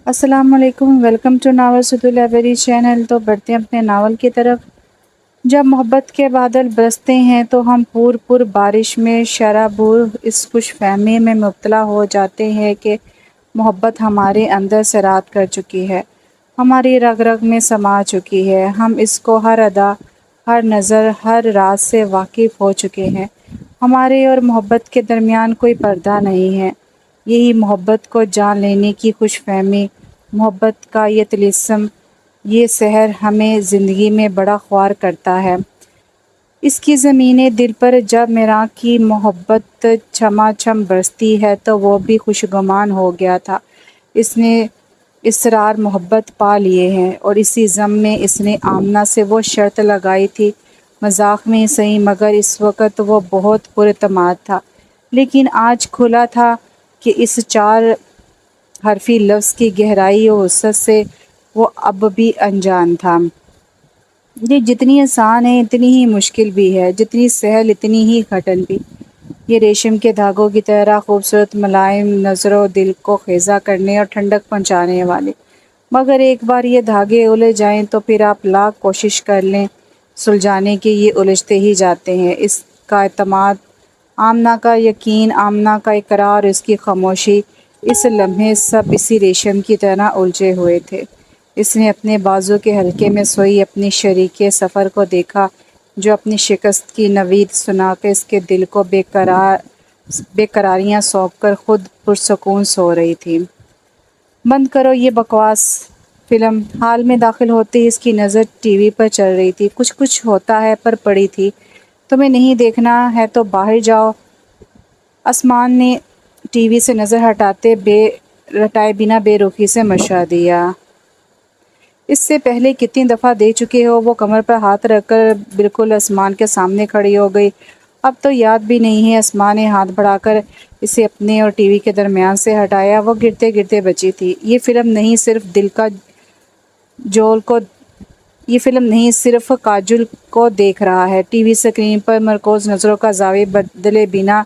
السلام علیکم، welcome to novel سدو لائبریری چینل۔ تو بڑھتے ہیں اپنے ناول کی طرف۔ جب محبت کے بادل برستے ہیں تو ہم پور بارش میں شرابور اس خوش فہمی میں مبتلا ہو جاتے ہیں کہ محبت ہمارے اندر سرات کر چکی ہے، ہماری رگ رگ میں سما چکی ہے۔ ہم اس کو ہر ادا، ہر نظر، ہر راز سے واقف ہو چکے ہیں۔ ہمارے اور محبت کے درمیان کوئی پردہ نہیں ہے۔ یہی محبت کو جان لینے کی خوش فہمی، محبت کا یہ طلسم، یہ سحر ہمیں زندگی میں بڑا خوار کرتا ہے۔ اس کی زمین دل پر جب میراں کی محبت چھما چھم برستی ہے تو وہ بھی خوشگمان ہو گیا تھا۔ اس نے اسرار محبت پا لیے ہیں، اور اسی ضم میں اس نے آمنہ سے وہ شرط لگائی تھی، مذاق میں صحیح مگر اس وقت وہ بہت پراعتماد تھا۔ لیکن آج کھلا تھا کہ اس چار حرفی لفظ کی گہرائی و وسعت سے وہ اب بھی انجان تھا۔ یہ جتنی آسان ہے اتنی ہی مشکل بھی ہے، جتنی سہل اتنی ہی کھٹن بھی۔ یہ ریشم کے دھاگوں کی طرح خوبصورت، ملائم، نظر و دل کو خیزاں کرنے اور ٹھنڈک پہنچانے والے، مگر ایک بار یہ دھاگے الجھ جائیں تو پھر آپ لاکھ کوشش کر لیں سلجھانے کی، یہ الجھتے ہی جاتے ہیں۔ اس کا اعتماد، آمنہ کا یقین، آمنہ کا اقرار، اس کی خاموشی، اس لمحے سب اسی ریشم کی طرح الجھے ہوئے تھے۔ اس نے اپنے بازو کے حلقے میں سوئی اپنی شریک سفر کو دیکھا، جو اپنی شکست کی نوید سنا کے اس کے دل کو بے قراریاں سونپ کر خود پرسکون سو رہی تھی۔ بند کرو یہ بکواس فلم۔ ہال میں داخل ہوتے ہی اس کی نظر ٹی وی پر چل رہی تھی۔ کچھ ہوتا ہے پر پڑی تھی۔ تمہیں نہیں دیکھنا ہے تو باہر جاؤ۔ عثمان نے ٹی وی سے نظر ہٹائے بنا بے رخی سے مشورہ دیا۔ اس سے پہلے کتنی دفعہ دے چکے ہو؟ وہ کمر پر ہاتھ رکھ کر بالکل عثمان کے سامنے کھڑی ہو گئی۔ اب تو یاد بھی نہیں ہے۔ عثمان نے ہاتھ بڑھا کر اسے اپنے اور ٹی وی کے درمیان سے ہٹایا۔ وہ گرتے گرتے بچی تھی۔ یہ فلم نہیں صرف کاجل کو دیکھ رہا ہے۔ ٹی وی اسکرین پر مرکوز نظروں کا زاویہ بدلے بنا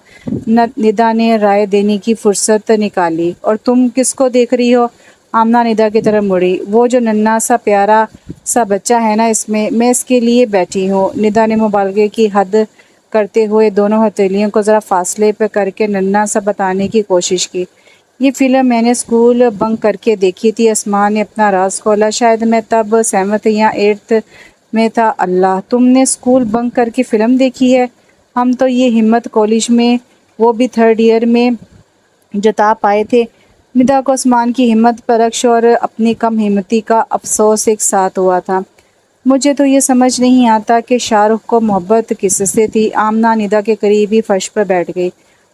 ندا نے رائے دینے کی فرصت نکالی۔ اور تم کس کو دیکھ رہی ہو؟ آمنہ ندا کی طرف مڑی۔ وہ جو ننھا سا پیارا سا بچہ ہے نا اس میں اس کے لیے بیٹھی ہوں۔ ندا نے مبالغے کی حد کرتے ہوئے دونوں ہتھیلیوں کو ذرا فاصلے پہ کر کے ننھا سا بتانے کی کوشش کی۔ یہ فلم میں نے اسکول بنک کر کے دیکھی تھی۔ عثمان نے اپنا راز کھولا۔ شاید میں تب 7 یا 8 میں تھا۔ اللہ، تم نے اسکول بنک کر کے فلم دیکھی ہے؟ ہم تو یہ ہمت کالج میں، وہ بھی 3rd ایئر میں جتا پائے تھے۔ ندا کو عثمان کی ہمت پرخش اور اپنی کم ہمتی کا افسوس ایک ساتھ ہوا تھا۔ مجھے تو یہ سمجھ نہیں آتا کہ شاہ رخ کو محبت کس سے تھی۔ آمنہ ندا کے قریب ہی فرش پر بیٹھ گئی۔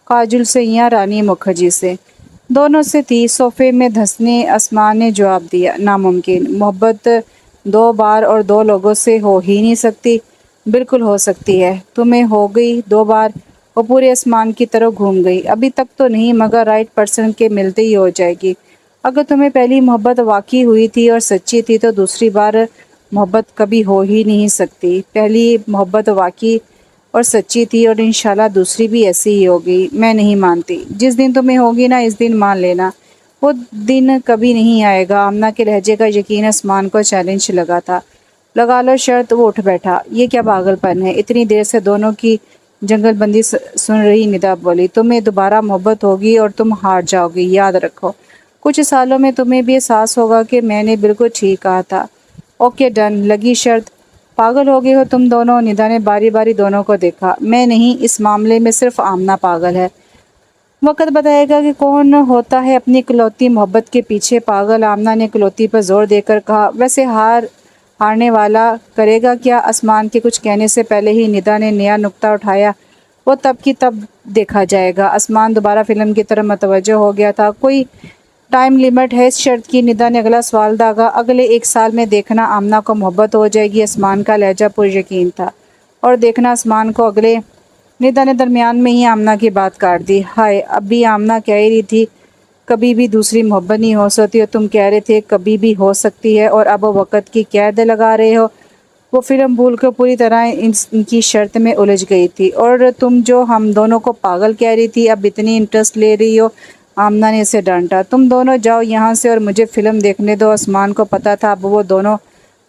کاجل سے یا رانی مکھرجی سے؟ دونوں سے تھی۔ صوفے میں دھنسے عثمان نے جواب دیا، ناممکن۔ محبت 2 بار اور 2 لوگوں سے ہو ہی نہیں سکتی۔ بالکل ہو سکتی ہے۔ تمہیں ہو گئی 2 بار؟ وہ پورے عثمان کی طرف گھوم گئی۔ ابھی تک تو نہیں، مگر رائٹ پرسن کے ملتے ہی ہو جائے گی۔ اگر تمہیں پہلی محبت واقعی ہوئی تھی اور سچی تھی تو دوسری بار محبت کبھی ہو ہی نہیں سکتی۔ پہلی محبت واقعی اور سچی تھی اور انشاءاللہ دوسری بھی ایسی ہی ہوگی۔ میں نہیں مانتی۔ جس دن تمہیں ہوگی نا اس دن مان لینا۔ وہ دن کبھی نہیں آئے گا۔ آمنہ کے لہجے کا یقین عثمان کو چیلنج لگا تھا۔ لگا لو شرط۔ وہ اٹھ بیٹھا۔ یہ کیا پاگل پن ہے؟ اتنی دیر سے دونوں کی جنگل بندی سن رہی ندا بولی، تمہیں دوبارہ محبت ہوگی اور تم ہار جاؤ گی، یاد رکھو۔ کچھ سالوں میں تمہیں بھی احساس ہوگا کہ میں نے بالکل ٹھیک کہا تھا۔ اوکے ڈن، لگی شرط۔ پاگل ہو گئے ہو تم دونوں؟ ندا نے باری باری دونوں کو دیکھا۔ میں نہیں، اس معاملے میں صرف آمنہ پاگل ہے۔ وقت بتائے گا کہ کون ہوتا ہے اپنی اکلوتی محبت کے پیچھے پاگل۔ آمنہ نے اکلوتی پر زور دے کر کہا۔ ویسے ہارنے والا کرے گا کیا؟ عثمان کے کچھ کہنے سے پہلے ہی ندا نے نیا نکتہ اٹھایا۔ وہ تب کی تب دیکھا جائے گا۔ عثمان دوبارہ فلم کی طرف متوجہ ہو گیا تھا۔ کوئی ٹائم لیمٹ ہے اس شرط کی؟ ندا نے اگلا سوال داغا۔ اگلے 1 سال میں دیکھنا آمنہ کو محبت ہو جائے گی۔ عثمان کا لہجہ پر یقین تھا۔ اور دیکھنا عثمان کو اگلے… ندا نے درمیان میں ہی آمنہ کی بات کاٹ دی۔ ہائے، اب بھی آمنہ کہہ رہی تھی کبھی بھی دوسری محبت نہیں ہو سکتی، اور تم کہہ رہے تھے کبھی بھی ہو سکتی ہے، اور اب وقت کی قید لگا رہے ہو۔ وہ فلم بھول کر پوری طرح ان کی شرط میں الجھ گئی تھی۔ اور تم جو ہم دونوں کو پاگل کہہ رہی تھی اب اتنی انٹرسٹ لے رہی ہو؟ آمنہ نے اسے ڈانٹا۔ تم دونوں جاؤ یہاں سے اور مجھے فلم دیکھنے دو۔ عثمان کو پتہ تھا اب وہ دونوں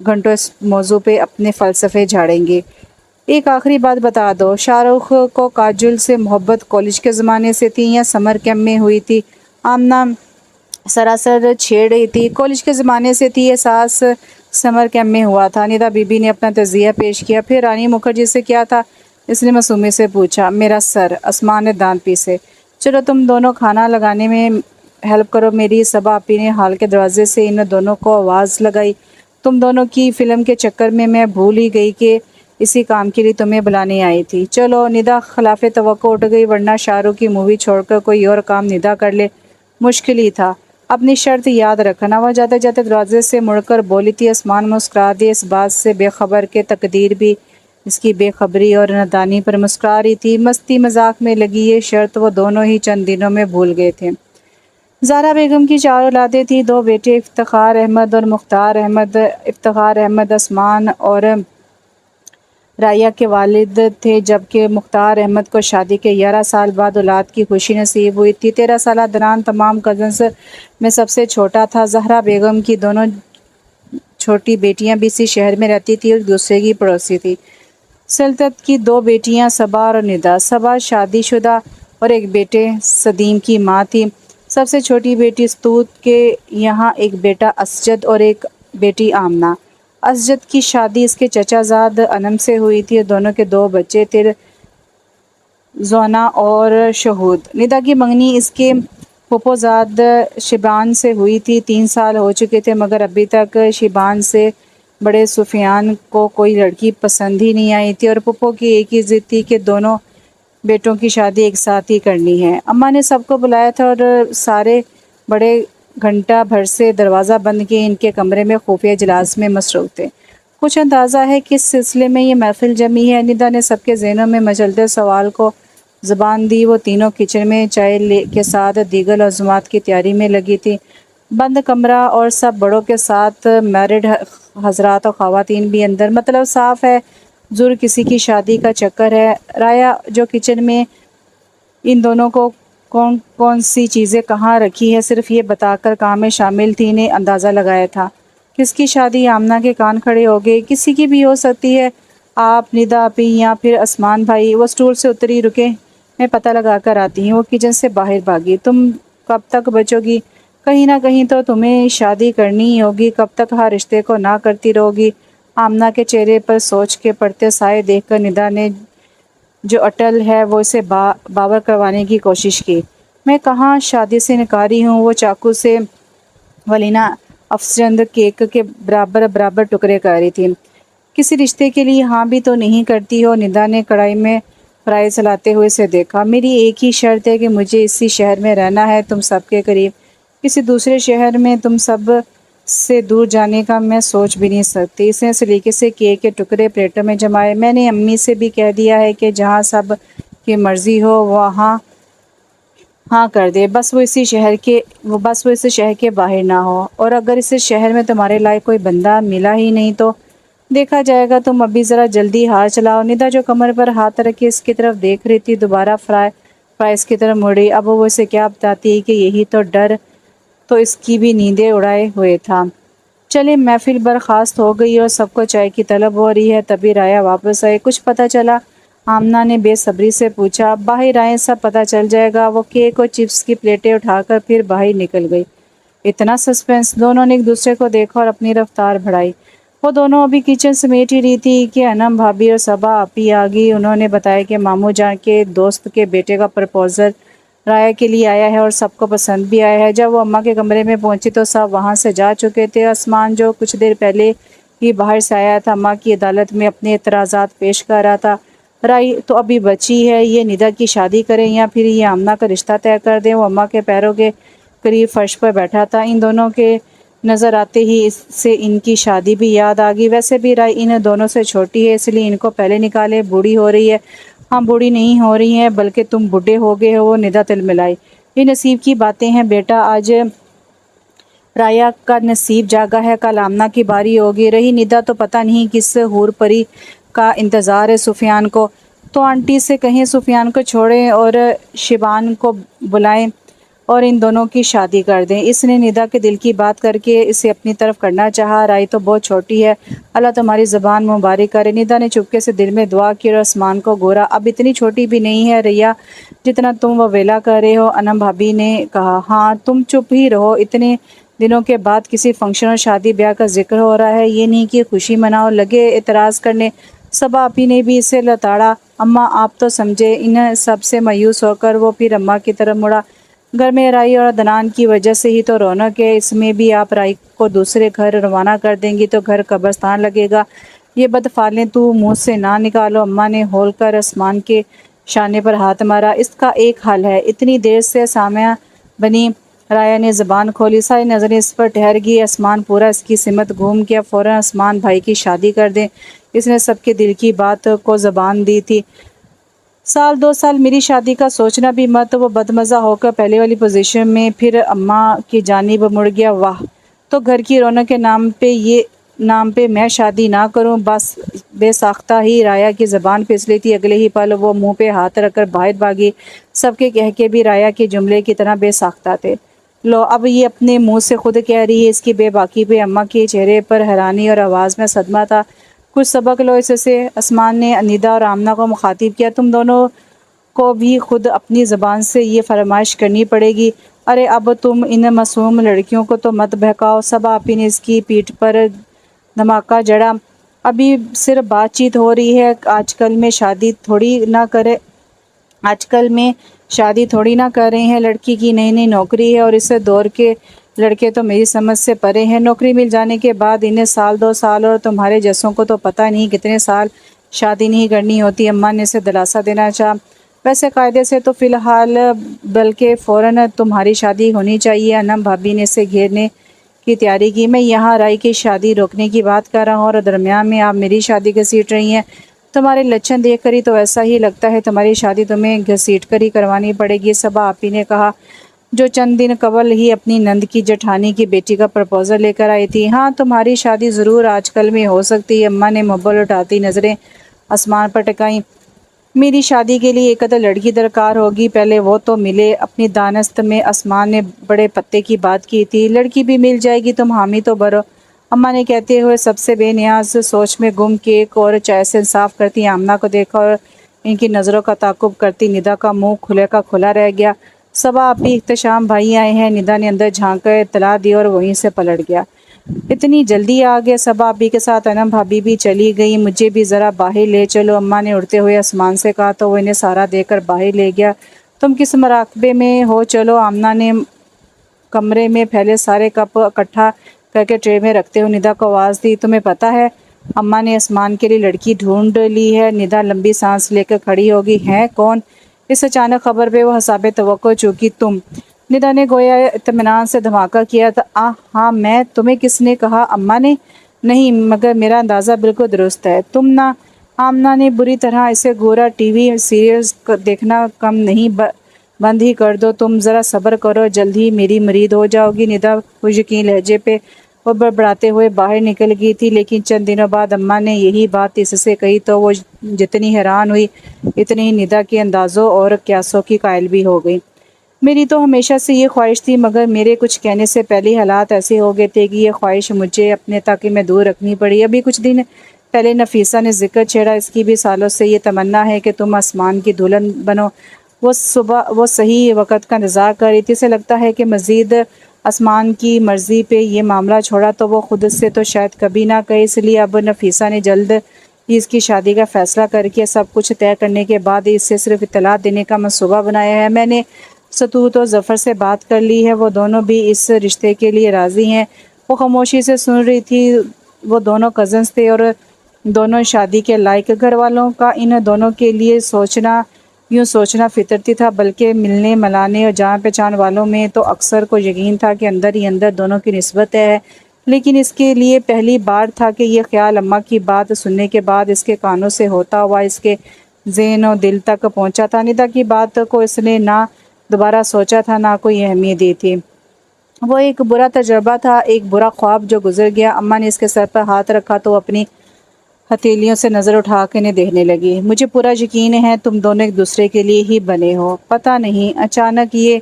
گھنٹوں اس موضوع پہ اپنے فلسفے جھاڑیں گے۔ ایک آخری بات بتا دو، شاہ رخ کو کاجول سے محبت کالج کے زمانے سے تھی یا سمر کیمپ میں ہوئی تھی؟ آمنہ سراسر چھیڑ رہی تھی۔ کالج کے زمانے سے تھی، احساس سمر کیمپ میں ہوا تھا۔ ندا بی بی نے اپنا تجزیہ پیش کیا۔ پھر رانی مکھرجی سے کیا تھا؟ اس نے معصومی سے پوچھا۔ میرا سر، عثمان نے دانت پیسے۔ چلو تم دونوں کھانا لگانے میں ہیلپ کرو میری۔ صبا آپی نے ہال کے دروازے سے ان دونوں کو آواز لگائی۔ تم دونوں کی فلم کے چکر میں بھول ہی گئی کہ اسی کام کے لیے تمہیں بلانے آئی تھی۔ چلو ندا خلاف توقع اٹھ گئی، ورنہ شاہ رخ کی مووی چھوڑ کر کوئی اور کام ندا کر لے، مشکل ہی تھا۔ اپنی شرط یاد رکھنا۔ وہ جاتے جاتے دروازے سے مڑ کر بولی تھی۔ عثمان مسکرا دیا، اس بات سے بے خبر کہ تقدیر بھی اس کی بے خبری اور نادانی پر مسکرا رہی تھی۔ مستی مذاق میں لگی یہ شرط وہ دونوں ہی چند دنوں میں بھول گئے تھے۔ زہرا بیگم کی 4 اولادیں تھیں، 2 بیٹے افتخار احمد اور مختار احمد۔ افتخار احمد عثمان اور رائیہ کے والد تھے، جبکہ مختار احمد کو شادی کے 11 سال بعد اولاد کی خوشی نصیب ہوئی تھی۔ 13 سالہ دوران تمام کزنز میں سب سے چھوٹا تھا۔ زہرا بیگم کی دونوں چھوٹی بیٹیاں بھی اسی شہر میں رہتی تھیں اور دوسرے کی پڑوسی تھی۔ سلطنت کی 2 بیٹیاں صبا اور ندا۔ صبا شادی شدہ اور ایک بیٹے سدیم کی ماں تھی۔ سب سے چھوٹی بیٹی ستوت کے یہاں ایک بیٹا اسجد اور ایک بیٹی آمنہ۔ اسجد کی شادی اس کے چچا زاد انم سے ہوئی تھی اور دونوں کے 2 بچے تھے، زونا اور شہود۔ ندا کی منگنی اس کے پھپھو زاد شیبان سے ہوئی تھی۔ 3 سال ہو چکے تھے مگر ابھی تک شیبان سے بڑے سفیان کو کوئی لڑکی پسند ہی نہیں آئی تھی، اور پھپھو کی ایک ہی ضد تھی کہ دونوں بیٹوں کی شادی ایک ساتھ ہی کرنی ہے۔ اماں نے سب کو بلایا تھا اور سارے بڑے گھنٹہ بھر سے دروازہ بند کیے ان کے کمرے میں خفیہ اجلاس میں مصروف تھے۔ کچھ اندازہ ہے کس سلسلے میں یہ محفل جمی ہے؟ ندا نے سب کے ذہنوں میں مچلتے سوال کو زبان دی۔ وہ تینوں کچن میں چائے کے ساتھ دیگر لازمات کی تیاری میں لگی تھی۔ بند کمرہ اور سب بڑوں کے ساتھ میرڈ حضرات اور خواتین بھی اندر۔ مطلب صاف ہے ضرور کسی کی شادی کا چکر ہے۔ رایا جو کچن میں ان دونوں کو کون کون سی چیزیں کہاں رکھی ہے صرف یہ بتا کر کام میں شامل تھی، نے اندازہ لگایا تھا۔ کس کی شادی؟ آمنہ کے کان کھڑے ہو گئے۔ کسی کی بھی ہو سکتی ہے، آپ، ندا آپی یا پھر عثمان بھائی۔ وہ اسٹول سے اتری، رکے میں پتہ لگا کر آتی ہوں۔ وہ کچن سے باہر بھاگی۔ تم کب تک بچو گی؟ کہیں نہ کہیں تو تمہیں شادی کرنی ہی ہوگی۔ کب تک ہر رشتے کو نہ کرتی رہو گی؟ آمنہ کے چہرے پر سوچ کے پڑتے سائے دیکھ کر ندا نے جو اٹل ہے وہ اسے باور کروانے کی کوشش کی۔ میں کہاں شادی سے انکاری ہوں۔ وہ چاقو سے ولینا افسرند کیک کے برابر ٹکڑے کر رہی تھی۔ کسی رشتے کے لیے ہاں بھی تو نہیں کرتی ہو؟ ندا نے کڑھائی میں فرائی چلاتے ہوئے اسے دیکھا۔ میری ایک ہی شرط ہے کہ مجھے اسی شہر میں رہنا ہے، تم سب کے قریب۔ کسی دوسرے شہر میں تم سب سے دور جانے کا میں سوچ بھی نہیں سکتی۔ اس نے سلیقے سے کیک کے ٹکڑے پلیٹوں میں جمائے۔ میں نے امی سے بھی کہہ دیا ہے کہ جہاں سب کی مرضی ہو وہاں ہاں کر دے، بس وہ اسی شہر کے باہر نہ ہو، اور اگر اس شہر میں تمہارے لائق کوئی بندہ ملا ہی نہیں تو دیکھا جائے گا۔ تم ابھی ذرا جلدی ہار چلاؤ۔ ندا جو کمر پر ہاتھ رکھ کے اس کی طرف دیکھ رہی تھی دوبارہ فرائز کی طرف مڑی۔ اب وہ اسے کیا بتاتی کہ یہی تو ڈر تو اس کی بھی نیندیں اڑائے ہوئے تھا۔ چلے محفل برخاست ہو گئی اور سب کو چائے کی طلب ہو رہی ہے، تبھی رایا واپس آئے۔ کچھ پتہ چلا؟ آمنہ نے بے صبری سے پوچھا۔ باہر آئیں، سب پتہ چل جائے گا۔ وہ کیک اور چپس کی پلیٹیں اٹھا کر پھر باہر نکل گئی۔ اتنا سسپینس؟ دونوں نے ایک دوسرے کو دیکھا اور اپنی رفتار بڑھائی۔ وہ دونوں ابھی کچن سمیٹ ہی رہی تھی کہ انم بھابھی اور صبا آپی آ گئی۔ انہوں نے بتایا کہ ماموں جان کے دوست کے بیٹے کا پرپوزل رایا کے لیے آیا ہے اور سب کو پسند بھی آیا ہے۔ جب وہ اماں کے کمرے میں پہنچی تو سب وہاں سے جا چکے تھے۔ عثمان جو کچھ دیر پہلے ہی باہر سے آیا تھا اماں کی عدالت میں اپنے اعتراضات پیش کر رہا تھا۔ رائی تو ابھی بچی ہے، یہ ندا کی شادی کریں یا پھر یہ آمنہ کا رشتہ طے کر دیں۔ وہ اماں کے پیروں کے قریب فرش پر بیٹھا تھا۔ ان دونوں کے نظر آتے ہی اس سے ان کی شادی بھی یاد آ گئی۔ ویسے بھی رائی ان دونوں سے چھوٹی ہے، اس لیے ان کو پہلے نکالے۔ بوڑھی ہو رہی ہے؟ ہاں بوڑھی نہیں ہو رہی ہیں بلکہ تم بڈھے ہو گئے ہو، ندا تلملائی۔ یہ نصیب کی باتیں ہیں بیٹا، آج رایا کا نصیب جاگا ہے، کل آمنہ کی باری ہوگی۔ رہی ندا تو پتہ نہیں کس حور پری کا انتظار ہے سفیان کو۔ تو آنٹی سے کہیں سفیان کو چھوڑیں اور شیبان کو بلائیں۔ اور ان دونوں کی شادی کر دیں۔ اس نے ندا کے دل کی بات کر کے اسے اپنی طرف کرنا چاہا۔ رائی تو بہت چھوٹی ہے، اللہ تمہاری زبان مبارک کرے۔ ندا نے چپکے سے دل میں دعا کی اور آسمان کو گورا۔ اب اتنی چھوٹی بھی نہیں ہے ریا جتنا تم وہ ویلا کر رہے ہو، انم بھابی نے کہا۔ ہاں تم چپ ہی رہو، اتنے دنوں کے بعد کسی فنکشن اور شادی بیاہ کا ذکر ہو رہا ہے، یہ نہیں کہ خوشی مناؤ۔ لگے اعتراض کرنے، صبا آپی نے بھی اسے لتاڑا۔ اماں آپ تو سمجھے۔ ان سب سے مایوس ہو کر وہ پھر اماں کی طرف مڑا۔ گھر میں رائی اور عدنان کی وجہ سے ہی تو رونق ہے، اس میں بھی آپ رائی کو دوسرے گھر روانہ کر دیں گی تو گھر قبرستان لگے گا۔ یہ بدفعلیں تو منہ سے نہ نکالو۔ اماں نے ہول کر آسمان کے شانے پر ہاتھ مارا۔ اس کا ایک حل ہے۔ اتنی دیر سے سامعہ بنی رایا نے زبان کھولی، ساری نظریں اس پر ٹھہر گئی۔ آسمان پورا اس کی سمت گھوم گیا۔ فوراً آسمان بھائی کی شادی کر دیں، اس نے سب کے دل کی بات کو زبان دی تھی۔ سال 2 سال میری شادی کا سوچنا بھی مت۔ وہ بدمزہ ہو کر پہلے والی پوزیشن میں پھر اماں کی جانب مڑ گیا۔ واہ، تو گھر کی رونق کے نام پہ میں شادی نہ کروں؟ بس بے ساختہ ہی رایا کی زبان پھسلی تھی۔ اگلے ہی پل وہ منہ پہ ہاتھ رکھ کر باہر بھاگی۔ سب کے کہہ کے بھی رایا کے جملے کی طرح بے ساختہ تھے۔ لو اب یہ اپنے منہ سے خود کہہ رہی ہے۔ اس کی بے باکی پہ اماں کے چہرے پر حیرانی اور آواز میں صدمہ تھا۔ کچھ سبق لو اس سے۔ آسمان نے ندا اور آمنہ کو مخاطب کیا، تم دونوں کو بھی خود اپنی زبان سے یہ فرمائش کرنی پڑے گی۔ ارے اب تم ان معصوم لڑکیوں کو تو مت بہکاؤ۔ صبا آپی نے اس کی پیٹھ پر دھماکہ جڑا۔ ابھی صرف بات چیت ہو رہی ہے، آج کل میں شادی تھوڑی نہ کر رہے ہیں۔ لڑکی کی نئی نئی نوکری ہے اور اس دور کے لڑکے تو میری سمجھ سے پرے ہیں۔ نوکری مل جانے کے بعد انہیں سال 2 سال اور تمہارے جیسوں کو تو پتہ نہیں کتنے سال شادی نہیں کرنی ہوتی۔ اماں نے اسے دلاسا دینا چاہا۔ ویسے قاعدے سے تو فی الحال بلکہ فوراً تمہاری شادی ہونی چاہیے۔ انم بھابی نے اسے گھیرنے کی تیاری کی۔ میں یہاں رائی کی شادی روکنے کی بات کر رہا ہوں اور درمیان میں آپ میری شادی گھسیٹ رہی ہیں۔ تمہارے لچھن دیکھ کر ہی تو ایسا ہی لگتا ہے تمہاری شادی تمہیں گھسیٹ کر ہی کروانی پڑے گی۔ صبا آپی نے کہا، جو چند دن قبل ہی اپنی نند کی جٹھانی کی بیٹی کا پرپوزل لے کر آئی تھی۔ ہاں تمہاری شادی ضرور آج کل میں ہو سکتی ہے۔ اماں نے موبائل اٹھاتی نظریں آسمان پر ٹکائیں۔ میری شادی کے لیے ایک لڑکی درکار ہوگی، پہلے وہ تو ملے۔ اپنی دانست میں آسمان نے بڑے پتے کی بات کی تھی۔ لڑکی بھی مل جائے گی، تم حامی تو بھرو، اماں نے کہتے ہوئے سب سے بے نیاز سوچ میں گم کیک اور چائے سے انصاف کرتی آمنہ کو دیکھا اور ان کی نظروں کا تعاقب کرتی ندا کا منہ کھلے کا کھلا رہ گیا۔ صبا آپی، احتشام بھائی آئے ہیں۔ ندا نے اندر جھانک کر اطلاع دی اور وہیں سے پلٹ گیا۔ اتنی جلدی آ گئے؟ صبا آپی کے ساتھ انم بھابی بھی چلی گئی۔ مجھے بھی ذرا باہر لے چلو، اماں نے اڑتے ہوئے آسمان سے کہا تو وہ انہیں سہارا دے کر باہر لے گیا۔ تم کس مراقبے میں ہو؟ چلو، آمنہ نے کمرے میں پھیلے سارے کپ اکٹھا کر کے ٹرے میں رکھتے ہوئے ندا کو آواز دی، تمہیں پتہ ہے اماں نے آسمان کے لیے لڑکی ڈھونڈ لی ہے؟ ندا لمبی سانس لے کر کھڑی ہوگی۔ ہیں کون؟ اس اچانک خبر پہ وہ حساب توقع چونکی تم، ندا نے گویا اطمینان سے دھماکہ کیا تھا۔ ہاں میں، تمہیں کس نے کہا؟ اماں نے؟ نہیں، مگر میرا اندازہ بالکل درست ہے۔ تم نہ؟ آمنہ نے بری طرح اسے گورا۔ ٹی وی سیریلز دیکھنا کم نہیں، بند ہی کر دو۔ تم ذرا صبر کرو، جلد ہی میری مرید ہو جاؤ گی۔ ندا خوش یقین لہجے پہ وہ بڑبڑاتے ہوئے باہر نکل گئی تھی، لیکن چند دنوں بعد اماں نے یہی بات اس سے کہی تو وہ جتنی حیران ہوئی اتنی ہی ندا کے اندازوں اور قیاسوں کی قائل بھی ہو گئی۔ میری تو ہمیشہ سے یہ خواہش تھی، مگر میرے کچھ کہنے سے پہلے حالات ایسے ہو گئے تھے کہ یہ خواہش مجھے اپنے تک میں دور رکھنی پڑی۔ ابھی کچھ دن پہلے نفیسہ نے ذکر چھیڑا، اس کی بھی سالوں سے یہ تمنا ہے کہ تم آسمان کی دلہن بنو۔ وہ صحیح وقت کا انتظار کر رہی تھی۔ اسے لگتا ہے کہ مزید آسمان کی مرضی پہ یہ معاملہ چھوڑا تو وہ خود سے تو شاید کبھی نہ کہے، اس لیے اب نفیسہ نے جلد ہی اس کی شادی کا فیصلہ کر کے سب کچھ طے کرنے کے بعد اسے صرف اطلاع دینے کا منصوبہ بنایا ہے۔ میں نے ستوت اور ظفر سے بات کر لی ہے، وہ دونوں بھی اس رشتے کے لیے راضی ہیں۔ وہ خاموشی سے سن رہی تھی۔ وہ دونوں کزنز تھے اور دونوں شادی کے لائق۔ گھر والوں کا ان دونوں کے لیے یوں سوچنا فطرتی تھا، بلکہ ملنے ملانے اور جان پہچان والوں میں تو اکثر کو یقین تھا کہ اندر ہی اندر دونوں کی نسبت ہے، لیکن اس کے لیے پہلی بار تھا کہ یہ خیال اماں کی بات سننے کے بعد اس کے کانوں سے ہوتا ہوا اس کے ذہن و دل تک پہنچا تھا۔ ندا کی بات کو اس نے نہ دوبارہ سوچا تھا، نہ کوئی اہمیت دی تھی۔ وہ ایک برا تجربہ تھا، ایک برا خواب جو گزر گیا۔ اماں نے اس کے سر پر ہاتھ رکھا تو اپنی ہتھیلیوں سے نظر اٹھا کے انہیں دیکھنے لگی۔ مجھے پورا یقین ہے تم دونوں ایک دوسرے کے لیے ہی بنے ہو۔ پتہ نہیں، اچانک یہ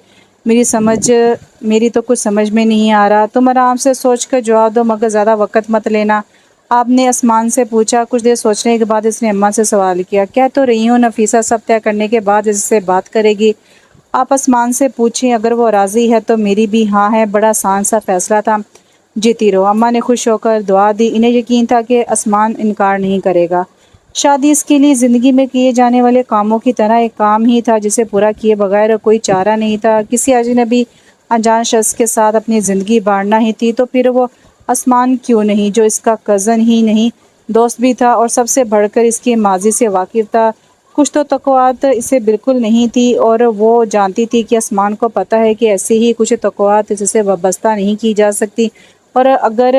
میری تو کچھ سمجھ میں نہیں آ رہا. تم آرام سے سوچ کر جواب دو مگر زیادہ وقت مت لینا. آپ نے آسمان سے پوچھا. کچھ دیر سوچنے کے بعد اس نے اماں سے سوال کیا. کہہ تو رہی ہوں نفیسہ سب طے کرنے کے بعد اس سے بات کرے گی. آپ آسمان سے پوچھیں، اگر وہ راضی ہے تو میری بھی ہاں ہے. بڑا آسان سا فیصلہ تھا. جیتی رہو. اماں نے خوش ہو کر دعا دی. انہیں یقین تھا کہ آسمان انکار نہیں کرے گا. شادی اس کے لیے زندگی میں کیے جانے والے کاموں کی طرح ایک کام ہی تھا جسے پورا کیے بغیر کوئی چارہ نہیں تھا. کسی اجنبی انجان شخص کے ساتھ اپنی زندگی بانٹنا ہی تھی تو پھر وہ آسمان کیوں نہیں، جو اس کا کزن ہی نہیں دوست بھی تھا اور سب سے بڑھ کر اس کے ماضی سے واقف تھا. کچھ تو توقعات اسے بالکل نہیں تھی اور وہ جانتی تھی کہ آسمان کو پتہ ہے کہ ایسی ہی کچھ توقعات اس سے وابستہ نہیں کی جا سکتی. اور اگر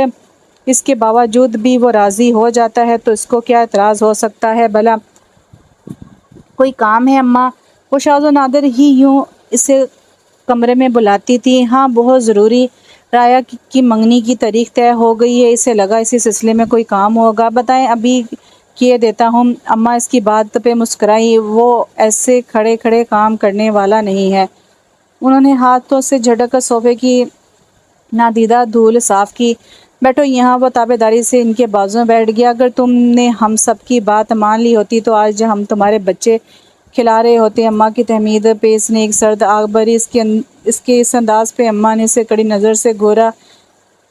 اس کے باوجود بھی وہ راضی ہو جاتا ہے تو اس کو کیا اعتراض ہو سکتا ہے بھلا؟ کوئی کام ہے اماں؟ وہ شاذ و نادر ہی یوں اسے کمرے میں بلاتی تھی. ہاں بہت ضروری. رایا کی منگنی کی تاریخ طے ہو گئی ہے. اسے لگا اسی سلسلے میں کوئی کام ہوگا. بتائیں، ابھی کیے دیتا ہوں. اماں اس کی بات پہ مسکرائی. وہ ایسے کھڑے کھڑے کام کرنے والا نہیں ہے. انہوں نے ہاتھوں سے جھٹک کر صوفے کی نادیدہ دھول صاف کی. بیٹھو یہاں. وہ تابع داری سے ان کے بازو میں بیٹھ گیا. اگر تم نے ہم سب کی بات مان لی ہوتی تو آج ہم تمہارے بچے کھلا رہے ہوتے. اماں کی تحمید پہ اس نے ایک سرد آگ بھری. اس کے اس انداز پہ اماں نے اسے کڑی نظر سے گھورا.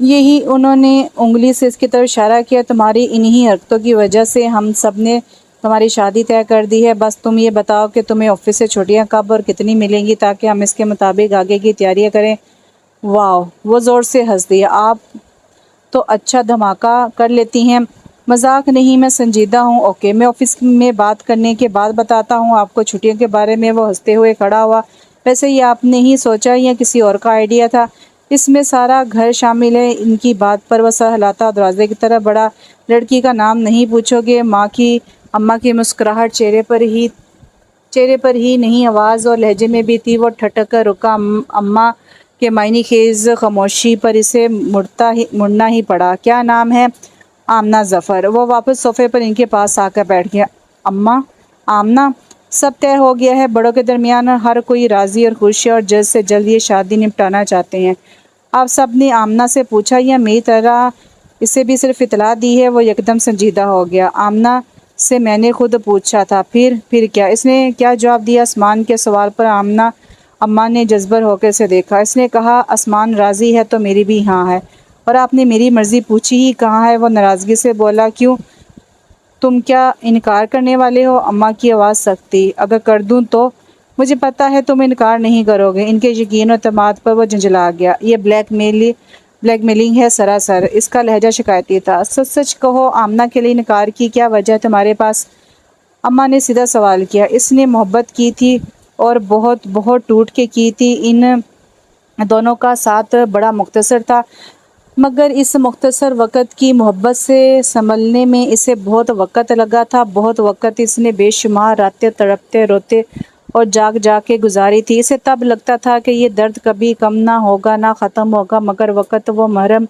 یہی انہوں نے انگلی سے اس کی طرف اشارہ کیا. تمہاری انہی حرکتوں کی وجہ سے ہم سب نے تمہاری شادی طے کر دی ہے. بس تم یہ بتاؤ کہ تمہیں آفس سے چھٹیاں کب اور کتنی ملیں گی تاکہ ہم اس کے مطابق آگے کی تیاریاں کریں. واو! وہ زور سے ہنس دیا. آپ تو اچھا دھماکہ کر لیتی ہیں. مذاق نہیں، میں سنجیدہ ہوں. اوکے، میں آفس میں بات کرنے کے بعد بتاتا ہوں آپ کو چھٹیوں کے بارے میں. وہ ہنستے ہوئے کھڑا ہوا. ویسے یہ آپ نے ہی سوچا یا کسی اور کا آئیڈیا تھا؟ اس میں سارا گھر شامل ہے. ان کی بات پر وہ سر ہلاتا دروازے کی طرف بڑھا. لڑکی کا نام نہیں پوچھو گے؟ اماں کی مسکراہٹ چہرے پر ہی نہیں، آواز اور لہجے میں بھی تھی. وہ ٹھٹک کر رکا. اماں کے معنی خیز خاموشی پر اسے مڑنا ہی پڑا. کیا نام ہے؟ آمنہ ظفر. وہ واپس صوفے پر ان کے پاس آ کر بیٹھ گیا. اماں، آمنہ؟ سب طے ہو گیا ہے. بڑوں کے درمیان ہر کوئی راضی اور خوش ہے اور جلد سے جلد یہ شادی نپٹانا چاہتے ہیں. آپ سب نے آمنہ سے پوچھا یا میری طرح اسے بھی صرف اطلاع دی ہے؟ وہ یکدم سنجیدہ ہو گیا. آمنہ سے میں نے خود پوچھا تھا. پھر کیا؟ اس نے کیا جواب دیا؟ آسمان کے سوال پر اماں نے جذبر ہو کے اسے دیکھا. اس نے کہا آسمان راضی ہے تو میری بھی ہاں ہے. اور آپ نے میری مرضی پوچھی ہی کہاں ہے؟ وہ ناراضگی سے بولا. کیوں، تم کیا انکار کرنے والے ہو؟ اماں کی آواز سخت تھی. اگر کر دوں تو؟ مجھے پتا ہے تم انکار نہیں کرو گے. ان کے یقین و اعتماد پر وہ جھنجھلا گیا. یہ بلیک میلنگ ہے سراسر. اس کا لہجہ شکایتی تھا. سچ کہو، آمنہ کے لیے انکار کی کیا وجہ ہے تمہارے پاس؟ اماں نے سیدھا سوال کیا. اس نے محبت کی تھی اور بہت بہت ٹوٹ کے کی تھی. ان دونوں کا ساتھ بڑا مختصر تھا مگر اس مختصر وقت کی محبت سے سنبھلنے میں اسے بہت وقت لگا تھا. بہت وقت اس نے بے شمار راتیں تڑپتے روتے اور جاگ کے گزاری تھی. اسے تب لگتا تھا کہ یہ درد کبھی کم نہ ہوگا نہ ختم ہوگا. مگر وقت وہ مرہم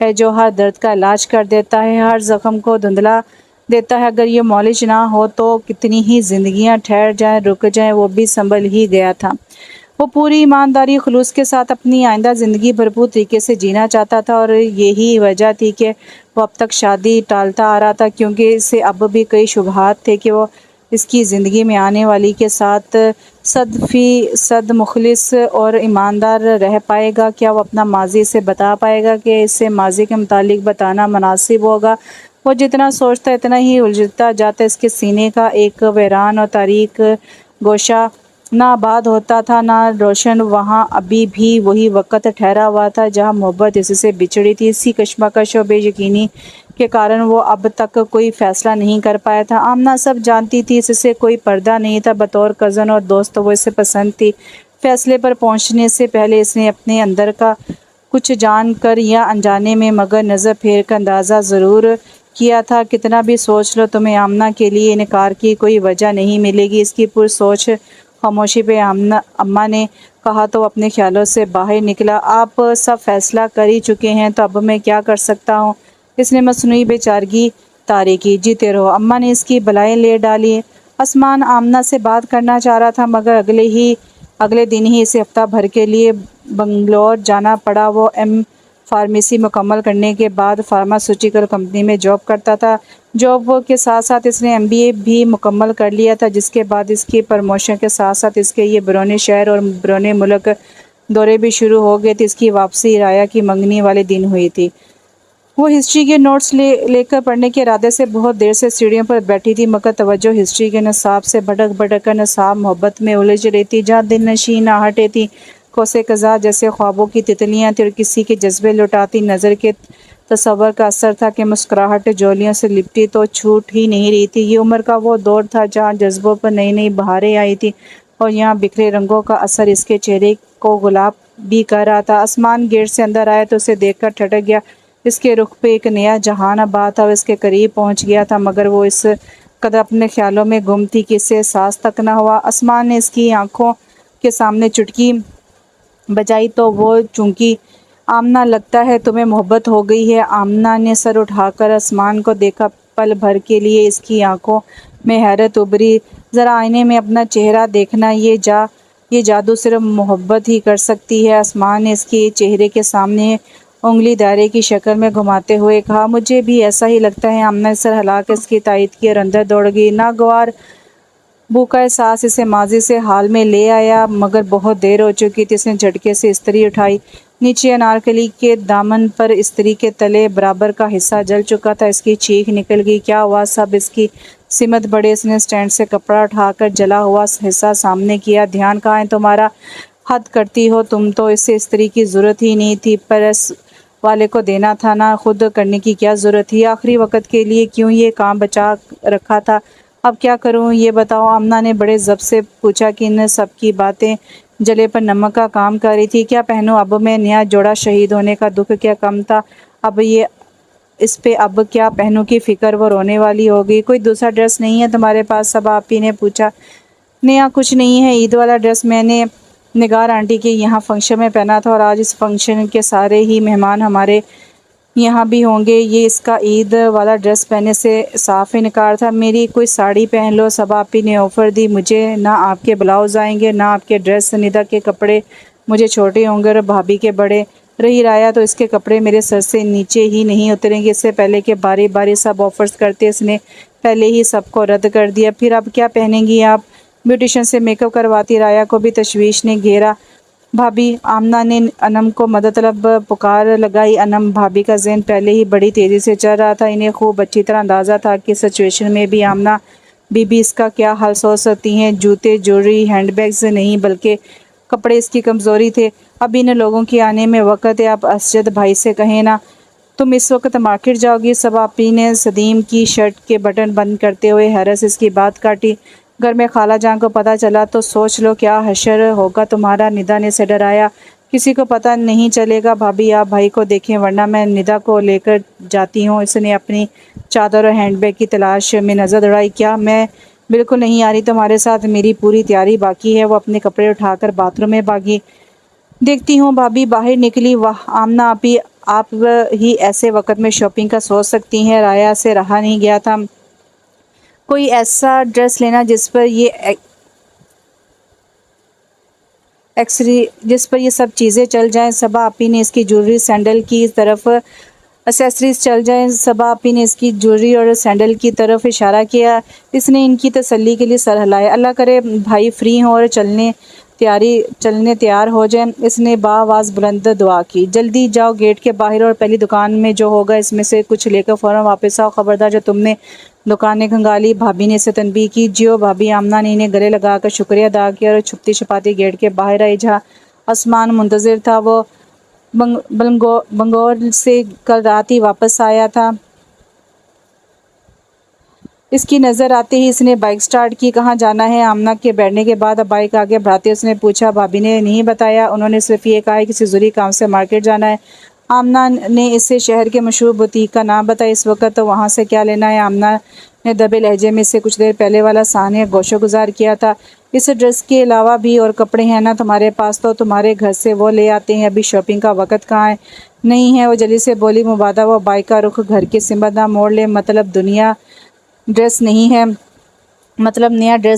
ہے جو ہر درد کا علاج کر دیتا ہے، ہر زخم کو دھندلا دیتا ہے. اگر یہ معالج نہ ہو تو کتنی ہی زندگیاں ٹھہر جائیں، رک جائیں. وہ بھی سنبھل ہی گیا تھا. وہ پوری ایمانداری خلوص کے ساتھ اپنی آئندہ زندگی بھرپور طریقے سے جینا چاہتا تھا اور یہی وجہ تھی کہ وہ اب تک شادی ٹالتا آ رہا تھا، کیونکہ اسے اب بھی کئی شبہات تھے کہ وہ اس کی زندگی میں آنے والی کے ساتھ 100% مخلص اور ایماندار رہ پائے گا. کیا وہ اپنا ماضی سے بتا پائے گا کہ اسے ماضی کے متعلق بتانا مناسب ہوگا؟ وہ جتنا سوچتا اتنا ہی الجھتا جاتا. اس کے سینے کا ایک ویران اور تاریک گوشہ نہ آباد ہوتا تھا نہ روشن. وہاں ابھی بھی وہی وقت ٹھہرا ہوا تھا جہاں محبت اس سے بچھڑی تھی. اسی کشمکش اور بے یقینی کے کارن وہ اب تک کوئی فیصلہ نہیں کر پایا تھا. آمنہ سب جانتی تھی، اس سے کوئی پردہ نہیں تھا. بطور کزن اور دوست وہ اسے پسند تھی. فیصلے پر پہنچنے سے پہلے اس نے اپنے اندر کا کچھ جان کر یا انجانے میں مگر نظر پھیر کر اندازہ ضرور کیا تھا. کتنا بھی سوچ لو تمہیں آمنہ کے لیے انکار کی کوئی وجہ نہیں ملے گی. اس کی پرسوچ خاموشی پہ اماں نے کہا تو اپنے خیالوں سے باہر نکلا. آپ سب فیصلہ کر ہی چکے ہیں تو اب میں کیا کر سکتا ہوں؟ اس نے مصنوعی بے چارگی طاری کی. جیتے رہو. اماں نے اس کی بلائیں لے ڈالی. آسمان آمنہ سے بات کرنا چاہ رہا تھا مگر اگلے ہی اگلے دن ہی اسے ہفتہ بھر کے لیے بنگلور جانا پڑا۔ وہ ایم فارمیسی مکمل کرنے کے بعد فارماسیوٹیکل کمپنی میں جاب کرتا تھا۔ جاب کے ساتھ ساتھ اس نے ایم بی اے بھی مکمل کر لیا تھا، جس کے بعد اس کی پروموشن کے ساتھ ساتھ اس کے یہ بیرون شہر اور بیرون ملک دورے بھی شروع ہو گئے تھے۔ اس کی واپسی رایا کی منگنی والے دن ہوئی تھی۔ وہ ہسٹری کے نوٹس لے کر پڑھنے کے ارادے سے بہت دیر سے سیڑھیوں پر بیٹھی تھی، مگر توجہ ہسٹری کے نصاب سے بھٹک بھٹک کر نصاب محبت میں الجھ رہی تھی، جہاں دل نشین آہٹیں تھیں، کوسے قزح جیسے خوابوں کی تتلیاں تھیں، اور کسی کے جذبے لٹاتی نظر کے تصور کا اثر تھا کہ مسکراہٹ جولیوں سے لپٹی تو چھوٹ ہی نہیں رہی تھی۔ یہ عمر کا وہ دور تھا جہاں جذبوں پر نئی نئی بہاریں آئی تھیں، اور یہاں بکھرے رنگوں کا اثر اس کے چہرے کو گلاب بھی کر رہا تھا۔ آسمان گیٹ سے اندر آیا تو اسے دیکھ کر ٹھٹک گیا۔ اس کے رخ پہ ایک نیا جہان آباد تھا۔ وہ اس کے قریب پہنچ گیا تھا، مگر وہ اس قدر اپنے خیالوں میں گم تھی کہ اسے احساس تک نہ ہوا۔ آسمان نے اس کی آنکھوں کے سامنے چٹکی بجائی تو وہ چونکی۔ آمنہ، لگتا ہے تمہیں محبت ہو گئی ہے۔ آمنہ نے سر اٹھا کر آسمان کو دیکھا۔ پل بھر کے لیے اس کی آنکھوں میں حیرت ابھری۔ ذرا آئینے میں اپنا چہرہ دیکھنا، یہ جادو صرف محبت ہی کر سکتی ہے۔ آسمان نے اس کے چہرے کے سامنے انگلی دائرے کی شکل میں گھماتے ہوئے کہا۔ مجھے بھی ایسا ہی لگتا ہے۔ آمنہ نے سر ہلا کر اس کی تائید کی اور اندر دوڑ گئی۔ ناگوار بو کا احساس اسے ماضی سے حال میں لے آیا، مگر بہت دیر ہو چکی تھی۔ اس نے جھٹکے سے استری اٹھائی۔ نیچے انارکلی کے دامن پر استری کے تلے برابر کا حصہ جل چکا تھا۔ اس کی چیخ نکل گئی۔ کیا ہوا؟ سب اس کی سمت بڑھے۔ اس نے سٹینڈ سے کپڑا اٹھا کر جلا ہوا حصہ سامنے کیا۔ دھیان کہاں ہے تمہارا؟ حد کرتی ہو تم تو، اسے استری کی ضرورت ہی نہیں تھی، پریس والے کو دینا تھا نا، خود کرنے کی کیا ضرورت تھی؟ آخری وقت کے لیے کیوں یہ کام بچا رکھا تھا؟ اب کیا کروں یہ بتاؤ؟ آمنہ نے بڑے ضبط سے پوچھا کہ ان سب کی باتیں جلے پر نمک کا کام کر رہی تھی۔ کیا پہنوں اب میں؟ نیا جوڑا شہید ہونے کا دکھ کیا کم تھا اس پہ؟ اب کیا پہنوں کی فکر۔ وہ رونے والی ہو گئی۔ کوئی دوسرا ڈریس نہیں ہے تمہارے پاس؟ صبا آپی نے پوچھا۔ نیا کچھ نہیں ہے۔ عید والا ڈریس میں نے نگار آنٹی کے یہاں فنکشن میں پہنا تھا، اور آج اس فنکشن کے سارے ہی مہمان ہمارے یہاں بھی ہوں گے۔ یہ اس کا عید والا ڈریس پہننے سے صاف انکار تھا۔ میری کوئی ساڑی پہن لو، صبا آپی نے آفر دی۔ مجھے نہ آپ کے بلاؤز آئیں گے، نہ آپ کے ڈریس۔ ندا کے کپڑے مجھے چھوٹے ہوں گے اور بھابھی کے بڑے۔ رہی رایا تو اس کے کپڑے میرے سر سے نیچے ہی نہیں اتریں گے۔ اس سے پہلے کہ باری باری سب آفرز کرتے، اس نے پہلے ہی سب کو رد کر دیا۔ پھر اب کیا پہنیں گی آپ؟ بیوٹیشین سے میک اپ کرواتی۔ رایا کو بھی تشویش نے گھیرا۔ بھابھی، آمنہ نے انم کو مدد طلب پکار لگائی۔ انم بھابھی کا ذہن پہلے ہی بڑی تیزی سے چل رہا تھا۔ انہیں خوب اچھی طرح اندازہ تھا کہ سچویشن میں بھی آمنہ بی بی اس کا کیا حل سوچ سکتی ہیں۔ جوتے، جوڑی، ہینڈ بیگز نہیں بلکہ کپڑے اس کی کمزوری تھے۔ اب ان لوگوں کے آنے میں وقت ہے۔ آپ اسجد بھائی سے کہیں نا۔ تم اس وقت مارکیٹ جاؤ گی؟ صبا آپی نے سدیم کی شرٹ کے بٹن بند کرتے ہوئے حیرت سے اس کی بات کاٹی۔ گھر میں خالہ جان کو پتہ چلا تو سوچ لو کیا حشر ہوگا تمہارا۔ ندا نے اسے ڈرایا۔ کسی کو پتہ نہیں چلے گا۔ بھابھی آپ بھائی کو دیکھیں، ورنہ میں ندا کو لے کر جاتی ہوں۔ اس نے اپنی چادر اور ہینڈ بیگ کی تلاش میں نظر دوڑائی۔ کیا میں بالکل نہیں آ رہی تمہارے ساتھ؟ میری پوری تیاری باقی ہے۔ وہ اپنے کپڑے اٹھا کر باتھ روم میں بھاگی۔ دیکھتی ہوں بھابھی باہر نکلی۔ واہ آمنہ آپی، آپ ہی ایسے وقت میں شاپنگ کا سوچ سکتی ہیں۔ رایا سے رہا نہیں گیا تھا۔ کوئی ایسا ڈریس لینا جس پر یہ سب چیزیں چل جائیں۔ صبا آپی نے اس کی جویلری سینڈل کی طرف ایکسیسریز چل جائیں۔ صبا آپی نے اس کی جویلری اور سینڈل کی طرف اشارہ کیا۔ اس نے ان کی تسلی کے لیے سر ہلایا۔ اللہ کرے بھائی فری ہوں اور چلنے تیار ہو جائیں۔ اس نے بآواز بلند دعا کی۔ جلدی جاؤ گیٹ کے باہر، اور پہلی دکان میں جو ہوگا اس میں سے کچھ لے کر فوراً واپس آؤ۔ خبردار جو تم نے دکانیں کھنگالی۔ بھابھی نے اسے تنبیہ کی۔ جیو بھابھی۔ آمنہ نے انہیں گلے لگا کر شکریہ ادا کیا اور چھپتی چھپاتی گیٹ کے باہر آئی، جہاں آسمان منتظر تھا۔ وہ بنگلور سے کل رات ہی واپس آیا تھا۔ اس کی نظر آتے ہی اس نے بائک سٹارٹ کی۔ کہاں جانا ہے؟ آمنہ کے بیٹھنے کے بعد اب بائک آگے بڑھاتے اس نے پوچھا۔ بھابھی نے نہیں بتایا، انہوں نے صرف یہ کہا ہے کسی ضروری کام سے مارکیٹ جانا ہے۔ آمنہ نے اسے شہر کے مشہور بوتیک کا نام بتایا۔ اس وقت تو وہاں سے کیا لینا ہے؟ آمنہ نے دبے لہجے میں سے کچھ دیر پہلے والا سانحہ گوشہ گزار کیا تھا۔ اس ڈریس کے علاوہ بھی اور کپڑے ہیں نا تمہارے پاس؟ تو تمہارے گھر سے وہ لے آتے ہیں۔ ابھی شاپنگ کا وقت کہاں ہے؟ نہیں ہے، وہ جلدی سے بولی۔ مبادہ وہ بائک کا رخ گھر کی سمت نہ موڑ لے۔ مطلب نیا ڈریس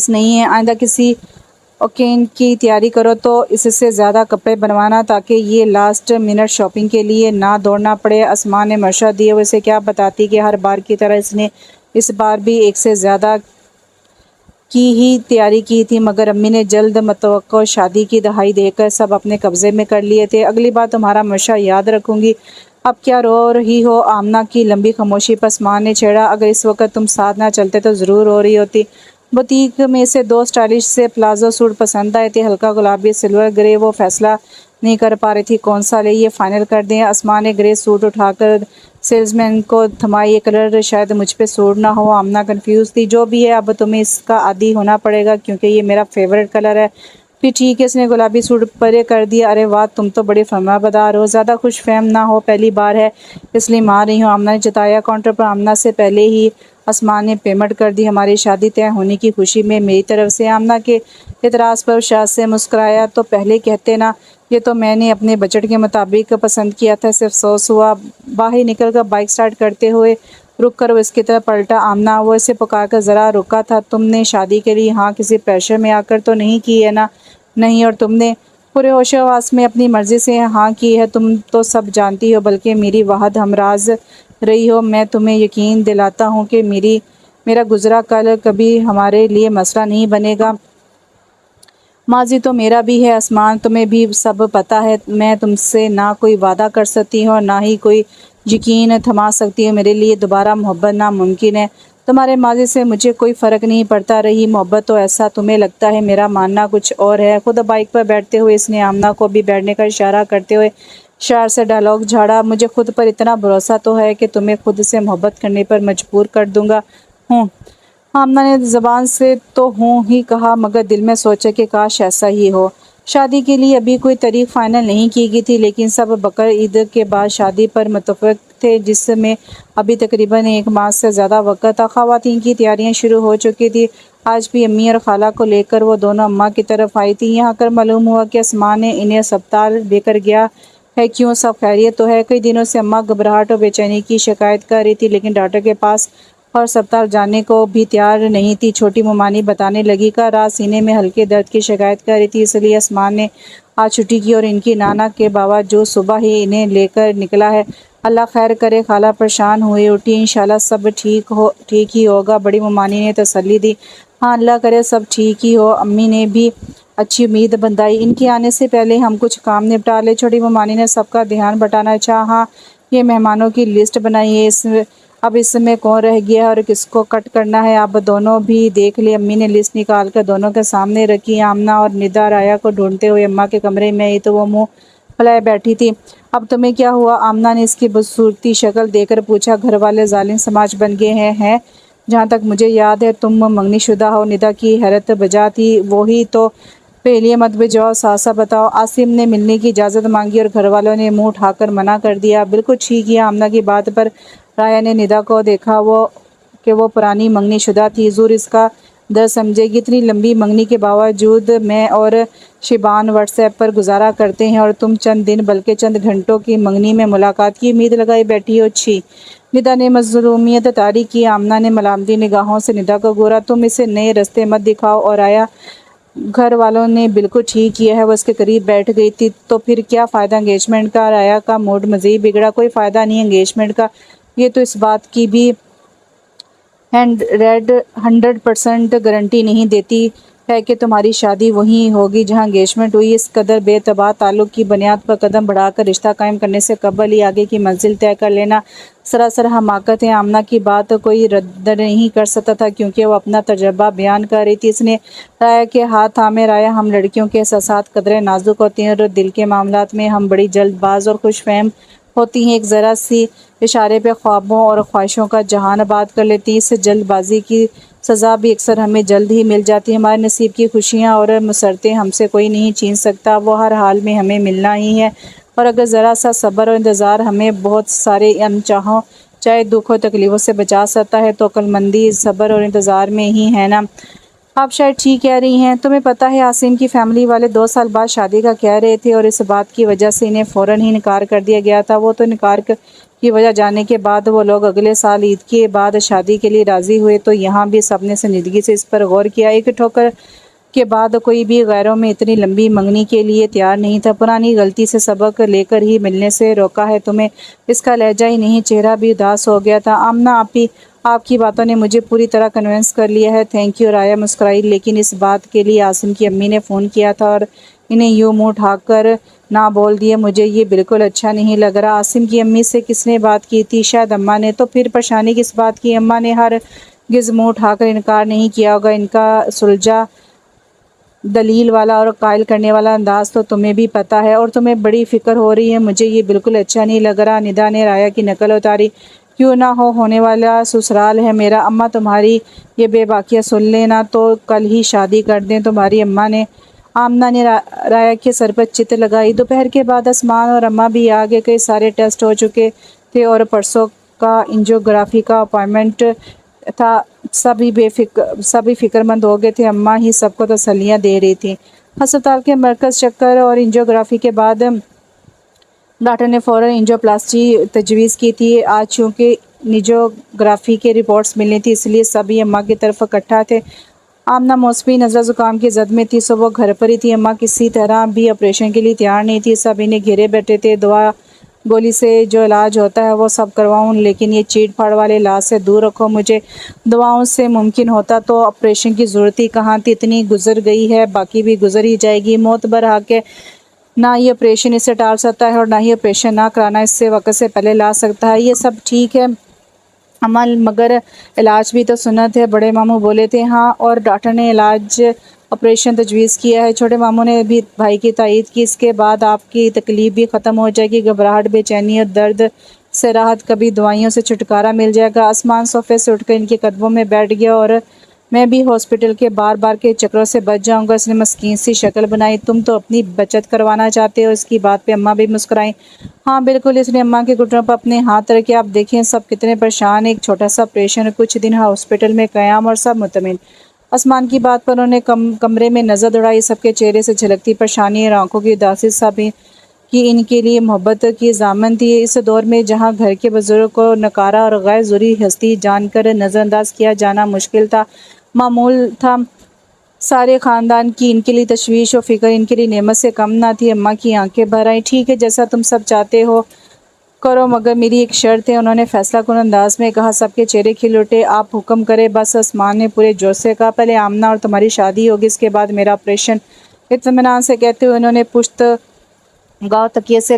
نہیں ہے؟ آئندہ کسی اوکین کی تیاری کرو تو اس سے زیادہ کپڑے بنوانا تاکہ یہ لاسٹ منٹ شاپنگ کے لیے نہ دوڑنا پڑے۔ اسماء نے مشورہ دیے ہوئے اسے کیا بتاتی کہ ہر بار کی طرح اس نے اس بار بھی ایک سے زیادہ کی ہی تیاری کی تھی، مگر امی نے جلد متوقع شادی کی دہائی دے کر سب اپنے قبضے میں کر لیے تھے۔ اگلی بار تمہارا مشورہ یاد رکھوں گی۔ اب کیا رو رہی ہو؟ آمنہ کی لمبی خاموشی پر اسماء نے چھیڑا۔ اگر اس وقت تم ساتھ نہ چلتے تو ضرور رو رہی ہوتی۔ بوتیک میں سے 2 اسٹائلش سے پلازو سوٹ پسند آئے تھے، ہلکا گلابی سلور گرے۔ وہ فیصلہ نہیں کر پا رہی تھی کون سا لے، یہ فائنل کر دیں۔ اسماء نے گرے سوٹ اٹھا کر سیلز مین کو تھما۔ یہ کلر شاید مجھ پہ سوٹ نہ ہو۔ آمنہ کنفیوز تھی۔ جو بھی ہے اب تمہیں اس کا عادی ہونا پڑے گا کیونکہ یہ میرا فیورٹ کلر ہے۔ پھر ٹھیک ہے، اس نے گلابی سوٹ پرے کر دیا۔ ارے واہ، تم تو بڑی فرما بردار ہو۔ زیادہ خوش فہم نہ ہو، پہلی بار ہے اس لیے مان رہی ہوں، آمنہ نے جتایا۔ کاؤنٹر پر آمنہ سے پہلے ہی اسماء نے پیمنٹ کر دی۔ ہماری شادی طے ہونے کی خوشی میں میری طرف سے۔ آمنہ کے اعتراض پر شاذ سے مسکرایا۔ تو پہلے کہتے نا، یہ تو میں نے اپنے بجٹ کے مطابق پسند کیا تھا، صرف افسوس ہوا۔ باہر نکل کر بائک سٹارٹ کرتے ہوئے رک کر وہ اس کی طرف پلٹا۔ آمنہ، وہ اسے پکار کر ذرا رکا تھا، تم نے شادی کے لیے ہاں کسی پریشر میں آ کر تو نہیں کی ہے نا؟ نہیں، اور تم نے پورے ہوش و حواس میں اپنی مرضی سے ہاں کی ہے، تم تو سب جانتی ہو، بلکہ میری واحد ہمراز رہی ہو۔ میں تمہیں یقین دلاتا ہوں کہ میرا گزرا کل کبھی ہمارے لیے مسئلہ نہیں بنے گا۔ ماضی تو میرا بھی ہے اسماء، تمہیں بھی سب پتہ ہے۔ میں تم سے نہ کوئی وعدہ کر سکتی ہوں اور نہ ہی کوئی یقین تھما سکتی ہوں۔ میرے لیے دوبارہ محبت ناممکن ہے۔ تمہارے ماضی سے مجھے کوئی فرق نہیں پڑتا، رہی محبت تو ایسا تمہیں لگتا ہے، میرا ماننا کچھ اور ہے۔ خود بائک پر بیٹھتے ہوئے اس نے آمنہ کو بھی بیٹھنے کا اشارہ کرتے ہوئے شرارت سے ڈائلاگ جھاڑا۔ مجھے خود پر اتنا بھروسہ تو ہے کہ تمہیں خود سے محبت کرنے پر مجبور کر دوں گا۔ ہوں۔ آمنہ نے زبان سے تو ہوں ہی کہا، مگر دل میں سوچا کہ کاش ایسا ہی ہو۔ شادی کے لیے ابھی کوئی تاریخ فائنل نہیں کی گئی تھی، لیکن سب بقر عید کے بعد شادی پر متفق تھے، جس میں ابھی تقریباً 1 ماہ سے زیادہ وقت تھا۔ خواتین کی تیاریاں شروع ہو چکی تھیں۔ آج بھی امی اور خالہ کو لے کر وہ دونوں اماں کی طرف آئی تھیں۔ یہاں کر معلوم ہوا کہ اسماء نے انہیں اسپتال لے کر گیا ہے۔ کیوں، سب خیریت تو ہے؟ کئی دنوں سے اماں گھبراہٹ اور بے چینی کی شکایت کر رہی تھی، لیکن ڈاکٹر کے پاس اور اسپتال جانے کو بھی تیار نہیں تھی۔ چھوٹی ممانی بتانے لگی کہ رات سینے میں ہلکے درد کی شکایت کر رہی تھی، اس لیے اسماء نے آج چھٹی کی اور ان کی نانا کے باوجود صبح ہی انہیں لے کر نکلا ہے۔ اللہ خیر کرے۔ خالہ پریشان ہوئی اٹھی۔ انشاءاللہ سب ٹھیک ہی ہوگا، بڑی ممانی نے تسلی دی۔ ہاں، اللہ کرے سب ٹھیک ہی ہو۔ امی نے بھی اچھی امید بندھائی۔ ان کے آنے سے پہلے ہم کچھ کام نپٹا لیں۔ چھوٹی ممانی نے سب کا دھیان بٹانا چاہا۔ ہاں، یہ مہمانوں کی لسٹ بنائی ہے، اب اس میں کون رہ گیا ہے اور کس کو کٹ کرنا ہے، آپ دونوں بھی دیکھ لیں۔ امی نے لسٹ نکال کر دونوں کے سامنے رکھی۔ آمنہ اور ندا رایا کو ڈھونڈتے ہوئے اماں کے کمرے میں آئی تو وہ منہ پھیلائے بیٹھی تھی۔ اب تمہیں کیا ہوا؟ آمنہ نے اس کی بدصورتی شکل دیکھ کر پوچھا۔ گھر والے ظالم سماج بن گئے ہیں۔ جہاں تک مجھے یاد ہے تم منگنی شدہ ہو۔ ندا کی حیرت بجا تھی۔ وہی تو، پہلیے مت بجاؤ، صاف بتاؤ۔ عاصم نے ملنے کی اجازت مانگی اور گھر والوں نے منہ اٹھا کر منع کر دیا۔ بالکل ٹھیک کیا۔ آمنہ کی بات پر رایا نے ندا کو دیکھا کہ وہ پرانی منگنی شدہ تھی۔ ضرور اس کا درد سمجھے گی۔ اتنی لمبی منگنی کے باوجود میں اور شبان واٹس ایپ پر گزارا کرتے ہیں اور تم چند دن بلکہ چند گھنٹوں کی منگنی میں ملاقات کی امید لگائے بیٹھی ہو۔ چھی! ندا نے مظلومیت طاری کی۔ آمنہ نے ملامتی نگاہوں سے ندا کو گھورا۔ تم اسے نئے رستے مت دکھاؤ۔ اور رایا، گھر والوں نے بالکل ٹھیک کیا ہے۔ وہ اس کے قریب بیٹھ گئی تھی۔ تو پھر کیا فائدہ انگیجمنٹ کا؟ رایا کا موڈ مزید بگڑا۔ کوئی فائدہ نہیں انگیجمنٹ کا، یہ تو اس بات کی بھی 100% گارنٹی نہیں دیتی ہے کہ تمہاری شادی وہیں ہوگی جہاں انگیجمنٹ ہوئی۔ اس قدر بے اعتبار تعلق کی بنیاد پر قدم بڑھا کر رشتہ قائم کرنے سے قبل ہی آگے کی منزل طے کر لینا سراسر حماقت ہے۔ آمنہ کی بات کوئی رد نہیں کر سکتا تھا کیونکہ وہ اپنا تجربہ بیان کر رہی تھی۔ اس نے رایا کے ہاتھ تھامے۔ رایا، ہم لڑکیوں کے احساسات قدرے نازک ہوتے ہیں اور دل کے معاملات میں ہم بڑی جلد باز اور خوش فہم ہوتی ہیں۔ ایک ذرا سی اشارے پہ خوابوں اور خواہشوں کا جہان آباد کر لیتی ہیں۔ اس جلد بازی کی سزا بھی اکثر ہمیں جلد ہی مل جاتی ہے۔ ہمارے نصیب کی خوشیاں اور مسرتیں ہم سے کوئی نہیں چھین سکتا، وہ ہر حال میں ہمیں ملنا ہی ہے۔ اور اگر ذرا سا صبر اور انتظار ہمیں بہت سارے چاہے دکھ اور تکلیفوں سے بچا سکتا ہے تو عقل مندی صبر اور انتظار میں ہی ہے نا۔ آپ شاید ٹھیک کہہ رہی ہیں۔ تمہیں پتہ ہے عاصم کی فیملی والے 2 سال بعد شادی کا کہہ رہے تھے اور اس بات کی وجہ سے انہیں فوراً ہی انکار کر دیا گیا تھا۔ وہ تو انکار کی وجہ جاننے کے بعد وہ لوگ اگلے سال عید کے بعد شادی کے لیے راضی ہوئے تو یہاں بھی سب نے سنجیدگی سے اس پر غور کیا۔ ایک ٹھوکر کے بعد کوئی بھی غیروں میں اتنی لمبی منگنی کے لیے تیار نہیں تھا۔ پرانی غلطی سے سبق لے کر ہی ملنے سے روکا ہے تمہیں، اس کا لہجہ ہی نہیں، چہرہ بھی اداس ہو گیا تھا۔ آمنہ آپ کی باتوں نے مجھے پوری طرح کنونس کر لیا ہے۔ تھینک یو، رایا مسکرائی۔ لیکن اس بات کے لیے عاصم کی امی نے فون کیا تھا اور انہیں یوں منہ اٹھا کر نہ بول دیے، مجھے یہ بالکل اچھا نہیں لگ رہا۔ عاصم کی امی سے کس نے بات کی تھی؟ شاید اماں نے۔ تو پھر پریشانی کس بات کی؟ اماں نے ہرگز منہ اٹھا کر انکار نہیں کیا ہوگا۔ ان کا سلجھا دلیل والا اور قائل کرنے والا انداز تو تمہیں بھی پتہ ہے، اور تمہیں بڑی فکر ہو رہی ہے۔ مجھے یہ بالکل اچھا نہیں لگ رہا۔ ندا نے رایا کی نقل اتاری۔ کیوں نہ ہو، ہونے والا سسرال ہے میرا۔ اماں تمہاری یہ بے باکیاں سن لیں نا تو کل ہی شادی کر دیں تمہاری اماں نے۔ آمنہ نے رایا کے سر پر چت لگائی۔ دوپہر کے بعد عثمان اور اماں بھی آ گئے۔ کئی سارے ٹیسٹ ہو چکے تھے اور پرسوں کا انجیوگرافی کا اپائنٹمنٹ تھا۔ سبھی فکر مند ہو گئے تھے۔ اماں ہی سب کو تسلیاں دے رہی تھیں۔ ہسپتال کے مرکز چکر اور انجیوگرافی کے بعد ڈاکٹر نے فوراً انجیوپلاسٹی تجویز کی تھی۔ آج چونکہ انجیوگرافی کے رپورٹس ملنی تھی، اس لیے سبھی اماں کی طرف اکٹھا تھے۔ آمنہ موسمی نزلہ زکام کی زد میں تھی، سو وہ گھر پر ہی تھی۔ اماں کسی طرح بھی آپریشن کے لیے تیار نہیں تھی۔ سب انہیں گھیرے بیٹھے تھے۔ دوا گولی سے جو علاج ہوتا ہے وہ سب کرواؤں، لیکن یہ چیڑ پھاڑ والے علاج سے دور رکھو مجھے۔ دواؤں سے ممکن ہوتا تو آپریشن کی ضرورت ہی کہاں تھی۔ اتنی گزر گئی ہے، باقی بھی گزر ہی جائے گی۔ معتبر حق ہے، نہ یہ آپریشن اسے ٹال سکتا ہے اور نہ ہی آپریشن نہ کرانا اس سے وقت سے پہلے لا سکتا ہے۔ یہ سب ٹھیک ہے اماں، مگر علاج بھی تو سنت ہے۔ بڑے ماموں بولے تھے۔ ہاں، اور ڈاکٹر نے علاج آپریشن تجویز کیا ہے۔ چھوٹے ماموں نے بھی بھائی کی تائید کی۔ اس کے بعد آپ کی تکلیف بھی ختم ہو جائے گی، گھبراہٹ، بے چینی اور درد سے راحت، کبھی دوائیوں سے چھٹکارا مل جائے گا۔ آسمان صوفے سے اٹھ کر ان کے قدموں میں بیٹھ گیا۔ اور میں بھی ہاسپٹل کے بار بار کے چکروں سے بچ جاؤں گا۔ اس نے مسکین سی شکل بنائی۔ تم تو اپنی بچت کروانا چاہتے ہو۔ اس کی بات پہ اماں بھی مسکرائیں۔ ہاں بالکل۔ اس نے اماں کے گھٹنوں پر اپنے ہاتھ رکھے۔ آپ دیکھیں سب کتنے پریشان ہیں، ایک چھوٹا سا آپریشن، کچھ دن ہاسپٹل میں قیام اور سب مطمئن۔ آسمان کی بات پر انہوں نے کمرے میں نظر دوڑائی۔ سب کے چہرے سے جھلکتی پریشانی اور آنکھوں کی اداسی سب کی ان کے لیے محبت کی ضامن تھی۔ اس دور میں جہاں گھر کے بزرگ کو نکارا اور غیر ضروری ہستی جان کر نظر انداز کیا جانا مشکل تھا، معمول تھا، سارے خاندان کی ان کے لیے تشویش و فکر ان کے لیے نعمت سے کم نہ تھی۔ اماں کی آنکھیں بھر آئیں۔ ٹھیک ہے، جیسا تم سب چاہتے ہو کرو، مگر میری ایک شرط ہے، انہوں نے فیصلہ کن انداز میں کہا۔ سب کے چہرے کھل اٹھے۔ آپ حکم کریں بس، آسمان نے پورے جوش سے کہا۔ پہلے آمنہ اور تمہاری شادی ہوگی، اس کے بعد میرا آپریشن۔ اطمینان سے کہتے ہوئے انہوں نے پشت گاؤ تکیے سے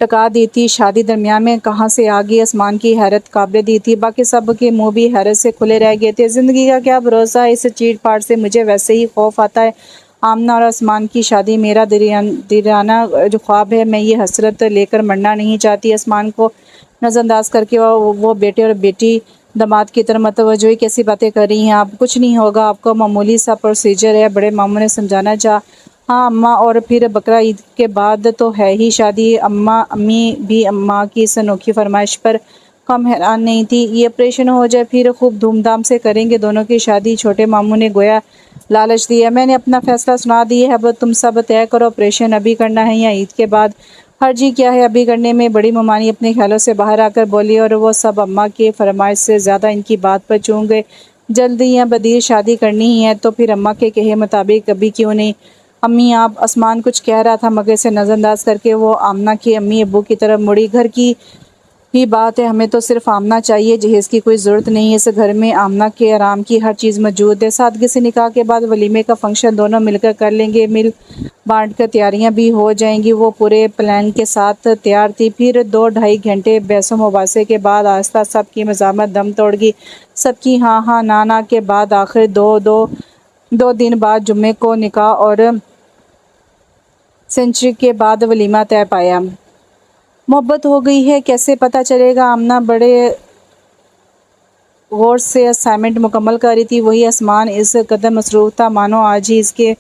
ٹکا دی تھی۔ شادی درمیان میں کہاں سے آ گئی؟ آسمان کی حیرت قابل دی تھی۔ باقی سب کے منہ بھی حیرت سے کھلے رہ گئے تھے۔ زندگی کا کیا بھروسہ ہے، اس چیڑ پھاڑ سے مجھے ویسے ہی خوف آتا ہے۔ آمنہ اور آسمان کی شادی میرا دیرانہ جو خواب ہے، میں یہ حسرت لے کر مرنا نہیں چاہتی۔ آسمان کو نظر انداز کر کے وہ بیٹے اور بیٹی داماد کی طرف متوجہ، کیسی باتیں کر رہی ہیں آپ؟ کچھ نہیں ہوگا، آپ کو معمولی سا پروسیجر ہے، بڑے ماموں نے سمجھانا چاہا۔ ہاں اماں، اور پھر بقرہ عید کے بعد تو ہے ہی شادی۔ امی بھی اماں کی اس انوکھی فرمائش پر کم حیران نہیں تھی۔ یہ آپریشن ہو جائے پھر خوب دھوم دھام سے کریں گے دونوں کی شادی۔ چھوٹے ماموں نے گویا لالچ دیا۔ میں نے اپنا فیصلہ سنا دیا ہے، اب تم سب طے کرو، آپریشن ابھی کرنا ہے یا عید کے بعد؟ حرجی کیا ہے ابھی کرنے میں؟ بڑی ممانی اپنے خیالوں سے باہر آ کر بولی، اور وہ سب اماں کی فرمائش سے زیادہ ان کی بات پر چون گئے۔ جلدی یا بدیر شادی کرنی ہی ہے تو پھر اماں کے کہے مطابق ابھی کیوں نہیں؟ امی آپ، آسمان کچھ کہہ رہا تھا مگر اسے نظر انداز کر کے وہ آمنہ کے امی ابو کی طرف مڑی۔ گھر کی ہی بات ہے، ہمیں تو صرف آمنہ چاہیے، جہیز کی کوئی ضرورت نہیں ہے۔ اس گھر میں آمنہ کے آرام کی ہر چیز موجود ہے۔ سادگی سے نکاح کے بعد ولیمے کا فنکشن دونوں مل کر کر لیں گے، مل بانٹ کر تیاریاں بھی ہو جائیں گی۔ وہ پورے پلان کے ساتھ تیار تھی۔ پھر 2-2.5 گھنٹے بحث و مباحثے کے بعد آہستہ سب کی مزاحمت دم توڑ گئی۔ سب کی ہاں ہاں نا نا کے بعد آخر 2 دن بعد جمعے کو نکاح اور سنچری کے بعد ولیمہ طے پایا۔ محبت ہو گئی ہے کیسے پتہ چلے گا؟ آمنہ بڑے غور سے اسائنمنٹ مکمل کر رہی تھی۔ وہی آسمان اس قدر مصروف تھا مانو آج ہی اس کے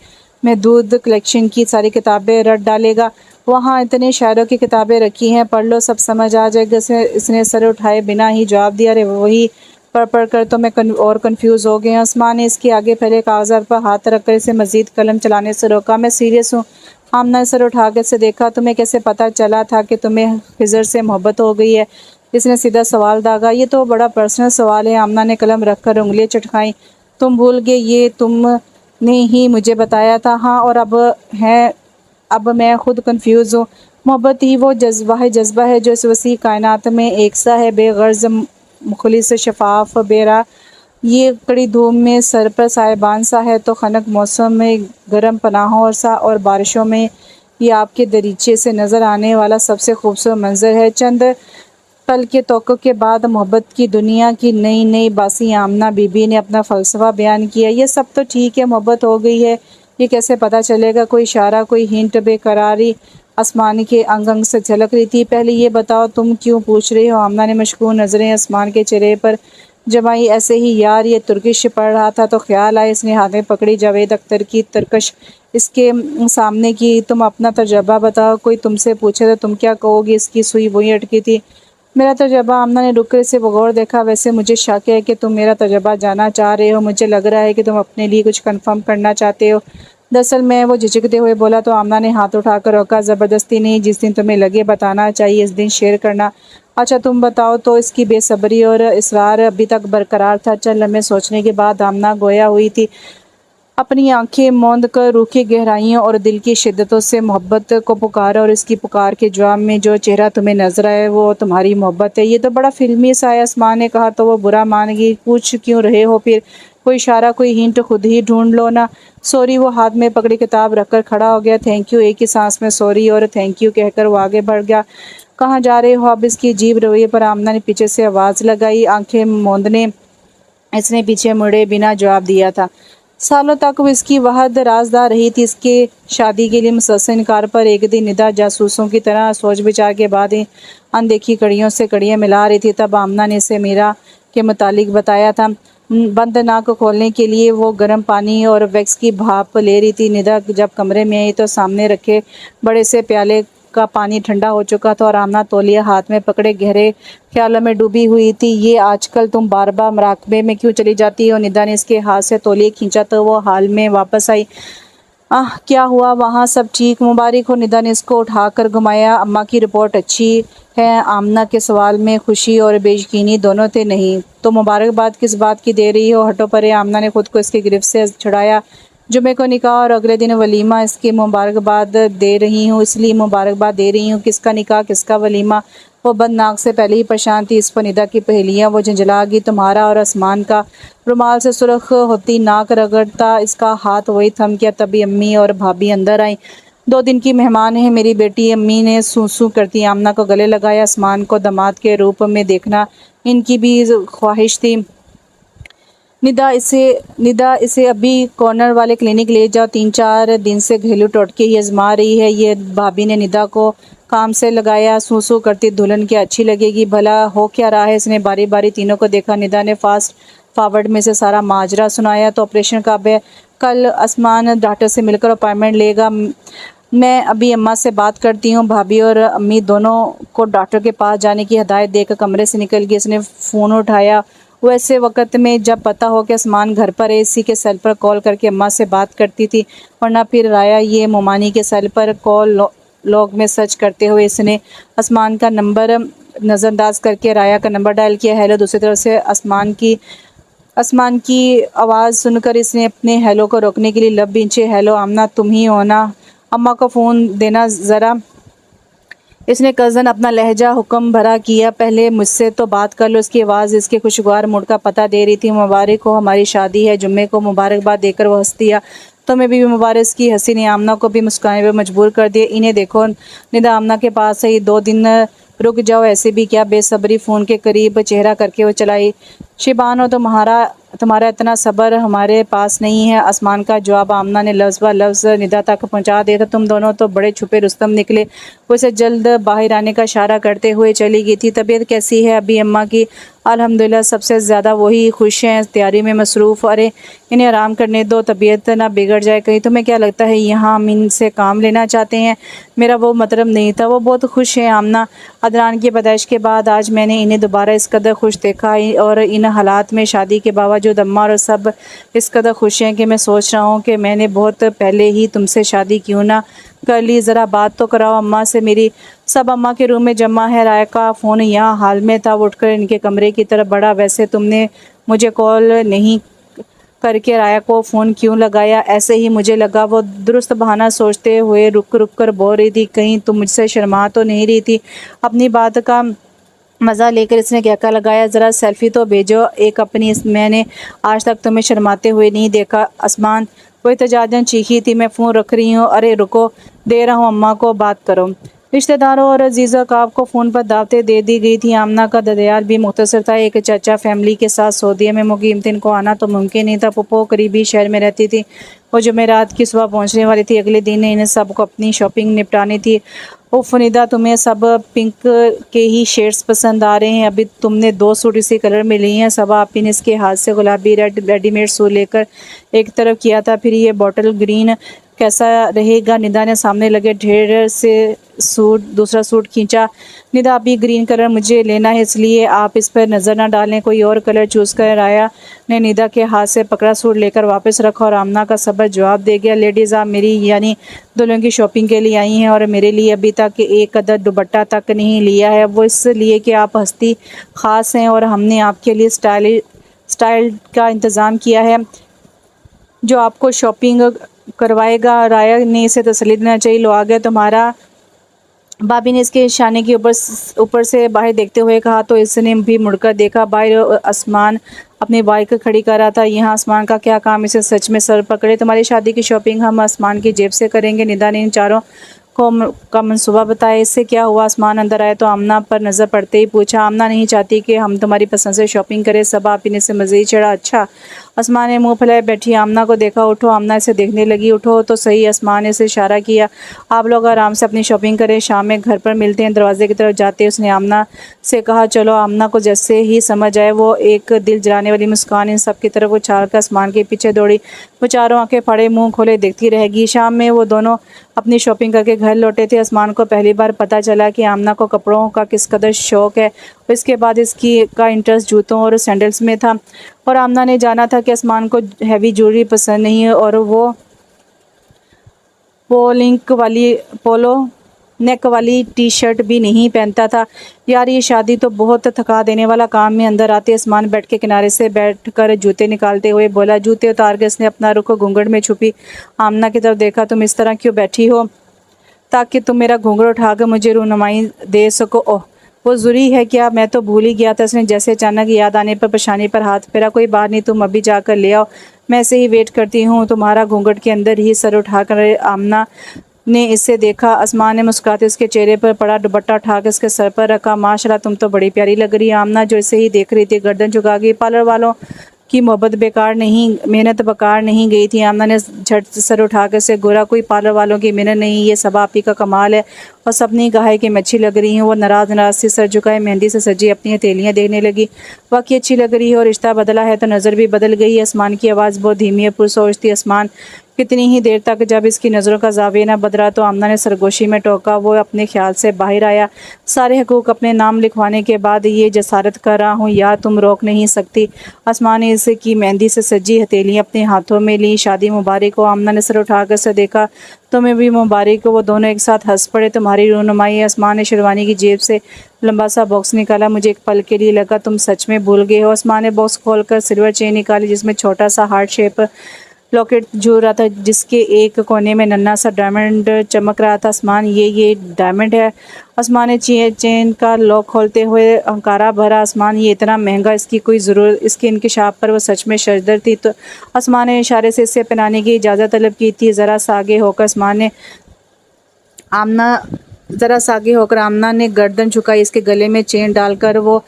محدود کلیکشن کی ساری کتابیں رٹ ڈالے گا۔ وہاں اتنے شاعروں کی کتابیں رکھی ہیں، پڑھ لو، سب سمجھ آ جائے گا۔ اس نے سر اٹھائے بنا ہی جواب دیا۔ ارے وہی پڑھ کر تو میں اور کنفیوز ہو گیا۔ آسمان نے اس کے آگے پھیلے کاغذات پر ہاتھ رکھ کر اسے مزید قلم چلانے سے روکا۔ میں سیریس ہوں۔ آمنہ نے سر اٹھا کر اسے دیکھا۔ تمہیں کیسے پتہ چلا تھا کہ تمہیں خضر سے محبت ہو گئی ہے؟ اس نے سیدھا سوال داغا۔ یہ تو بڑا پرسنل سوال ہے۔ آمنہ نے قلم رکھ کر انگلیاں چٹکائیں۔ تم بھول گئے، یہ تم نے ہی مجھے بتایا تھا۔ ہاں، اور اب میں خود کنفیوز ہوں۔ محبت ہی وہ جذبہ ہے جو اس وسیع کائنات میں ایک سا ہے، بے غرض، مخلص، شفاف، بے راہ۔ یہ کڑی دھوپ میں سر پر سایبان سا ہے تو خنک موسم میں گرم پناہوں سا، اور بارشوں میں یہ آپ کے دریچے سے نظر آنے والا سب سے خوبصورت منظر ہے۔ چند پل کے توقع کے بعد محبت کی دنیا کی نئی باسی آمنہ بی بی نے اپنا فلسفہ بیان کیا۔ یہ سب تو ٹھیک ہے، محبت ہو گئی ہے، یہ کیسے پتہ چلے گا؟ کوئی اشارہ، کوئی ہنٹ؟ بے قراری آسمان کے انگ انگ سے جھلک رہی تھی۔ پہلے یہ بتاؤ تم کیوں پوچھ رہی ہو؟ آمنہ نے مشکوک نظریں آسمان کے چہرے پر جمائی۔ ایسے ہی یار، یہ ترکش پڑھ رہا تھا تو خیال آیا، اس نے ہاتھ میں پکڑی جاوید اختر کی ترکش اس کے سامنے کی۔ تم اپنا تجربہ بتاؤ، کوئی تم سے پوچھے تو تم کیا کہو گی؟ اس کی سوئی وہیں اٹکی تھی۔ میرا تجربہ؟ آمنہ نے رک کر اسے بغور دیکھا۔ ویسے مجھے شک ہے کہ تم میرا تجربہ جاننا چاہ رہے ہو، مجھے لگ رہا ہے کہ تم اپنے لیے کچھ کنفرم کرنا چاہتے ہو۔ دراصل میں، وہ جھجکتے ہوئے بولا تو آمنہ نے ہاتھ اٹھا کر روکا۔ زبردستی نہیں، جس دن تمہیں لگے بتانا چاہیے اس دن شیئر کرنا۔ اچھا تم بتاؤ تو۔ اس کی بے صبری اور اصرار ابھی تک برقرار تھا۔ چند لمحے سوچنے کے بعد آمنہ گویا ہوئی تھی، اپنی آنکھیں موند کر روح کی گہرائیوں اور دل کی شدتوں سے محبت کو پکارا، اور اس کی پکار کے جواب میں جو چہرہ تمہیں نظر آئے وہ تمہاری محبت ہے۔ یہ تو بڑا فلمی سا ہے، آسمان نے کہا تو وہ برا مان گئی۔ پوچھ کیوں رہے ہو پھر؟ کوئی اشارہ، کوئی ہنٹ خود ہی ڈھونڈ لو نا۔ سوری، وہ ہاتھ میں پکڑی کتاب رکھ کر کھڑا ہو گیا۔ تھینک یو، ایک ہی سانس میں سوری اور تھینک یو کہہ کر وہ آگے بڑھ گیا۔ کہاں جا رہے ہو؟ اب اس کی عجیب رویے پر آمنہ نے پیچھے سے آواز لگائی۔ آنکھیں موندنے اس نے پیچھے مڑے بنا جواب دیا تھا۔ سالوں تک وہ اس کی وحد رازدار رہی تھی، اس کے شادی کے لیے مسلسل انکار پر۔ ایک دن ندا جاسوسوں کی طرح سوچ بچار کے بعد اندیکھی کڑیوں سے کڑیاں ملا رہی تھی، تب آمنہ نے اسے میرا کے متعلق بتایا تھا۔ بند ناک کھولنے کے لیے وہ گرم پانی اور ویکس کی بھاپ لے رہی تھی۔ ندا جب کمرے میں آئی تو سامنے رکھے بڑے سے پیالے کا پانی ٹھنڈا ہو چکا تھا، اور آمنہ تولیہ ہاتھ میں پکڑے گہرے خیالوں میں ڈوبی ہوئی تھی۔ یہ آج کل تم بار بار مراقبے میں کیوں چلی جاتی ہو؟ ندا نے اس کے ہاتھ سے تولیہ کھینچا تو وہ حال میں واپس آئی۔ کیا ہوا وہاں؟ سب ٹھیک؟ مبارک ہو۔ ندا نے اس کو اٹھا کر گھمایا۔ اماں کی رپورٹ اچھی ہے؟ آمنہ کے سوال میں خوشی اور بے یقینی دونوں تھے۔ نہیں تو مبارکباد کس بات کی دے رہی ہو؟ ہٹو پرے۔ آمنہ نے خود کو اس کی گرفت سے چھڑایا۔ جمعے کو نکاح اور اگلے دن ولیمہ، اس کی مبارکباد دے رہی ہوں، اس لیے مبارکباد دے رہی ہوں۔ کس کا نکاح، کس کا ولیمہ؟ وہ بند ناک سے پہلے ہی پریشان تھی۔ اس پر ندا کی پہیلیاں وہ جھنجھلا گئی۔ تمہارا اور آسمان کا؟ رومال سے سرخ ہوتی ناک رگڑتا اس کا ہاتھ وہیں تھم گیا۔ تبھی امی اور بھابھی اندر آئیں۔ 2 دن کی مہمان ہے میری بیٹی، امی نے سوں سوں کرتی آمنہ کو گلے لگایا۔ آسمان کو داماد کے روپ میں دیکھنا ان کی بھی خواہش تھی۔ ندا اسے ابھی کارنر والے کلینک لے جاؤ، 3-4 دن سے گھریلو ٹوٹکے ہی آزما رہی ہے یہ۔ بھابھی نے ندا کو کام سے لگایا۔ سوں سوں کرتی دلہن کیا اچھی لگے گی بھلا؟ ہو کیا رہا ہے؟ اس نے باری باری تینوں کو دیکھا۔ ندا نے فاسٹ فارورڈ میں سے سارا ماجرا سنایا۔ تو آپریشن کب ہے؟ کل۔ آسمان ڈاکٹر سے مل کر اپائنٹمنٹ لے گا۔ میں ابھی اماں سے بات کرتی ہوں۔ بھابھی اور امی دونوں کو ڈاکٹر کے پاس جانے کی ہدایت دے کر کمرے سے نکل گئی۔ اس نے فون اٹھایا۔ وہ ایسے وقت میں جب پتہ ہو کہ آسمان گھر پر ہے، اسی کے سیل پر کال کر کے اماں سے بات کرتی تھی، ورنہ پھر رایا یہ مومانی کے سیل پر کال لوگ میں سرچ کرتے ہوئے اس نے آسمان کا نمبر نظر انداز کر کے رایا کا نمبر ڈائل کیا۔ ہیلو۔ دوسری طرف سے آسمان کی آواز سن کر اس نے اپنے ہیلو کو روکنے کے لیے لب بھینچے۔ ہیلو آمنہ، تم ہی ہو نا؟ اماں کو فون دینا ذرا۔ اس نے کزن اپنا لہجہ حکم بھرا کیا۔ پہلے مجھ سے تو بات کر لو۔ اس کی آواز اس کے خوشگوار موڈ کا پتہ دے رہی تھی۔ مبارک ہو، ہماری شادی ہے جمعے کو۔ مبارکباد دے کر وہ ہنس دیا۔ تمہیں بھی مبارک۔ اس کی ہنسی نے آمنہ کو بھی مسکرانے پر مجبور کر دیا۔ انہیں دیکھو۔ ندا آمنہ کے پاس آئی۔ 2 دن رک جاؤ، ایسے بھی کیا بے صبری؟ فون کے قریب چہرہ کر کے وہ چلائی۔ شیبان ہو تمہارا اتنا صبر ہمارے پاس نہیں ہے۔ آسمان کا جواب آمنہ نے لفظ بہ لفظ ندا تک پہنچا دیا تھا۔ تم دونوں تو بڑے چھپے رستم نکلے۔ وہ اسے جلد باہر آنے کا اشارہ کرتے ہوئے چلی گئی تھی۔ طبیعت کیسی ہے ابھی اماں کی؟ الحمدللہ، سب سے زیادہ وہی خوش ہیں، تیاری میں مصروف۔ ارے انہیں آرام کرنے دو، طبیعت نہ بگڑ جائے کہیں۔ تمہیں کیا لگتا ہے یہاں ہم ان سے کام لینا چاہتے ہیں؟ میرا وہ مطلب نہیں تھا۔ وہ بہت خوش ہیں آمنہ۔ ادران کی پیدائش کے بعد آج میں نے انہیں دوبارہ اس قدر خوش دیکھا، اور ان حالات میں شادی کے باوجود اماں اور سب اس قدر خوش ہیں کہ میں سوچ رہا ہوں کہ میں نے بہت پہلے ہی تم سے شادی کیوں نہ کر لی۔ ذرا بات تو کراؤ اماں سے میری۔ سب اماں کے روم میں جمع ہے۔ رایا کا فون یہاں حال میں تھا۔ وہ اٹھ کر ان کے کمرے کی طرف بڑھا۔ ویسے تم نے مجھے کال نہیں کر کے رایا کو فون کیوں لگایا؟ ایسے ہی مجھے لگا وہ درست بہانہ سوچتے ہوئے رک رک کر بول رہی تھی، کہیں تم مجھ سے شرما تو نہیں رہی تھی؟ اپنی بات کا مزہ لے کر اس نے کہکا لگایا، ذرا سیلفی تو بھیجو ایک اپنی، میں نے آج تک تمہیں شرماتے ہوئے نہیں دیکھا۔ آسمان وہ احتجاجاً چیخی تھی، میں فون رکھ رہی ہوں، ارے رکو، دے رہا ہوں، اماں کو بات کرو۔ رشتہ داروں اور عزیز و اقارب کو فون پر دعوتیں دے دی گئی تھیں۔ آمنہ کا ددیال بھی مختصر تھا، ایک چچا فیملی کے ساتھ سعودیہ میں مقیم تھے، ان کو آنا تو ممکن نہیں تھا، پھپھو قریبی شہر میں رہتی تھی، وہ جمعرات کی صبح پہنچنے والی تھی، اگلے دن انہیں سب کو اپنی شاپنگ نپٹانی تھی۔ اف ندا، تمہیں سب پنک کے ہی شیڈز پسند آ رہے ہیں، ابھی تم نے 2 سوٹ اسی کلر میں لیے ہیں۔ صبا آپی نے اس کے ہاتھ سے گلابی ریڈی میڈ سوٹ لے کر ایک طرف کیا تھا، پھر یہ بوٹل گرین کیسا رہے گا؟ ندا نے سامنے لگے ڈھیر سے دوسرا سوٹ کھینچا۔ ندا آپی، گرین کلر مجھے لینا ہے، اس لیے آپ اس پر نظر نہ ڈالیں، کوئی اور کلر چوز کریں۔ رایا نے ندا کے ہاتھ سے پکڑا سوٹ لے کر واپس رکھا اور آمنہ کا صبر جواب دے گیا، لیڈیز آپ میری یعنی دلہن کی شاپنگ کے لیے آئی ہیں اور میرے لیے ابھی تک ایک عدد دوپٹہ تک نہیں لیا ہے، وہ اس لیے کہ آپ ہستی خاص ہیں اور ہم نے آپ کے لیے سٹائل کا انتظام کیا ہے جو آپ کو شاپنگ کروائے گا۔ رایا نے اسے تسلی دینا چاہیے، لو آ گیا تمہارا۔ بھابی نے اس کے اشانے کے اوپر سے باہر دیکھتے ہوئے کہا تو اس نے بھی مڑ کر دیکھا، باہر آسمان اپنی بائک کھڑی کر رہا تھا۔ یہاں آسمان کا کیا کام؟ اسے سچ میں سر پکڑے، تمہاری شادی کی شاپنگ ہم آسمان کی جیب سے کریں گے۔ ندا نے ان چاروں کا منصوبہ بتایا۔ اس سے کیا ہوا؟ آسمان اندر آئے تو آمنہ پر نظر پڑتے ہی پوچھا، آمنہ نہیں چاہتی کہ ہم تمہاری پسند سے شاپنگ کریں؟ صبا آپی نے اسے مزید چڑھا، اچھا۔ آسمان نے منہ پھیلائے بیٹھی آمنہ کو دیکھا، اٹھو۔ آمنہ اسے دیکھنے لگی، اٹھو تو صحیح۔ آسمان نے اسے اشارہ کیا، آپ لوگ آرام سے اپنی شاپنگ کریں، شام میں گھر پر ملتے ہیں۔ دروازے کی طرف جاتے اس نے آمنہ سے کہا، چلو۔ آمنہ کو جیسے ہی سمجھ آئے، وہ ایک دل جلانے والی مسکان ان سب کی طرف اچھال کر آسمان کے پیچھے دوڑی، وہ چاروں آنکھیں پھاڑے منہ کھولے دیکھتی رہ گئی۔ شام میں وہ دونوں اپنی شاپنگ کر کے گھر لوٹے تھے۔ آسمان کو پہلی بار پتہ چلا کہ آمنہ کو کپڑوں کا کس قدر شوق ہے، اور اس کے بعد اس کا انٹرسٹ جوتوں اور سینڈلز میں تھا، اور آمنہ نے جانا تھا کہ آسمان کو ہیوی جویلری پسند نہیں اور وہ پولو نیک والی ٹی شرٹ بھی نہیں پہنتا تھا۔ یار یہ شادی تو بہت تھکا دینے والا کام ہے۔ اندر آتے آسمان بیٹھ کے کنارے سے بیٹھ کر جوتے نکالتے ہوئے بولا، جوتے اتار کے اس نے اپنا رخ گھونگھٹ میں چھپی آمنہ کی طرف دیکھا، تم اس طرح کیوں بیٹھی ہو؟ تاکہ تم میرا گھونگھٹ اٹھا کر مجھے رونمائی دے سکو۔ اوہ، وہ ضروری ہے کیا؟ میں تو بھول ہی گیا تھا۔ اس نے جیسے اچانک یاد آنے پر پیشانی پر ہاتھ پھیرا، کوئی بات نہیں، تم ابھی جا کر لے آؤ، میں ایسے ہی ویٹ کرتی ہوں تمہارا۔ گھونگھٹ کے اندر ہی سر اٹھا کر آمنہ نے اسے دیکھا۔ آسمان نے مسکراتے اس کے چہرے پر پڑا دوپٹہ اٹھا کے اس کے سر پر رکھا، ماشاءاللہ تم تو بڑی پیاری لگ رہی۔ آمنہ جو اسے ہی دیکھ رہی تھی گردن جھکا گئی۔ پارلر والوں کی محنت بیکار نہیں گئی تھی۔ آمنہ نے جھٹ سر اٹھا کے اسے گورا، کوئی پارلر والوں کی محنت نہیں، یہ صبا آپی کا کمال ہے، اور سب نے کہا ہے کہ میں اچھی لگ رہی ہوں۔ وہ ناراض سی سر جھکائے مہندی سے سجی اپنی ہتھیلیاں دیکھنے لگی، واقعی اچھی لگ رہی ہے، اور رشتہ بدلا ہے تو نظر بھی بدل گئی ہے۔ آسمان کی آواز بہت دھیمی اور پرسوچ تھی۔ آسمان کتنی ہی دیر تک جب اس کی نظروں کا زاویہ نہ بدلا تو آمنہ نے سرگوشی میں ٹوکا، وہ اپنے خیال سے باہر آیا، سارے حقوق اپنے نام لکھوانے کے بعد یہ جسارت کر رہا ہوں، یا تم روک نہیں سکتی؟ آسمان نے اس کی مہندی سے سجی ہتھیلیاں اپنے ہاتھوں میں لی، شادی مبارک ہو۔ آمنہ نے سر اٹھا کر اسے دیکھا، تمہیں بھی مبارک ہو۔ وہ دونوں ایک ساتھ ہنس پڑے، تمہاری رونمائی۔ آسمان نے شیروانی کی جیب سے لمبا سا باکس نکالا، مجھے ایک پل کے لیے لگا تم سچ میں بھول گئے ہو۔ آسمان نے باکس کھول کر سلور چین نکالی جس میں چھوٹا سا ہارٹ شیپ لاکٹ جھول رہا تھا، جس کے ایک کونے میں ننھا سا ڈائمنڈ چمک رہا تھا۔ آسمان، یہ ڈائمنڈ ہے؟ آسمان نے چین کا لاک کھولتے ہوئے ہنکارا بھرا، آسمان یہ اتنا مہنگا، اس کی کوئی ضرورت؟ اس کے انکشاف پر وہ سچ میں شرجدر تھی۔ تو آسمان نے اشارے سے اسے پہنانے کی اجازت طلب کی تھی۔ ذرا سا آگے ہو کر آمنہ نے گردن جھکائی، اس کے گلے میں چین ڈال کر وہ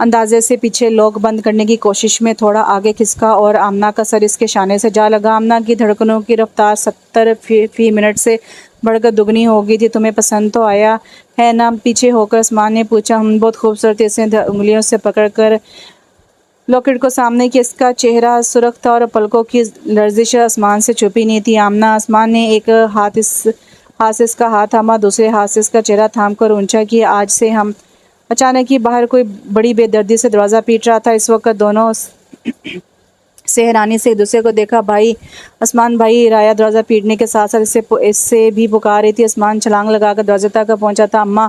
اندازے سے پیچھے لاک بند کرنے کی کوشش میں تھوڑا آگے کھسکا اور آمنہ کا سر اس کے شانے سے جا لگا۔ آمنہ کی دھڑکنوں کی رفتار 70 فی منٹ سے بڑھ کر دگنی ہو گئی تھی۔ تمہیں پسند تو آیا ہے نا؟ پیچھے ہو کر آسمان نے پوچھا۔ بہت خوبصورت۔ اس نے انگلیوں سے پکڑ کر لاکٹ کو سامنے کیا، اس کا چہرہ سرخ تھا اور پلکوں کی لرزش آسمان سے چھپی نہیں تھی۔ آسمان نے ایک ہاتھ سے اس کا ہاتھ تھاما، دوسرے ہاتھ سے اس کا چہرہ تھام کر اونچا کیا، آج سے ہم۔ اچانک ہی باہر کوئی بڑی بے دردی سے دروازہ پیٹ رہا تھا۔ اس وقت دونوں سے حیرانی سے ایک دوسرے کو دیکھا۔ بھائی آسمان، بھائی! رایا دروازہ پیٹنے کے ساتھ ساتھ اس سے بھی پکار رہی تھی۔ آسمان چھلانگ لگا کر دروازے تک پہنچا تھا۔ اماں!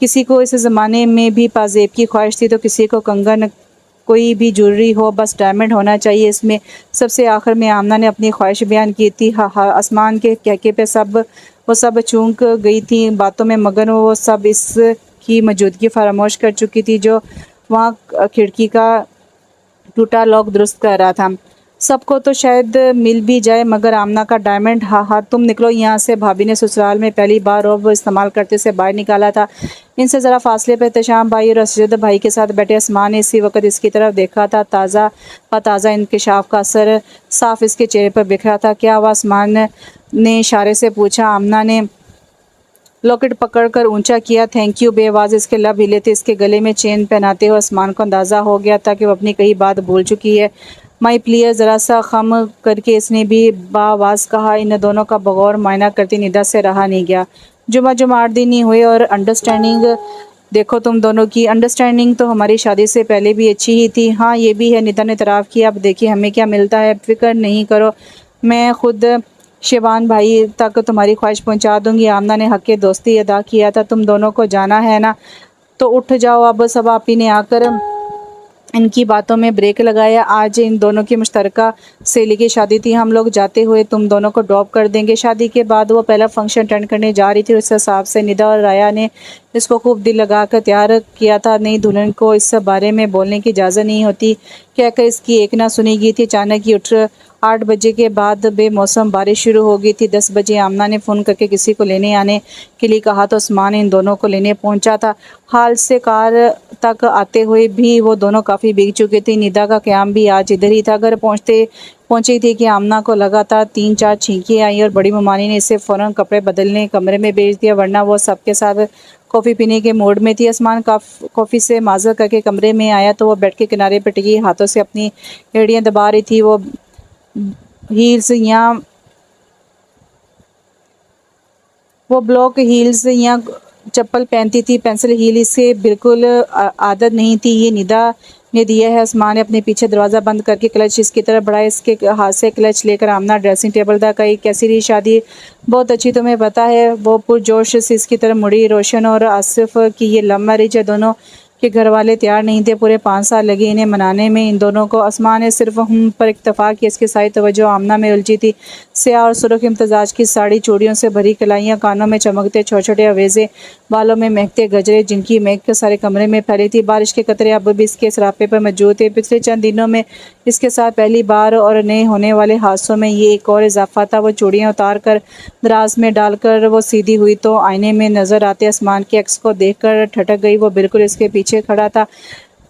کسی کو اس زمانے میں بھی پازیب کی خواہش تھی تو کسی کو کنگن، کوئی بھی جویلری ہو، بس ڈائمنڈ ہونا چاہیے اس میں۔ سب سے آخر میں آمنہ نے اپنی خواہش بیان کی تھی۔ آسمان کے کہکے پہ وہ سب چونک گئی تھی باتوں میں مگن، وہ سب اس کی موجودگی فراموش کر چکی تھی جو وہاں کھڑکی کا ٹوٹا لاک درست کر رہا تھا۔ سب کو تو شاید مل بھی جائے مگر آمنہ کا ڈائمنڈ، ہاں تم نکلو یہاں سے۔ بھابی نے سسرال میں پہلی بار رعب استعمال کرتے سے باہر نکالا تھا۔ ان سے ذرا فاصلے پر احتشام بھائی اور اسجد بھائی کے ساتھ بیٹھے آسمان نے اسی وقت اس کی طرف دیکھا تھا۔ تازہ انکشاف کا اثر صاف اس کے چہرے پر بکھرا تھا۔ کیا ہوا؟ آسمان نے اشارے سے پوچھا۔ آمنہ نے لاکٹ پکڑ کر اونچا کیا۔ Thank you. بے آواز اس کے لب ہلے تھے۔ اس کے گلے میں چین پہناتے ہوئے آسمان کو اندازہ ہو گیا تھا کہ وہ اپنی کئی بات بھول چکی ہے۔ مائی پلیئر، ذرا سا خم کر کے اس نے بھی بآواز کہا۔ ان دونوں کا بغور معائنہ کرتی ندا سے رہا نہیں گیا۔ جمعہ 8 دن ہی ہوئے اور انڈرسٹینڈنگ دیکھو تم دونوں کی۔ انڈرسٹینڈنگ تو ہماری شادی سے پہلے بھی اچھی ہی تھی۔ ہاں یہ بھی ہے، ندا نے اعتراف کیا۔ اب دیکھیے ہمیں کیا ملتا ہے۔ فکر نہیں کرو، میں خود شیوان بھائی تک تمہاری خواہش پہنچا دوں گی۔ آمنہ نے حق دوستی ادا کیا تھا۔ تم دونوں کو جانا ہے نا تو اٹھ جاؤ اب۔ سب آپی نے آ کر ان کی باتوں میں بریک لگایا۔ آج ان دونوں کی مشترکہ سہیلی کی شادی تھی، ہم لوگ جاتے ہوئے تم دونوں کو ڈراپ کر دیں گے۔ شادی کے بعد وہ پہلا فنکشن اٹینڈ کرنے جا رہی تھی اور اس حساب سے ندا اور رایا نے اس کو خوب دل لگا کر تیار کیا تھا۔ نئی دلہن کو اس بارے میں بولنے کی اجازت نہیں ہوتی کہہ کر اس کی ایک نہ سنی گئی تھی۔ اچانک ہی 8 بجے کے بعد بے موسم بارش شروع ہو گئی تھی۔ 10 بجے آمنہ نے فون کر کے کسی کو لینے آنے کے لیے کہا تو آسمان ان دونوں کو لینے پہنچا تھا۔ حال سے کار تک آتے ہوئے بھی وہ دونوں کافی بھیگ چکے تھے۔ ندا کا قیام بھی آج ادھر ہی تھا۔ گھر پہنچی تھی کہ آمنہ کو لگاتار 3-4 چھینکیں آئیں اور بڑی ممانی نے اسے فوراً کپڑے بدلنے کمرے میں بھیج دیا، ورنہ وہ سب کے ساتھ کافی پینے کے موڈ میں تھی۔ آسمان کافی سے معذرت کر کے کمرے میں آیا تو وہ بیڈ کے کنارے پر ٹکی ہاتھوں سے اپنی ایڑیاں دبا رہی تھی۔ وہ بلاک ہیلز یا چپل پہنتی تھی، پینسل ہیل اسے بالکل عادت نہیں تھی۔ یہ ندا نے دیا ہے۔ آسمان نے اپنے پیچھے دروازہ بند کر کے کلچ اس کی طرف بڑھایا۔ اس کے ہاتھ سے کلچ لے کر آمنہ ڈریسنگ ٹیبل تک آئی۔ کیسی رہی شادی؟ بہت اچھی، تمہیں پتہ ہے؟ وہ پرجوش سے اس کی طرف مڑی۔ روشن اور آصف کی یہ لو میرج ہے۔ دونوں کے گھر والے تیار نہیں تھے۔ پورے 5 سال لگے انہیں منانے میں ان دونوں کو۔ آسمان نے صرف پر اکتفا کیا۔ اس کی ساری توجہ آمنہ میں الجھی تھی۔ سیاہ اور سرخ امتزاج کی ساڑی، چوڑیوں سے بھری کلائیاں، کانوں میں چمکتے چھوٹے چھوٹے آویزے، بالوں میں مہکتے گجرے جن کی مہک سارے کمرے میں پھیلی تھی۔ بارش کے قطرے اب بھی اس کے سراپے پر موجود تھے۔ پچھلے چند دنوں میں اس کے ساتھ پہلی بار اور نئے ہونے والے حادثوں میں یہ ایک اور اضافہ تھا۔ وہ چوڑیاں اتار کر دراز میں ڈال کر وہ سیدھی ہوئی تو آئینے میں نظر آتے آسمان کے عکس کو دیکھ کر ٹھٹک گئی۔ وہ بالکل اس کے پیچھے کھڑا تھا۔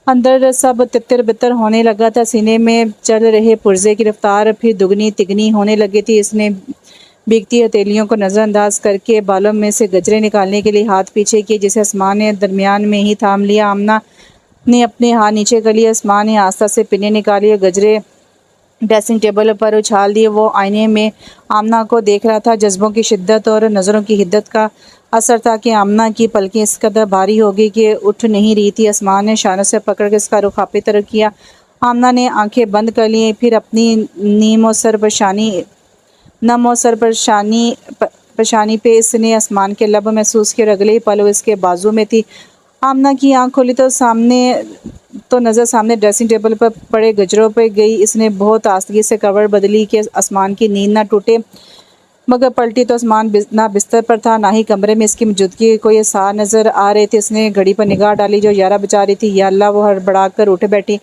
اندر سب تتر بتر ہونے لگا تھا۔ سینے میں چل رہے پرزے کی رفتار پھر دگنی تگنی ہونے لگی تھی۔ اس نے بھیگتی ہتھیلیوں کو نظر انداز کر کے بالوں میں سے گجرے نکالنے کے لیے ہاتھ پیچھے کیے، جسے آسمان نے درمیان میں ہی تھام لیا۔ آمنہ نے اپنے ہاتھ نیچے کر لیے۔ آسمان نے آہستہ سے پنیں نکالی اور گجرے ڈریسنگ ٹیبل پر اچھال دیے۔ وہ آئینے میں آمنہ کو دیکھ رہا تھا۔ جذبوں کی شدت اور نظروں کی حدت کا اثر تھا کہ آمنہ کی پلکیں اس قدر بھاری ہو گئی کہ اٹھ نہیں رہی تھی۔ آسمان نے اشاروں سے پکڑ کے اس کا رخ اپنی طرف کیا۔ آمنہ نے آنکھیں بند کر لیں، پھر اپنی نیم و سر پیشانی پہ اس نے آسمان کے لب محسوس کیا اور اگلے ہی پل وہ اس کے بازو میں تھی۔ آمنہ کی آنکھ کھولی تو نظر سامنے ڈریسنگ ٹیبل پر پڑے گجروں پہ گئی۔ اس نے بہت آستگی سے کور بدلی کہ آسمان کی نیند نہ ٹوٹے، مگر پلٹی تو آسمان نہ بستر پر تھا نہ ہی کمرے میں اس کی موجودگی کے کوئی آثار نظر آ رہے تھے۔ اس نے گھڑی پر نگاہ ڈالی جو 11 بجا رہی تھی۔ یا اللہ! وہ ہڑبڑا کر اٹھ بیٹھی۔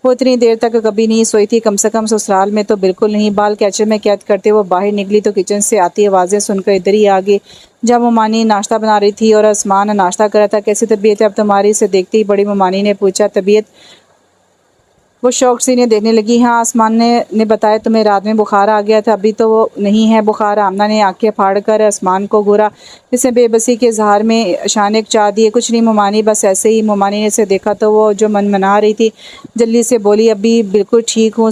وہ اتنی دیر تک کبھی نہیں سوئی تھی، کم سے کم سسرال میں تو بالکل نہیں۔ بال کیچر میں قید کرتے وہ باہر نکلی تو کچن سے آتی آوازیں سن کر ادھر ہی آ گئی، جب ممانی ناشتہ بنا رہی تھی اور آسمان ناشتہ کر رہا تھا۔ کیسی طبیعت ہے اب تمہاری؟ اسے دیکھتے ہی بڑی ممانی نے پوچھا۔ طبیعت؟ وہ شوق سے انہیں دیکھنے لگی۔ ہاں، آسمان نے بتایا تمہیں رات میں بخار آ گیا تھا، ابھی تو وہ نہیں ہے بخار۔ آمنہ نے آنکھیں پھاڑ کر آسمان کو گھورا۔ اس نے بے بسی کے اظہار میں اشارے چاہ دیے۔ کچھ نہیں ممانی، بس ایسے ہی۔ ممانی نے اسے دیکھا تو وہ جو منمنا رہی تھی جلدی سے بولی، ابھی بالکل ٹھیک ہوں،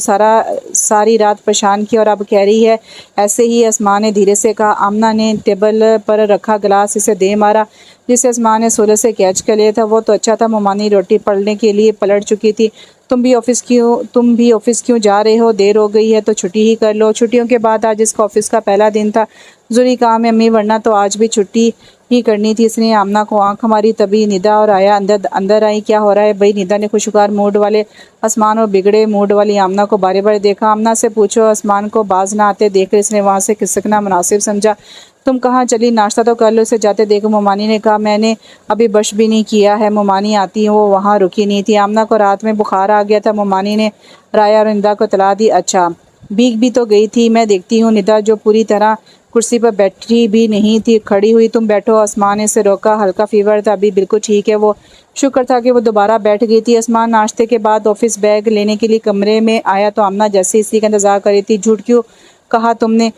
ساری رات پریشان کیا اور اب کہہ رہی ہے ایسے ہی؟ آسمان نے دھیرے سے کہا۔ آمنہ نے ٹیبل پر رکھا گلاس اسے دے مارا، جسے آسمان نے سولے سے کیچ کر لیا تھا۔ وہ تو اچھا تھا ممانی روٹی پڑنے کے لیے پلٹ چکی تھی۔ تم بھی آفس کیوں جا رہے ہو؟ دیر ہو گئی ہے تو چھٹی ہی کر لو۔ چھٹیوں کے بعد آج اس کا آفس کا پہلا دن تھا۔ ضروری کام ہے امی، ورنہ تو آج بھی چھٹی ہی کرنی تھی۔ اس نے آمنہ کو آنکھ ماری، تبھی ندا اور آیا اندر آئی۔ کیا ہو رہا ہے بھائی؟ ندا نے خوشگوار موڈ والے عثمان اور بگڑے موڈ والی آمنہ کو بارے بارے دیکھا۔ آمنہ سے پوچھو۔ عثمان کو باز نہ آتے دیکھ کر اس نے وہاں سے کھسکنا مناسب سمجھا۔ تم کہاں چلی؟ ناشتہ تو کر لو، اسے جاتے دیکھو۔ مومانی نے کہا میں نے ابھی برش بھی نہیں کیا ہے۔ مومانی آتی وہ وہاں رکی نہیں تھی۔ آمنہ کو رات میں بخار آ گیا تھا۔ مومانی نے رایا اور ندا کو اطلاع دی۔ اچھا بھیگ بھی تو گئی تھی، میں دیکھتی ہوں۔ ندا جو پوری طرح کرسی پر بیٹھی بھی نہیں تھی کھڑی ہوئی۔ تم بیٹھو، عثمان نے اسے روکا۔ ہلکا فیور تھا، ابھی بالکل ٹھیک ہے وہ۔ شکر تھا کہ وہ دوبارہ بیٹھ گئی تھی۔ عثمان ناشتے کے بعد آفس بیگ لینے کے لیے کمرے میں آیا تو آمنہ جیسے اسی کا انتظار کر رہی تھی۔ جھوٹ کیوں کہا تم نے؟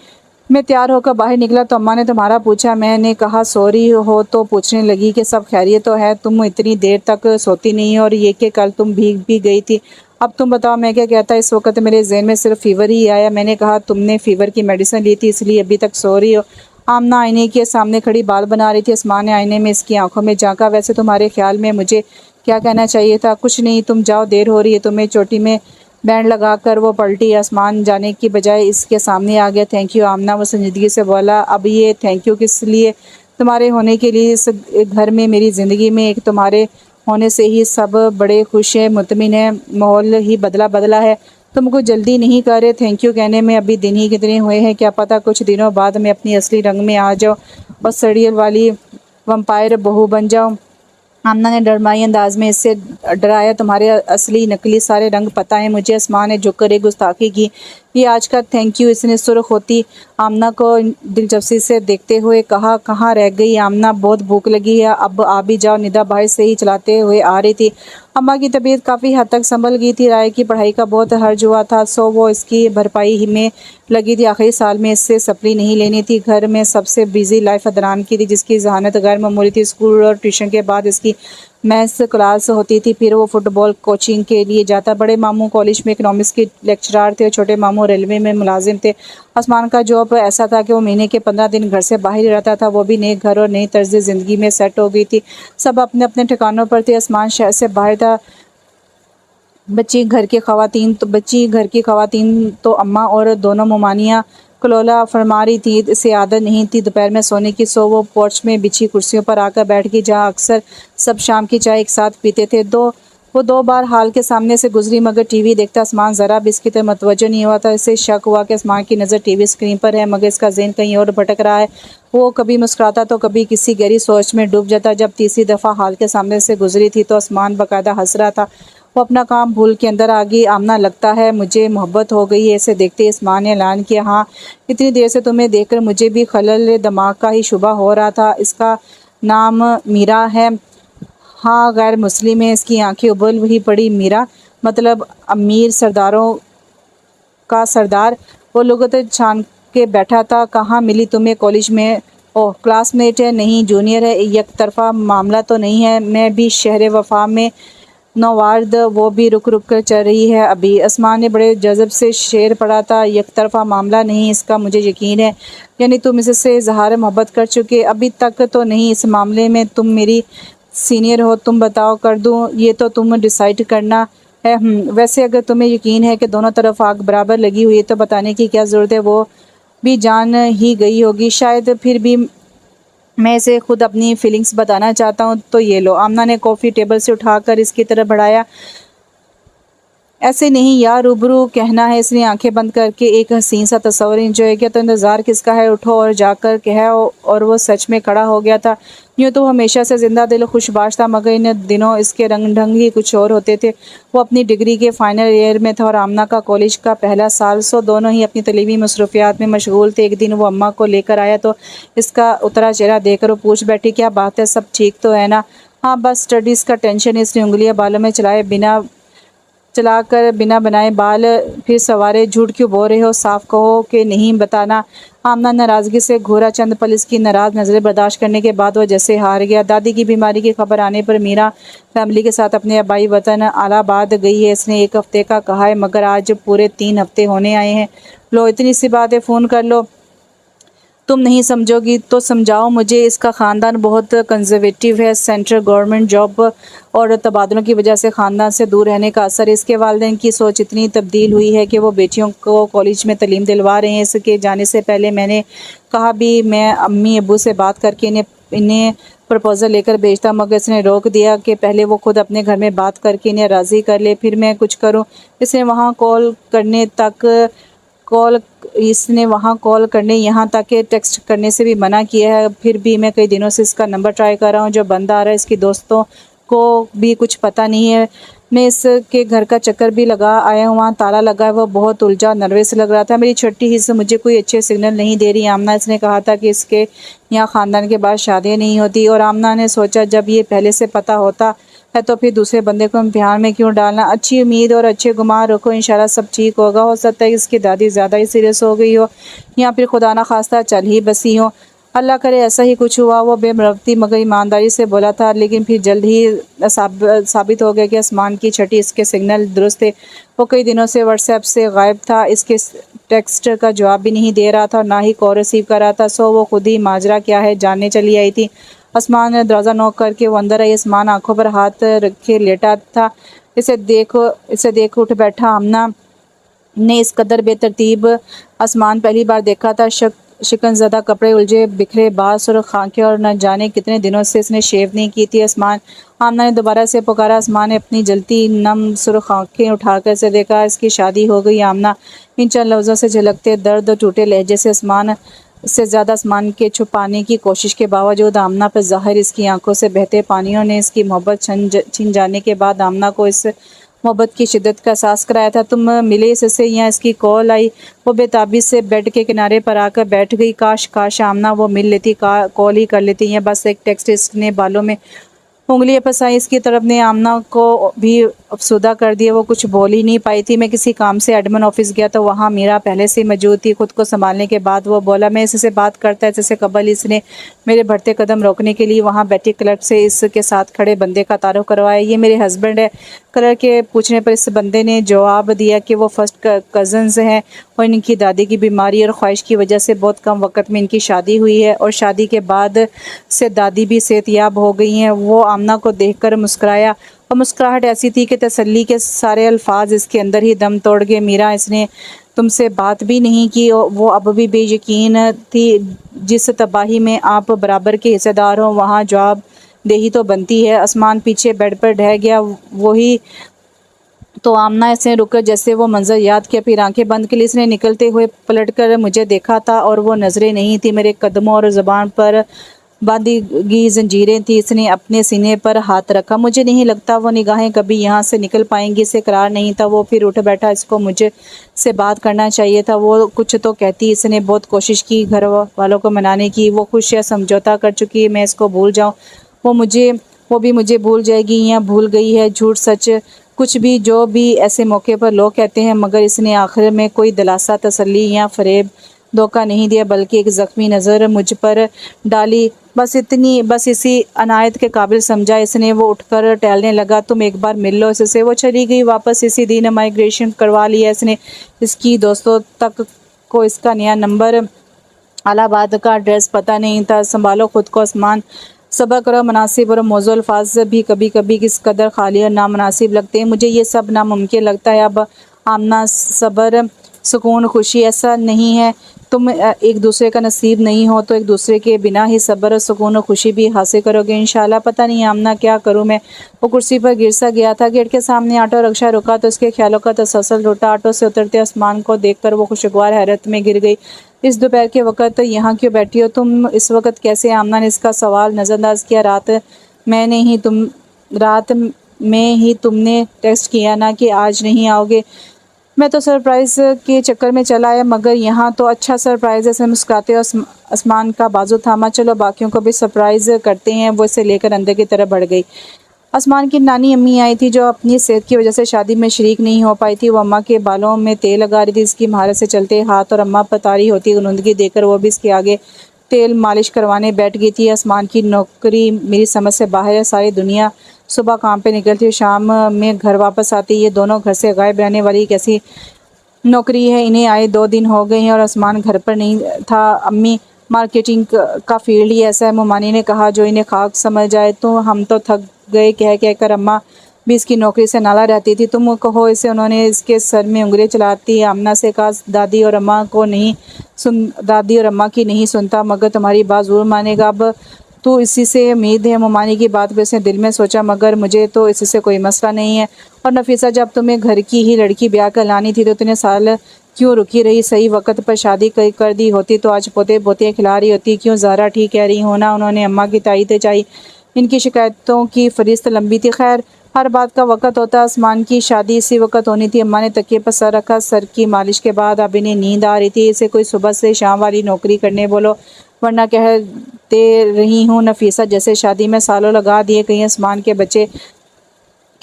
میں تیار ہو کر باہر نکلا تو اماں نے تمہارا پوچھا۔ میں نے کہا سوری ہو تو پوچھنے لگی کہ سب خیریت تو ہے؟ تم اتنی دیر تک سوتی نہیں، اور یہ کہ کل تم بھیگ بھی گئی تھی۔ اب تم بتاؤ میں کیا کہتا؟ اس وقت میرے ذہن میں صرف فیور ہی آیا۔ میں نے کہا تم نے فیور کی میڈیسن لی تھی اس لیے ابھی تک سو رہی ہو۔ آمنہ آئینے کے سامنے کھڑی بال بنا رہی تھی۔ عثمان نے آئینے میں اس کی آنکھوں میں جھانکا۔ ویسے تمہارے خیال میں مجھے کیا کہنا چاہیے تھا؟ کچھ نہیں، تم جاؤ، دیر ہو رہی ہے تمہیں۔ چوٹی میں بینڈ لگا کر وہ پلٹی۔ عثمان جانے کی بجائے اس کے سامنے آ گیا۔ تھینک یو آمنہ، وہ سنجیدگی سے بولا۔ اب یہ تھینک یو کس لیے؟ تمہارے ہونے کے لیے اس گھر میں، میری زندگی میں۔ ایک تمہارے ہونے سے ہی سب بڑے خوش ہیں، مطمئن ہیں، ماحول ہی بدلا ہے۔ تم کو جلدی نہیں کر رہے تھینک یو کہنے میں؟ ابھی دن ہی کتنے ہوئے ہیں، کیا پتہ کچھ دنوں بعد میں اپنی اصلی رنگ میں آ جاؤ اور سیریل والی ویمپائر بہو بن جاؤ۔ آمنہ نے ڈرمائی انداز میں اس سے ڈرایا۔ تمہارے اصلی نقلی سارے رنگ پتہ ہیں مجھے۔ عثمان نے جھک کر ایک گستاخی کی۔ یہ آج کا تھینک یو؟ اس نے سرخ ہوتی آمنہ کو دلچسپی سے دیکھتے ہوئے کہا۔ کہاں رہ گئی آمنہ؟ بہت بھوک لگی ہے، اب آ بھی جاؤ۔ ندا باہر سے ہی چلاتے ہوئے آ رہی تھی۔ اماں کی طبیعت کافی حد تک سنبھل گئی تھی۔ رائے کی پڑھائی کا بہت حرج ہوا تھا، سو وہ اس کی بھرپائی میں لگی تھی۔ آخری سال میں اس سے سپلی نہیں لینی تھی۔ گھر میں سب سے بیزی لائف عدنان کی تھی، جس کی ذہانت غیر معمولی تھی۔ اسکول اور ٹیوشن کے بعد اس کی میتھس کلاس ہوتی تھی، پھر وہ فٹ بال کوچنگ کے لیے جاتا۔ بڑے ماموں کالج میں اکنامکس کے لیکچرار تھے اور چھوٹے ماموں ریلوے میں ملازم تھے۔ عثمان کا جاب ایسا تھا کہ وہ مہینے کے 15 دن گھر سے باہر ہی رہتا تھا۔ وہ بھی نئے گھر اور نئی طرز زندگی میں سیٹ ہو گئی تھی۔ سب اپنے اپنے ٹھکانوں پر تھے۔ عثمان شہر سے باہر تھا۔ بچی گھر کی خواتین تو اماں اور دونوں مومانیاں کلولہ فرما رہی تھی۔ اسے عادت نہیں تھی دوپہر میں سونے کی، سو وہ پورچ میں بچھی کرسیوں پر آ کر بیٹھ گئی، جہاں اکثر سب شام کی چائے ایک ساتھ پیتے تھے۔ وہ 2 بار ہال کے سامنے سے گزری، مگر ٹی وی دیکھتا عثمان ذرا بھی اس کی طرف متوجہ نہیں ہوا تھا۔ اسے شک ہوا کہ عثمان کی نظر ٹی وی اسکرین پر ہے، مگر اس کا ذہن کہیں اور بھٹک رہا ہے۔ وہ کبھی مسکراتا تو کبھی کسی گہری سوچ میں ڈوب جاتا۔ جب تیسری دفعہ ہال کے سامنے سے گزری تھی تو عثمان باقاعدہ ہنس رہا تھا۔ وہ اپنا کام بھول کے اندر آ گئی۔ آمنہ لگتا ہے مجھے محبت ہو گئی ہے۔ اسے دیکھتے ہی عثمان نے اعلان کیا، ہاں اتنی دیر سے تمہیں دیکھ کر مجھے بھی خلل دماغ کا ہی شبہ ہو رہا تھا۔ اس کا نام میرا ہے؟ ہاں، غیر مسلم ہے۔ اس کی آنکھیں ابل ہی پڑی۔ میرا مطلب امیر سرداروں کا سردار؟ وہ لغت چھان کے بیٹھا تھا۔ کہاں ملی تمہیں؟ کالج میں۔ اوہ، کلاس میٹ ہے؟ نہیں، جونیئر ہے۔ یک طرفہ معاملہ تو نہیں ہے؟ میں بھی شہر وفا میں نوارد، وہ بھی رک کر چل رہی ہے ابھی۔ عثمان نے بڑے جذب سے شعر پڑھا تھا۔ یک طرفہ معاملہ نہیں، اس کا مجھے یقین ہے۔ یعنی تم اس سے اظہار محبت کر چکے؟ ابھی تک تو نہیں۔ اس معاملے میں تم میری سینئر ہو، تم بتاؤ کر دوں؟ یہ تو تم ڈیسائیڈ کرنا ہے۔ ویسے اگر تمہیں یقین ہے کہ دونوں طرف آگ برابر لگی ہوئی ہے تو بتانے کی کیا ضرورت ہے؟ وہ بھی جان ہی گئی ہوگی شاید۔ پھر بھی میں اسے خود اپنی فیلنگز بتانا چاہتا ہوں، تو یہ لو۔ آمنہ نے کافی ٹیبل سے اٹھا کر اس کی طرف بڑھایا۔ ایسے نہیں یار، روبرو کہنا ہے۔ اس نے آنکھیں بند کر کے ایک حسین سا تصور انجوائے کیا۔ تو انتظار کس کا ہے؟ اٹھو اور جا کر کہو۔ اور وہ سچ میں کھڑا ہو گیا تھا۔ یوں تو وہ ہمیشہ سے زندہ دل و خوش باش تھا، مگر ان دنوں اس کے رنگ ڈھنگ ہی کچھ اور ہوتے تھے۔ وہ اپنی ڈگری کے فائنل ایئر میں تھا اور آمنہ کا کالج کا پہلا سال، سو دونوں ہی اپنی تعلیمی مصروفیات میں مشغول تھے۔ ایک دن وہ اماں کو لے کر آیا تو اس کا اترا چہرہ دیکھ کر وہ پوچھ بیٹھی، کیا بات ہے، سب ٹھیک تو ہے نا؟ ہاں، بس اسٹڈیز کا ٹینشن ہے۔ اس نے انگلیاں بالوں میں چلا کر بنا بنائے بال پھر سنوارے۔ جھوٹ کیوں بول رہے ہو؟ صاف کہو کہ نہیں بتانا۔ آمنہ ناراضگی سے گھورا۔ چند پل اس کی ناراض نظریں برداشت کرنے کے بعد وہ جیسے ہار گیا۔ دادی کی بیماری کی خبر آنے پر میرا فیملی کے ساتھ اپنے آبائی وطن الہ آباد گئی ہے۔ اس نے 1 ہفتے کا کہا ہے، مگر آج پورے 3 ہفتے ہونے آئے ہیں۔ لو، اتنی سی بات ہے، فون کر لو۔ تم نہیں سمجھو گی تو سمجھاؤ مجھے۔ اس کا خاندان بہت کنزرویٹو ہے، سینٹرل گورنمنٹ جاب اور تبادلوں کی وجہ سے خاندان سے دور رہنے کا اثر۔ اس کے والدین کی سوچ اتنی تبدیل ہوئی ہے کہ وہ بیٹیوں کو کالج میں تعلیم دلوا رہے ہیں۔ اس کے جانے سے پہلے میں نے کہا بھی، میں امی ابو سے بات کر کے انہیں انہیں پرپوزل لے کر بھیجتا، مگر اس نے روک دیا کہ پہلے وہ خود اپنے گھر میں بات کر کے انہیں راضی کر لے، پھر میں کچھ کروں۔ اس نے وہاں کال کرنے یہاں تک کہ ٹیکسٹ کرنے سے بھی منع کیا ہے۔ پھر بھی میں کئی دنوں سے اس کا نمبر ٹرائی کر رہا ہوں جو بند آ رہا ہے۔ اس کی دوستوں کو بھی کچھ پتہ نہیں ہے۔ میں اس کے گھر کا چکر بھی لگا آیا ہوں، وہاں تالا لگا ہے۔ وہ بہت الجھا نروس لگ رہا تھا۔ میری چھوٹی حصہ مجھے کوئی اچھے سگنل نہیں دے رہی آمنہ۔ اس نے کہا تھا کہ اس کے یہاں خاندان کے بعد شادیاں نہیں ہوتی، اور آمنہ نے سوچا جب یہ پہلے سے پتہ ہوتا ہے تو پھر دوسرے بندے کو امتحان میں کیوں ڈالنا۔ اچھی امید اور اچھے گمان رکھو، انشاءاللہ سب ٹھیک ہوگا۔ ہو سکتا ہے اس کی دادی زیادہ ہی سیریس ہو گئی ہو، یا پھر خدا نخواستہ چل ہی بسی ہو۔ اللہ کرے ایسا ہی کچھ ہوا۔ وہ بے مروتی مگر ایمانداری سے بولا تھا، لیکن پھر جلد ہی ثابت ہو گیا کہ آسمان کی چھٹی اس کے سگنل درست تھے۔ وہ کئی دنوں سے واٹس ایپ سے غائب تھا، اس کے ٹیکسٹ کا جواب بھی نہیں دے رہا تھا اور نہ ہی کال ریسیو کر رہا تھا۔ سو وہ خود ہی ماجرا کیا ہے جاننے چلی آئی تھی۔ آسمان نے دروازہ نوک کر کے وہ اندر آئی۔ آسمان آنکھوں پر ہاتھ رکھے لیٹا تھا۔ اسے دیکھ اٹھ بیٹھا۔ آمنہ نے اس قدر بے ترتیب آسمان پہلی بار دیکھا تھا۔ شکن زدہ کپڑے، الجھے بکھرے بال، سرخ آنکھیں، اور نہ جانے کتنے دنوں سے اس نے شیو نہیں کی تھی۔ آمنہ نے دوبارہ سے پکارا۔ آسمان نے اپنی جلتی نم سرخ آنکھیں اٹھا کر اسے دیکھا۔ اس کی شادی ہو گئی۔ آمنہ ان چند لفظوں سے جھلکتے درد اور ٹوٹے لہجے سے زیادہ آسمان کے چھپانے کی کوشش کے باوجود آمنہ پر ظاہر اس کی آنکھوں سے بہتے پانیوں نے اس کی محبت چھن جانے کے بعد آمنہ کو اس محبت کی شدت کا احساس کرایا تھا۔ تم ملے اس سے یا اس کی کال آئی؟ وہ بے تابی سے بیڈ کے کنارے پر آ کر بیٹھ گئی۔ کاش آمنہ وہ مل لیتی، کال ہی کر لیتی، یا بس ایک ٹیکسٹ۔ اس نے بالوں میں انگلیاں پھنسائی۔ اس کی طرف نے آمنہ کو بھی افسردہ کر دیا۔ وہ کچھ بول ہی نہیں پائی تھی۔ میں کسی کام سے ایڈمن آفس گیا تو وہاں میرا پہلے سے موجود تھی۔ خود کو سنبھالنے کے بعد وہ بولا، میں اس سے بات کرتا ہے۔ اس سے قبل اس نے میرے بڑھتے قدم روکنے کے لیے وہاں بیٹھے کلرک سے اس کے ساتھ کھڑے بندے کا تعارف کروایا۔ یہ میرے ہسبینڈ ہے۔ کلرک کے پوچھنے پر اس بندے نے جواب دیا کہ وہ فرسٹ کزنز ہیں اور ان کی دادی کی بیماری اور خواہش کی وجہ سے بہت کم وقت میں ان کی شادی ہوئی ہے، اور شادی کے بعد سے دادی بھی صحت یاب ہو گئی ہیں۔ وہ آمنہ کو دیکھ کر مسکرایا، اور مسکراہٹ ایسی تھی کہ تسلی کے سارے الفاظ اس کے اندر ہی دم توڑ گئے۔ میرا اس نے تم سے بات بھی نہیں کی۔ وہ اب بھی بے یقین تھی۔ جس تباہی میں آپ برابر کے حصے دار ہوں وہاں جواب دہی تو بنتی ہے۔ آسمان پیچھے بیڈ پر ڈھہ گیا۔ وہی تو آمنہ اس نے رک کر جیسے وہ منظر یاد کیا، پھر آنکھیں بند کی لی۔ اس نے نکلتے ہوئے پلٹ کر مجھے دیکھا تھا، اور وہ نظریں نہیں تھیں، میرے قدموں اور زبان پر باندھی گئی زنجیریں تھیں۔ اس نے اپنے سینے پر ہاتھ رکھا۔ مجھے نہیں لگتا وہ نگاہیں کبھی یہاں سے نکل پائیں گی۔ اسے قرار نہیں تھا۔ وہ پھر اٹھ بیٹھا۔ اس کو مجھ سے بات کرنا چاہیے تھا۔ وہ کچھ تو کہتی۔ اس نے بہت کوشش کی گھر والوں کو منانے کی۔ وہ خوش ہے، سمجھوتا کر چکی ہے، میں اس کو بھول جاؤں۔ وہ بھی مجھے بھول جائے گی یا بھول گئی ہے۔ جھوٹ سچ کچھ بھی، جو بھی ایسے موقع پر لوگ کہتے ہیں، مگر اس نے آخر میں کوئی دلاسا، تسلی یا فریب دھوکہ نہیں دیا، بلکہ ایک زخمی نظر مجھ پر ڈالی۔ بس اسی عنایت کے قابل سمجھا اس نے۔ وہ اٹھ کر ٹہلنے لگا۔ تم ایک بار مل لو اس سے۔ وہ چلی گئی واپس۔ اسی دن مائیگریشن کروا لیا اس نے۔ اس کی دوستوں تک کو اس کا نیا نمبر، الہ آباد کا ایڈریس پتہ نہیں تھا۔ سنبھالو خود کو آسمان، صبر کرو۔ مناسب اور موزوں الفاظ بھی کبھی کبھی کس قدر خالی اور نامناسب لگتے ہیں۔ مجھے یہ سب ناممکن لگتا ہے اب۔ آمنہ، صبر، سکون، خوشی، ایسا نہیں ہے تم ایک دوسرے کا نصیب نہیں ہو تو ایک دوسرے کے بنا ہی صبر اور سکون اور خوشی بھی حاصل کرو گے انشاءاللہ۔ پتہ نہیں آمنہ کیا کروں میں۔ وہ کرسی پر گر سا گیا تھا۔ گیٹ کے سامنے آٹو رکشہ رکا تو اس کے خیالوں کا تسلسل ٹوٹا۔ آٹو سے اترتے آسمان کو دیکھ کر وہ خوشگوار حیرت میں گر گئی۔ اس دوپہر کے وقت یہاں کیوں بیٹھی ہو تم اس وقت کیسے؟ آمنہ نے اس کا سوال نظر انداز کیا۔ رات میں ہی تم نے ٹیکسٹ کیا نا کہ آج نہیں آؤ گے۔ میں تو سرپرائز کے چکر میں چلا آیا، مگر یہاں تو اچھا سرپرائز ہے۔ اس نے مسکراتے ہوئے آسمان کا بازو تھاما۔ چلو باقیوں کو بھی سرپرائز کرتے ہیں۔ وہ اسے لے کر اندر کی طرف بڑھ گئی۔ آسمان کی نانی امی آئی تھی جو اپنی صحت کی وجہ سے شادی میں شریک نہیں ہو پائی تھی۔ وہ اماں کے بالوں میں تیل لگا رہی تھی۔ اس کی مہارت سے چلتے ہاتھ اور اماں پر طاری ہوتی غنودگی دیکھ کر وہ بھی اس کے آگے تیل مالش کروانے بیٹھ گئی تھی۔ آسمان کی نوکری میری سمجھ سے باہر ہے۔ ساری دنیا صبح کام پہ نکلتی اور شام میں گھر واپس آتی۔ یہ دونوں گھر سے غائب رہنے والی کیسی نوکری ہے؟ انہیں آئے 2 دن ہو گئے ہیں اور آسمان گھر پر نہیں تھا۔ امی، مارکیٹنگ کا فیلڈ ہی ایسا ہے، ممانی نے کہا، جو انہیں خاک سمجھ جائے۔ تو ہم تو تھک گئے کہہ کر اماں بھی اس کی نوکری سے نالا رہتی تھی۔ تم کہو اسے۔ انہوں نے اس کے سر میں انگلی چلاتی آمنہ سے کہا، دادی اور اماں کی نہیں سنتا، مگر تمہاری بات ضرور مانے گا۔ اب تو اسی سے امید ہے۔ ممانی کی بات پہ اس نے دل میں سوچا مگر مجھے تو اس سے کوئی مسئلہ نہیں ہے، اور نفیسہ جب تمہیں گھر کی ہی لڑکی بیاہ کر لانی تھی تو اتنے سال کیوں رکی رہی؟ صحیح وقت پر شادی کر دی ہوتی تو آج پوتے پوتیاں کھلا رہی ہوتی۔ کیوں زہرا ٹھیک کہہ رہی ہونا؟ انہوں نے اماں کی تائید چاہی۔ ان کی شکایتوں کی فہرست لمبی تھی۔ خیر، ہر بات کا وقت ہوتا ہے۔ آسمان کی شادی اسی وقت ہونی تھی۔ اماں نے تکیے پر سر رکھا۔ سر کی مالش کے بعد اب انہیں نیند آ رہی تھی۔ اسے کوئی صبح سے شام والی نوکری کرنے بولو، ورنہ کہتے رہی ہوں نفیسہ جیسے شادی میں سالوں لگا دیے، کہیں آسمان کے بچے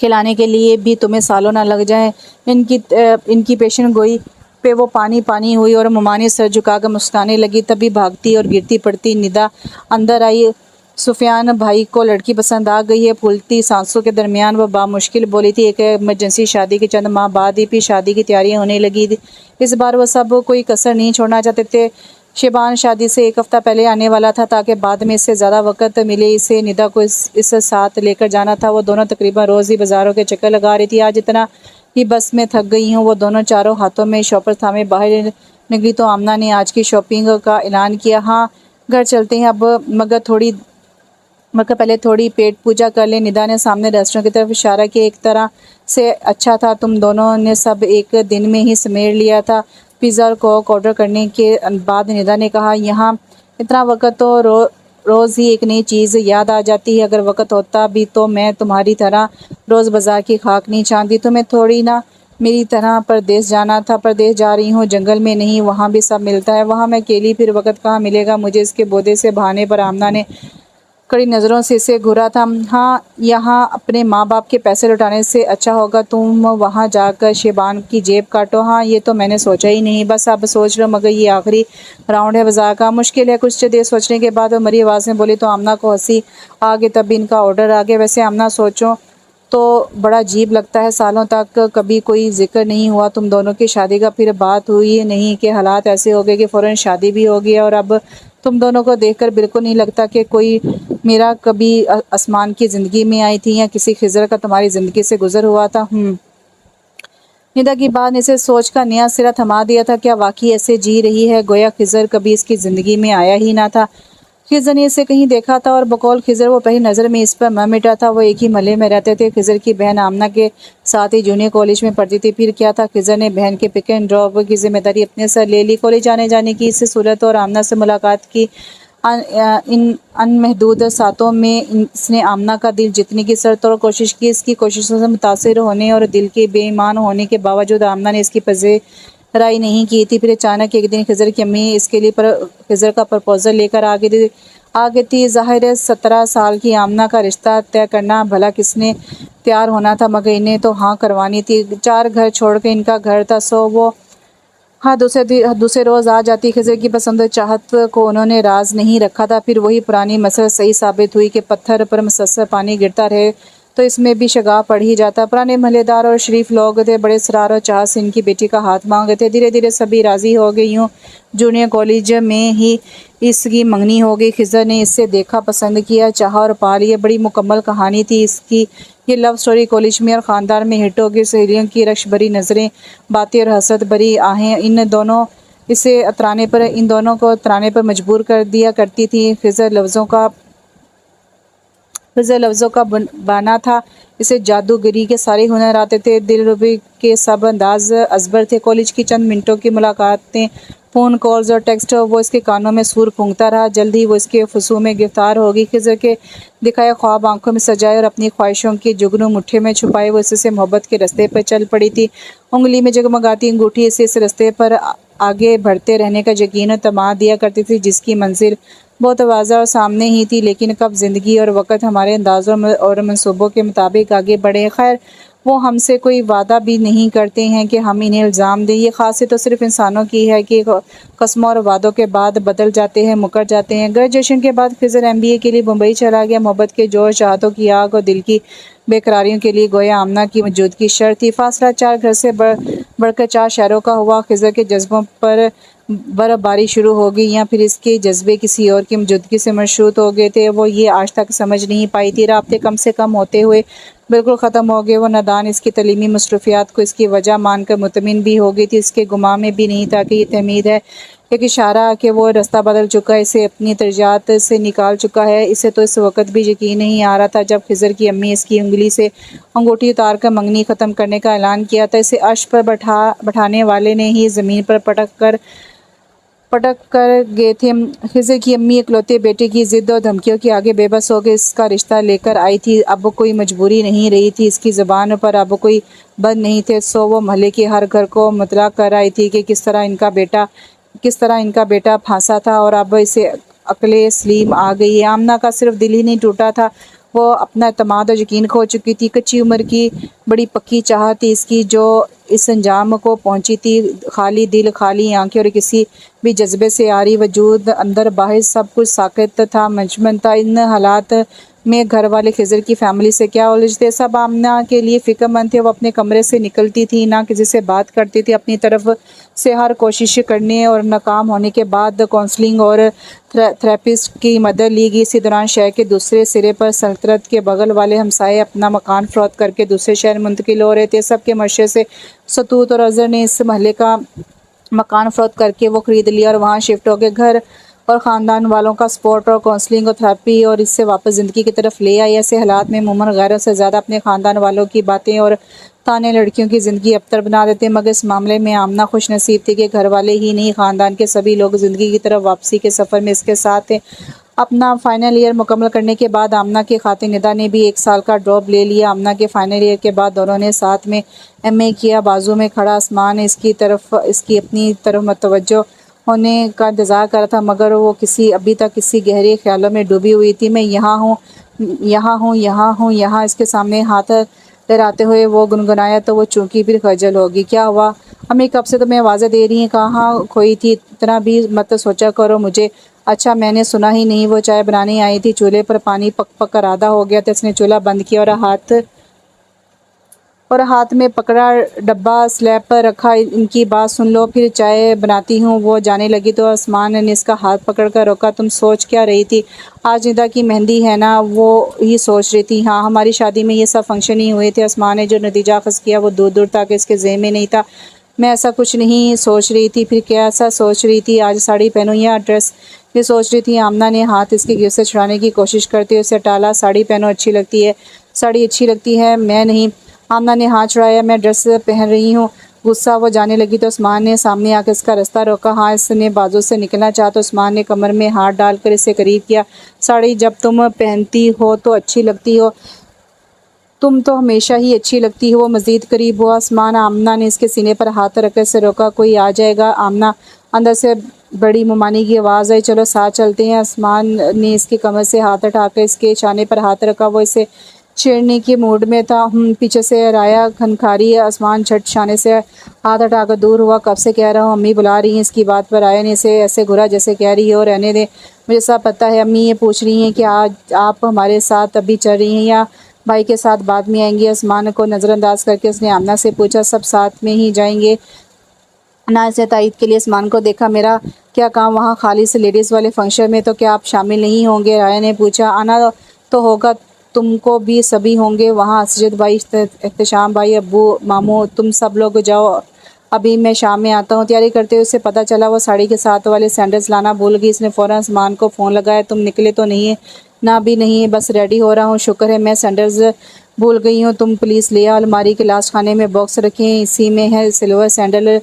کھلانے کے لیے بھی تمہیں سالوں نہ لگ جائیں۔ ان کی پیشن گوئی پہ وہ پانی ہوئی اور ممانی سر جھکا کر مسکرانے لگی۔ تبھی بھاگتی اور گرتی پڑتی ندا اندر آئی۔ سفیان بھائی کو لڑکی پسند آ گئی ہے۔ پھولتی سانسوں کے درمیان وہ بامشکل بولی تھی، ایک ایمرجنسی شادی کے چند ماہ بعد ہی پھر شادی کی تیاریاں ہونے لگی۔ اس بار وہ سب کوئی کسر نہیں چھوڑنا چاہتے تھے۔ شبان شادی سے ایک ہفتہ پہلے آنے والا تھا تاکہ بعد میں اس سے زیادہ وقت ملے۔ اسے ندا کو اس ساتھ لے کر جانا تھا۔ وہ دونوں تقریباً روز ہی بازاروں کے چکر لگا رہی تھی۔ آج اتنا ہی بس میں تھک گئی ہوں۔ وہ دونوں چاروں ہاتھوں میں شاپر تھامے باہر نکلی تو آمنہ نے آج کی شاپنگ کا اعلان کیا۔ ہاں، گھر چلتے ہیں اب، مگر پہلے تھوڑی پیٹ پوجا کر لیں۔ ندا نے سامنے ریسٹورنٹ کی طرف اشارہ کیا۔ ایک طرح سے اچھا تھا تم دونوں نے سب ایک دن میں ہی سمیٹ لیا تھا۔ پیزا اور کوک آرڈر کرنے کے بعد ندا نے کہا، یہاں اتنا وقت تو روز ہی ایک نئی چیز یاد آ جاتی ہے۔ اگر وقت ہوتا بھی تو میں تمہاری طرح روز بازار کی خاک نہیں چھانتی۔ تمہیں تھوڑی نہ میری طرح پردیس جانا تھا۔ پردیس جا رہی ہوں، جنگل میں نہیں، وہاں بھی سب ملتا ہے، وہاں میں اکیلی، پھر وقت کہاں ملے گا مجھے؟ اس کے بودے سے بہانے پر آمنہ نے کڑی نظروں سے اسے گھورا تھا۔ ہاں، یہاں اپنے ماں باپ کے پیسے لوٹانے سے اچھا ہوگا تم وہاں جا کر شیبان کی جیب کاٹو۔ ہاں، یہ تو میں نے سوچا ہی نہیں۔ بس اب سوچ لو، مگر یہ آخری راؤنڈ ہے بازار کا۔ مشکل ہے۔ کچھ دیر سوچنے کے بعد وہ مری آواز میں بولی تو آمنہ کو ہنسی آ گئی۔ تب ان کا آرڈر آ گیا۔ ویسے آمنہ سوچو تو بڑا عجیب لگتا ہے، سالوں تک کبھی کوئی ذکر نہیں ہوا تم دونوں کی شادی کا، پھر بات ہوئی نہیں کہ حالات ایسے ہو گئے کہ فوراً شادی بھی ہو گئی، اور اب تم دونوں کو دیکھ کر بالکل نہیں لگتا کہ کوئی میرا کبھی آسمان کی زندگی میں آئی تھی یا کسی خضر کا تمہاری زندگی سے گزر ہوا تھا۔ ندا کی بات نے اسے سوچ کا نیا سرا تھما دیا تھا۔ کیا واقعی ایسے جی رہی ہے گویا خضر کبھی اس کی زندگی میں آیا ہی نہ تھا؟ خضر نے اسے کہیں دیکھا تھا، اور بقول خضر وہ پہلی نظر میں اس پر مر مٹا تھا۔ وہ ایک ہی محلے میں رہتے تھے۔ خضر کی بہن آمنہ کے ساتھ ہی جونیئر کالج میں پڑھتی تھی۔ پھر کیا تھا، خضر نے بہن کے پک اینڈ ڈراپ کی ذمہ داری اپنے سر لے لی۔ کالج آنے جانے کی اس سہولت اور آمنہ سے ملاقات کی ان محدود ساتوں میں اس نے آمنہ کا دل جیتنے کی سر توڑ کوشش کی۔ اس کی کوششوں سے متاثر ہونے اور دل کے بے ایمان ہونے کے باوجود آمنہ نے اس کی پذیرائی نہیں کی تھی۔ پھر اچانک ایک دن خضر کی امی اس کے لیے خضر کا پرپوزل لے کر آ گئی تھی۔ ظاہر ہے 17 سال کی آمنہ کا رشتہ طے کرنا بھلا کس نے تیار ہونا تھا، مگر انہیں تو ہاں کروانی تھی۔ 4 گھر چھوڑ کے ان کا گھر تھا، سو وہ ہاں دوسرے روز آ جاتی۔ خضر کی پسند و چاہت کو انہوں نے راز نہیں رکھا تھا۔ پھر وہی پرانی مسئلہ صحیح ثابت ہوئی کہ پتھر پر مسلسل پانی گرتا رہے تو اس میں بھی شگاف پڑ ہی جاتا۔ پرانے محلے دار اور شریف لوگ تھے، بڑے اصرار و چاہت سے ان کی بیٹی کا ہاتھ مانگے تھے۔ دھیرے دھیرے سبھی راضی ہو گئے۔ یوں جونیئر کالج میں ہی اس کی منگنی ہو گئی۔ خضر نے اسے دیکھا، پسند کیا، چاہا اور پا لیا۔ بڑی مکمل کہانی تھی اس کی یہ لو سٹوری۔ کالج میں اور خاندان میں ہٹ ہو گئی۔ سہیلیوں کی رشک بھری نظریں، باتیں اور حسد بھری آہیں ان دونوں کو اترانے پر مجبور کر دیا کرتی تھیں۔ خضر لفظوں کا بانا تھا، اسے جادوگری کے سارے ہنر آتے تھے، دل ربی کے سب انداز ازبر تھے۔ کالج کی چند منٹوں کی ملاقاتیں، فون کالز اور ٹیکسٹ، وہ اس کے کانوں میں سور پھونکتا رہا۔ جلد ہی وہ اس کے فسوں میں گرفتار ہوگی۔ خضر کے دکھائے خواب آنکھوں میں سجائے اور اپنی خواہشوں کی جگنو مٹھی میں چھپائے وہ اس سے محبت کے رستے پر چل پڑی تھی۔ انگلی میں جگمگاتی انگوٹھی اسے اس رستے پر آگے بڑھتے رہنے کا یقین و اعتماد دیا کرتی تھی، جس کی منزل بہت واضح اور سامنے ہی تھی، لیکن کب زندگی اور وقت ہمارے اندازوں اور منصوبوں کے مطابق آگے بڑھے، خیر وہ ہم سے کوئی وعدہ بھی نہیں کرتے ہیں کہ ہم انہیں الزام دیں۔ یہ خاصیت تو صرف انسانوں کی ہے کہ قسموں اور وعدوں کے بعد بدل جاتے ہیں، مکر جاتے ہیں۔ گریجویشن کے بعد خضر MBA کے لیے بمبئی چلا گیا۔ محبت کے جوش، چاہتوں کی آگ اور دل کی بے قراریوں کے لیے گویا آمنہ کی موجودگی شرط تھی۔ فاصلہ 4 گھر سے بڑھ کر 4 شہروں کا ہوا۔ خضر کے جذبوں پر برف باری شروع ہو گئی، یا پھر اس کے جذبے کسی اور کی موجودگی سے مشروط ہو گئے تھے، وہ یہ آج تک سمجھ نہیں پائی تھی۔ رابطے کم سے کم ہوتے ہوئے بالکل ختم ہو گئے۔ وہ نادان اس کی تعلیمی مصروفیات کو اس کی وجہ مان کر مطمئن بھی ہو گئی تھی۔ اس کے گمان میں بھی نہیں تھا کہ یہ تحمید ہے ایک اشارہ کہ وہ راستہ بدل چکا ہے، اسے اپنی ترجیحات سے نکال چکا ہے۔ اسے تو اس وقت بھی یقین نہیں آ رہا تھا جب خضر کی امی اس کی انگلی سے انگوٹھی اتار کر منگنی ختم کرنے کا اعلان کیا تھا۔ اسے عرش پر بٹھانے والے نے ہی زمین پر پٹک کر گئے تھے۔ خضر کی امی اکلوتے بیٹے کی ضد اور دھمکیوں کے آگے بے بس ہو کے اس کا رشتہ لے کر آئی تھی۔ اب کوئی مجبوری نہیں رہی تھی، اس کی زبان پر اب کوئی بند نہیں تھے، سو وہ محلے کے ہر گھر کو مطلع کر آئی تھی کہ کس طرح ان کا بیٹا پھنسا تھا اور اب اسے عقل سلیم آ گئی ہے۔ آمنہ کا صرف دل ہی نہیں ٹوٹا تھا، وہ اپنا اعتماد اور یقین کھو چکی تھی۔ کچی عمر کی بڑی پکی چاہت تھی اس کی جو اس انجام کو پہنچی تھی۔ خالی دل، خالی آنکھیں اور کسی بھی جذبے سے عاری وجود، اندر باہر سب کچھ ساکت تھا، منجمد تھا۔ ان حالات میں گھر والے خضر کی فیملی سے کیا الجھتے، سب آمنہ کے لیے فکر مند تھے۔ وہ اپنے کمرے سے نکلتی تھی، نہ کسی سے بات کرتی تھی، اپنی طرف سے ہر کوشش کرنے اور ناکام ہونے کے بعد کونسلنگ اور تھراپسٹ کی مدد لی گئی۔ اسی دوران شہر کے دوسرے سرے پر سلطنت کے بغل والے ہمسائے اپنا مکان فروخت کر کے دوسرے شہر منتقل ہو رہے تھے۔ سب کے مشورے سے ستوت اور اظہر نے اس محلے کا مکان فروخت کر کے وہ خرید لیا اور وہاں شفٹ ہو کے گھر اور خاندان والوں کا سپورٹ اور کونسلنگ اور تھراپی اور اس سے واپس زندگی کی طرف لے آئی۔ ایسے حالات میں عموماً غیروں سے زیادہ اپنے خاندان والوں کی باتیں اور تانے لڑکیوں کی زندگی ابتر بنا دیتے، مگر اس معاملے میں آمنہ خوش نصیب تھی کہ گھر والے ہی نہیں، خاندان کے سبھی لوگ زندگی کی طرف واپسی کے سفر میں اس کے ساتھ تھے۔ اپنا فائنل ایئر مکمل کرنے کے بعد آمنہ کی خاتون ندا نے بھی 1 سال کا ڈراپ لے لیا۔ آمنہ کے فائنل ایئر کے بعد دونوں نے ساتھ میں ایم اے کیا۔ بازو میں کھڑا آسمان اس کی اپنی طرف متوجہ ہونے کا انتظار کر رہا تھا، مگر وہ ابھی تک کسی گہرے خیالوں میں ڈوبی ہوئی تھی۔ میں یہاں ہوں، اس کے سامنے ہاتھ لہراتے ہوئے وہ گنگنایا تو وہ چونکی پھر خجل ہوگی۔ کیا ہوا امی، کب سے تمہیں آوازیں دے رہی ہیں، کہاں کھوئی تھی؟ اتنا بھی مت سوچا کرو مجھے۔ اچھا، میں نے سنا ہی نہیں، وہ چائے بنانے آئی تھی، چولہے پر پانی پک کر آدھا ہو گیا تھا۔ اس نے چولہا بند کیا اور ہاتھ میں پکڑا ڈبہ سلیب پر رکھا۔ ان کی بات سن لو، پھر چائے بناتی ہوں۔ وہ جانے لگی تو آسمان نے اس کا ہاتھ پکڑ کر روکا۔ تم سوچ کیا رہی تھی؟ آج ندا کی مہندی ہے نا، وہ ہی سوچ رہی تھی۔ ہاں، ہماری شادی میں یہ سب فنکشن ہی ہوئے تھے۔ آسمان نے جو نتیجہ اخذ کیا وہ دور دور تک اس کے ذہن میں نہیں تھا۔ میں ایسا کچھ نہیں سوچ رہی تھی۔ پھر کیسا سوچ رہی تھی؟ آج ساڑی پہنوں یا ڈریس؟ یہ سوچ رہی تھی۔ آمنہ نے ہاتھ اس کے گرد سے چھڑانے کی کوشش کرتے ہوئے اسے ٹالا۔ ساڑی پہنو، اچھی لگتی ہے۔ ساڑی اچھی لگتی ہے، میں نہیں۔ آمنہ نے ہاتھ چھڑایا۔ میں ڈریس پہن رہی ہوں۔ غصہ وہ جانے لگی تو عثمان نے سامنے آ کے اس کا راستہ روکا۔ ہاں، اس نے بازو سے نکلنا چاہا تو عثمان نے کمر میں ہاتھ ڈال کر اسے قریب کیا۔ ساڑی جب تم پہنتی ہو تو اچھی لگتی ہو، تم تو ہمیشہ ہی اچھی لگتی ہو۔ وہ مزید قریب ہوا۔ عثمان، آمنہ نے اس کے سینے پر ہاتھ رکھ کر اسے روکا۔ کوئی آ جائے گا آمنہ، اندر سے بڑی ممانی کی آواز آئی۔ چلو ساتھ چلتے ہیں۔ عثمان نے اس کی کمر سے ہاتھ اٹھا کر اس کے شانے پر ہاتھ رکھا۔ وہ اسے چھیڑنے کے موڈ میں تھا۔ پیچھے سے رایا کھنکھاری۔ عثمان جھٹ شانے سے ہاتھ اٹھا کر دور ہوا۔ کب سے کہہ رہا ہوں، امی بلا رہی ہیں۔ اس کی بات پر رایا نے اسے ایسے گھورا جیسے کہہ رہی ہو رہنے دیں، مجھے سب پتہ ہے۔ امی یہ پوچھ رہی ہیں کہ آج آپ ہمارے ساتھ ابھی چل رہی ہیں یا بھائی کے ساتھ بعد میں آئیں گی؟ عثمان کو نظر انداز کر کے اس نے آمنہ سے پوچھا۔ سب ساتھ میں ہی جائیں گے نا؟ اس نے تائید کے لیے عثمان کو دیکھا۔ میرا کیا کام وہاں خالص لیڈیز والے فنکشن میں؟ تو کیا آپ شامل نہیں ہوں گے؟ رایا نے پوچھا۔ آنا تو ہوگا، تم کو بھی سبھی ہوں گے وہاں، اسجد بھائی، احتشام بھائی، ابو، ماموں، تم سب لوگ جاؤ، ابھی میں شام میں آتا ہوں۔ تیاری کرتے ہوئے اسے پتہ چلا وہ ساڑی کے ساتھ والے سینڈلز لانا بھول گئی۔ اس نے فوراً عثمان کو فون لگایا۔ تم نکلے تو نہیں؟ نہ بھی نہیں، بس ریڈی ہو رہا ہوں۔ شکر ہے، میں سینڈلز بھول گئی ہوں، تم پلیز لے آؤ۔ الماری کے لاسٹ خانے میں باکس رکھیں، اسی میں ہے سلور سینڈل۔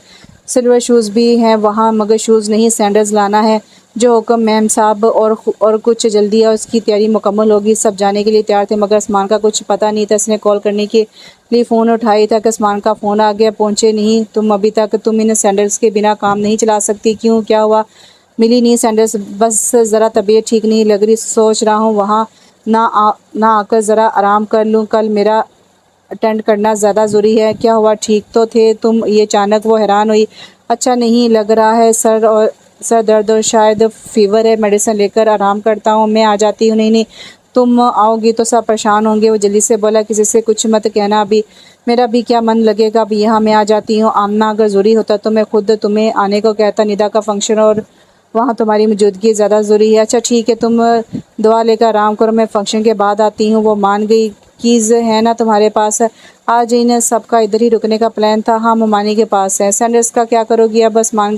سلور شوز بھی ہیں وہاں، مگر شوز نہیں، سینڈلز لانا ہے۔ جو حکم میم صاحب، اور کچھ جلدی ہے، اس کی تیاری مکمل ہوگی۔ سب جانے کے لیے تیار تھے، مگر عثمان کا کچھ پتہ نہیں تھا۔ اس نے کال کرنے کے لیے فون اٹھائی تھا کہ عثمان کا فون آ گیا، پہنچے نہیں تم ابھی تک؟ تم ان سینڈلز کے بنا کام نہیں چلا سکتی؟ کیوں، کیا ہوا؟ ملی نہیں سینڈلز، بس ذرا طبیعت ٹھیک نہیں لگ رہی، سوچ رہا ہوں وہاں نہ آ کر ذرا آرام کر لوں، کل میرا اٹینڈ کرنا زیادہ ضروری ہے۔ کیا ہوا، ٹھیک تو تھے تم؟ یہ اچانک وہ حیران ہوئی۔ اچھا نہیں لگ رہا ہے، سر درد اور شاید فیور ہے، میڈیسن لے کر آرام کرتا ہوں، میں آ جاتی ہوں۔ نہیں، تم آؤ گی تو سب پریشان ہوں گے۔ وہ جلدی سے بولا، کسی سے کچھ مت کہنا ابھی، میرا بھی کیا من لگے گا اب یہاں، میں آ جاتی ہوں۔ آمنہ، اگر ضروری ہوتا تو میں خود تمہیں آنے کو کہتا، ندا کا فنکشن اور وہاں تمہاری موجودگی زیادہ ضروری ہے۔ اچھا ٹھیک ہے، تم دعا لے کر آرام کرو، میں فنکشن کے بعد آتی ہوں۔ وہ مان گئی۔ کیز ہے نا تمہارے پاس؟ آج ان سب کا ادھر ہی رکنے کا پلان تھا۔ ہاں، ممانی کے پاس ہے۔ سینڈلز کا کیا کرو گی اب؟ عثمان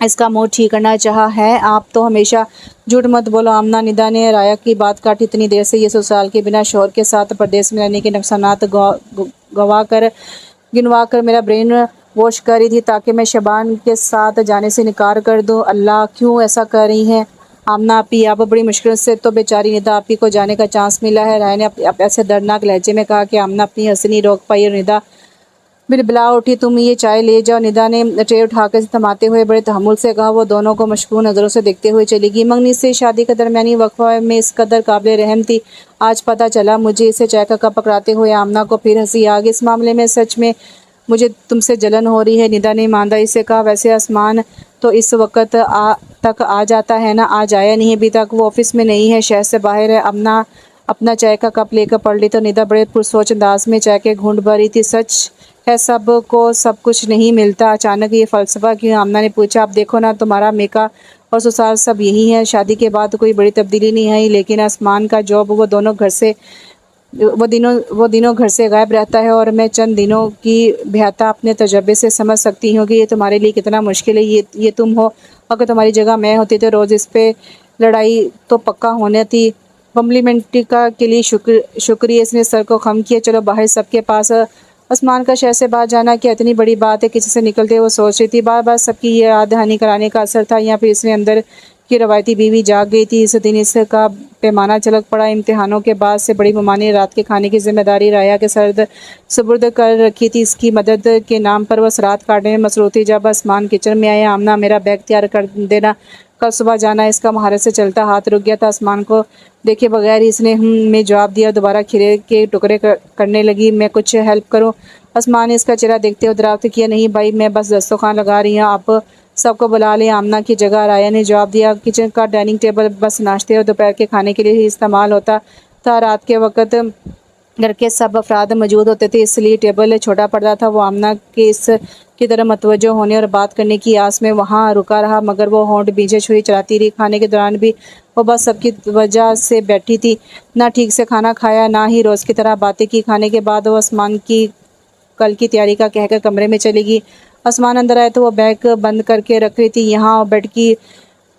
اس کا موڈ ٹھیک کرنا چاہا ہے۔ آپ تو ہمیشہ جھوٹ مت بولو آمنہ، ندا نے رایا کی بات کاٹی۔ اتنی دیر سے یہ سسرال کے بنا شوہر کے ساتھ پردیس میں رہنے کے نقصانات گنوا کر میرا برین واش کر رہی تھی تاکہ میں شبان کے ساتھ جانے سے انکار کر دوں۔ اللہ، کیوں ایسا کر رہی ہیں آمنہ آپی؟ آپ بڑی مشکل سے تو بیچاری ندا آپی کو جانے کا چانس ملا ہے۔ رایا نے ایسے دردناک لہجے میں کہا کہ آمنہ اپنی ہنسی نہیں روک پائی اور ندا بلا اٹھی۔ تم یہ چائے لے جاؤ۔ ندا نے ٹرے اٹھا کر تھماتے ہوئے بڑے تحمل سے کہا۔ وہ دونوں کو مشکوک نظروں سے دیکھتے ہوئے چلی گئی۔ منگنی سے شادی کا درمیانی وقفہ میں اس قدر قابل رحم تھی، آج پتہ چلا مجھے۔ اسے چائے کا کپ پکڑاتے ہوئے آمنہ کو پھر ہنسی آ گئی۔ اس معاملے میں سچ میں مجھے تم سے جلن ہو رہی ہے، ندا نے ایمانداری سے کہا۔ ویسے آسمان تو اس وقت تک آ جاتا ہے نا؟ آج آیا نہیں ابھی تک؟ وہ آفس میں نہیں ہے، شہر سے باہر ہے۔ آمنہ اپنا چائے کا کپ لے کر پڑھ لی تو ندا بڑے پرسوچ انداز میں چائے کے گھونٹ بھر رہی تھی۔ سچ ہے سب کو سب کچھ نہیں ملتا، اچانک یہ فلسفہ کیوں؟ آمنہ نے پوچھا۔ اب دیکھو نا، تمہارا میکا اور سسرال سب یہی ہے، شادی کے بعد کوئی بڑی تبدیلی نہیں آئی، لیکن آسمان کا جاب وہ دنوں گھر سے غائب رہتا ہے، اور میں چند دنوں کی بھیاتا اپنے تجربے سے سمجھ سکتی ہوں کہ یہ تمہارے لیے کتنا مشکل ہے۔ یہ تم ہو، اگر تمہاری جگہ میں ہوتی تو روز اس پہ لڑائی تو پکا ہونے تھی۔ کمپلیمنٹ کے لیے شکریہ۔ اس نے سر کو خم کیا۔ چلو باہر، سب کے پاس آسمان کا شہر سے باہر جانا کیا اتنی بڑی بات ہے؟ کسی سے نکلتے وہ سوچ رہی تھی۔ بار بار سب کی یہ یاد دہانی کرانے کا اثر تھا، یا پھر اس نے اندر کی روایتی بیوی جاگ گئی تھی؟ اس دن اس کا پیمانہ چلک پڑا۔ امتحانوں کے بعد سے بڑی ماما نے رات کے کھانے کی ذمہ داری رایا کے سپرد کر رکھی تھی۔ اس کی مدد کے نام پر وہ رات کاٹنے میں مصروف تھی۔ جب آسمان کچن میں آیا، آمنہ میرا بیگ تیار کر دینا، کل صبح جانا ہے۔ اس کا مہارت سے چلتا ہاتھ رک گیا تھا۔ آسمان کو دیکھے بغیر ہی اس نے میں جواب دیا۔ دوبارہ کھیرے کے ٹکڑے کرنے لگی۔ میں کچھ ہیلپ کروں؟ آسمان نے اس کا چہرہ دیکھتے ہوئے دریافت کیا۔ نہیں بھائی، میں بس دسترخوان لگا رہی ہوں، آپ سب کو بلا لیں آمنہ کی جگہ، رایا نے جواب دیا۔ کچن کا ڈائننگ ٹیبل بس ناشتے اور دوپہر کے کھانے کے لیے ہی استعمال ہوتا تھا۔ رات کے وقت گھر کے سب افراد موجود ہوتے تھے، اس لیے ٹیبل چھوٹا پڑتا تھا۔ وہ آمنہ کے اس کی طرف متوجہ ہونے اور بات کرنے کی آس میں وہاں رکا رہا، مگر وہ ہونٹ بیجے چھری چلاتی رہی۔ کھانے کے دوران بھی وہ بس سب کی وجہ سے بیٹھی تھی، نہ ٹھیک سے کھانا کھایا، نہ ہی روز کی طرح باتیں کی۔ کھانے کے بعد وہ آسمان کی کل کی تیاری کا کہہ کر کمرے میں چلی گئی۔ آسمان اندر آئے تو وہ بیگ بند کر کے رکھ رہی تھی۔ یہاں بیڈ کی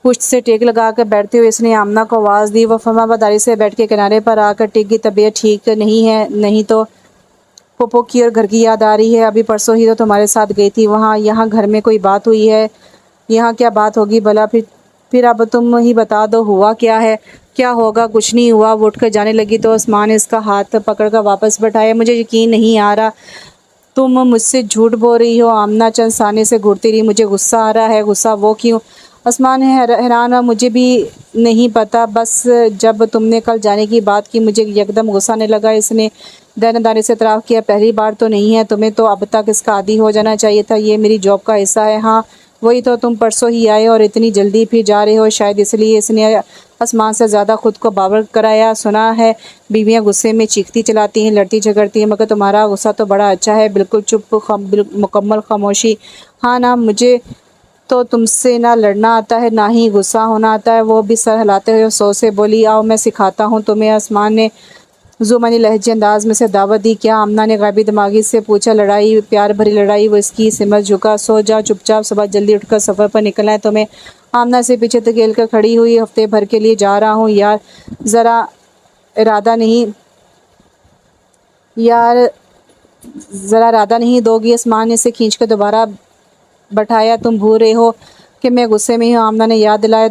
پشت سے ٹیک لگا کر بیٹھتے ہوئے اس نے آمنہ کو آواز دی۔ وہ فرما برداری سے بیٹھ کے کنارے پر آ کر ٹک گئی۔ طبیعت ٹھیک نہیں ہے؟ نہیں تو پھوپھو کی اور گھر کی یاد آ رہی ہے؟ ابھی پرسوں ہی تو تمہارے ساتھ گئی تھی وہاں، یہاں گھر میں کوئی بات ہوئی ہے؟ یہاں کیا بات ہوگی بھلا؟ پھر اب تم ہی بتا دو، ہوا کیا ہے؟ کیا ہوگا؟ کچھ نہیں ہوا۔ وہ اٹھ کر جانے لگی تو آسمان نے اس کا ہاتھ پکڑ کر واپس بٹھایا۔ مجھے یقین نہیں آ رہا، تم مجھ سے جھوٹ بول رہی ہو۔ آمنہ چند ثانیے سے گھڑتی رہی۔ مجھے غصہ آ رہا ہے۔ غصہ؟ وہ کیوں؟ آسمان حیران ہوا۔ مجھے بھی نہیں پتا، بس جب تم نے کل جانے کی بات کی مجھے یکدم غصہ آنے لگا۔ اس نے دیانتداری سے اعتراف کیا۔ پہلی بار تو نہیں ہے، تمہیں تو اب تک اس کا عادی ہو جانا چاہیے تھا، یہ میری جاب کا حصہ ہے۔ ہاں وہی تو، تم پرسوں ہی آئے اور اتنی جلدی پھر جا رہے ہو، شاید اس لیے اس نے آسمان سے زیادہ خود کو باور کرایا۔ سنا ہے بیویاں غصے میں چیختی چلاتی ہیں، لڑتی جھگڑتی ہیں، مگر تمہارا غصہ تو بڑا اچھا ہے، بالکل چپ، مکمل خاموشی۔ ہاں نا، مجھے تو تم سے نہ لڑنا آتا ہے نہ ہی غصہ ہونا آتا ہے۔ وہ بھی سر ہلاتے ہوئے سو سے بولی۔ آؤ میں سکھاتا ہوں تمہیں۔ آسمان نے زمانی لہجے انداز میں سے دعوت دی۔ کیا؟ آمنہ نے غائبی دماغی سے پوچھا۔ لڑائی؟ پیار بھری لڑائی؟ وہ اس کی سمت جھکا۔ سو جاؤ چپ چاپ، صبح جلدی اٹھ کر سفر پر نکلنا ہے تمہیں۔ آمنہ سے پیچھے دھکیل کر کھڑی ہوئی۔ ہفتے بھر کے لیے جا رہا ہوں یار، ذرا ارادہ نہیں دو گی؟ آسمان نے اسے کھینچ کر دوبارہ بٹھایا۔ تم بھول رہے ہو کہ میں غصے میں ہوں، آمنہ نے یاد دلایا۔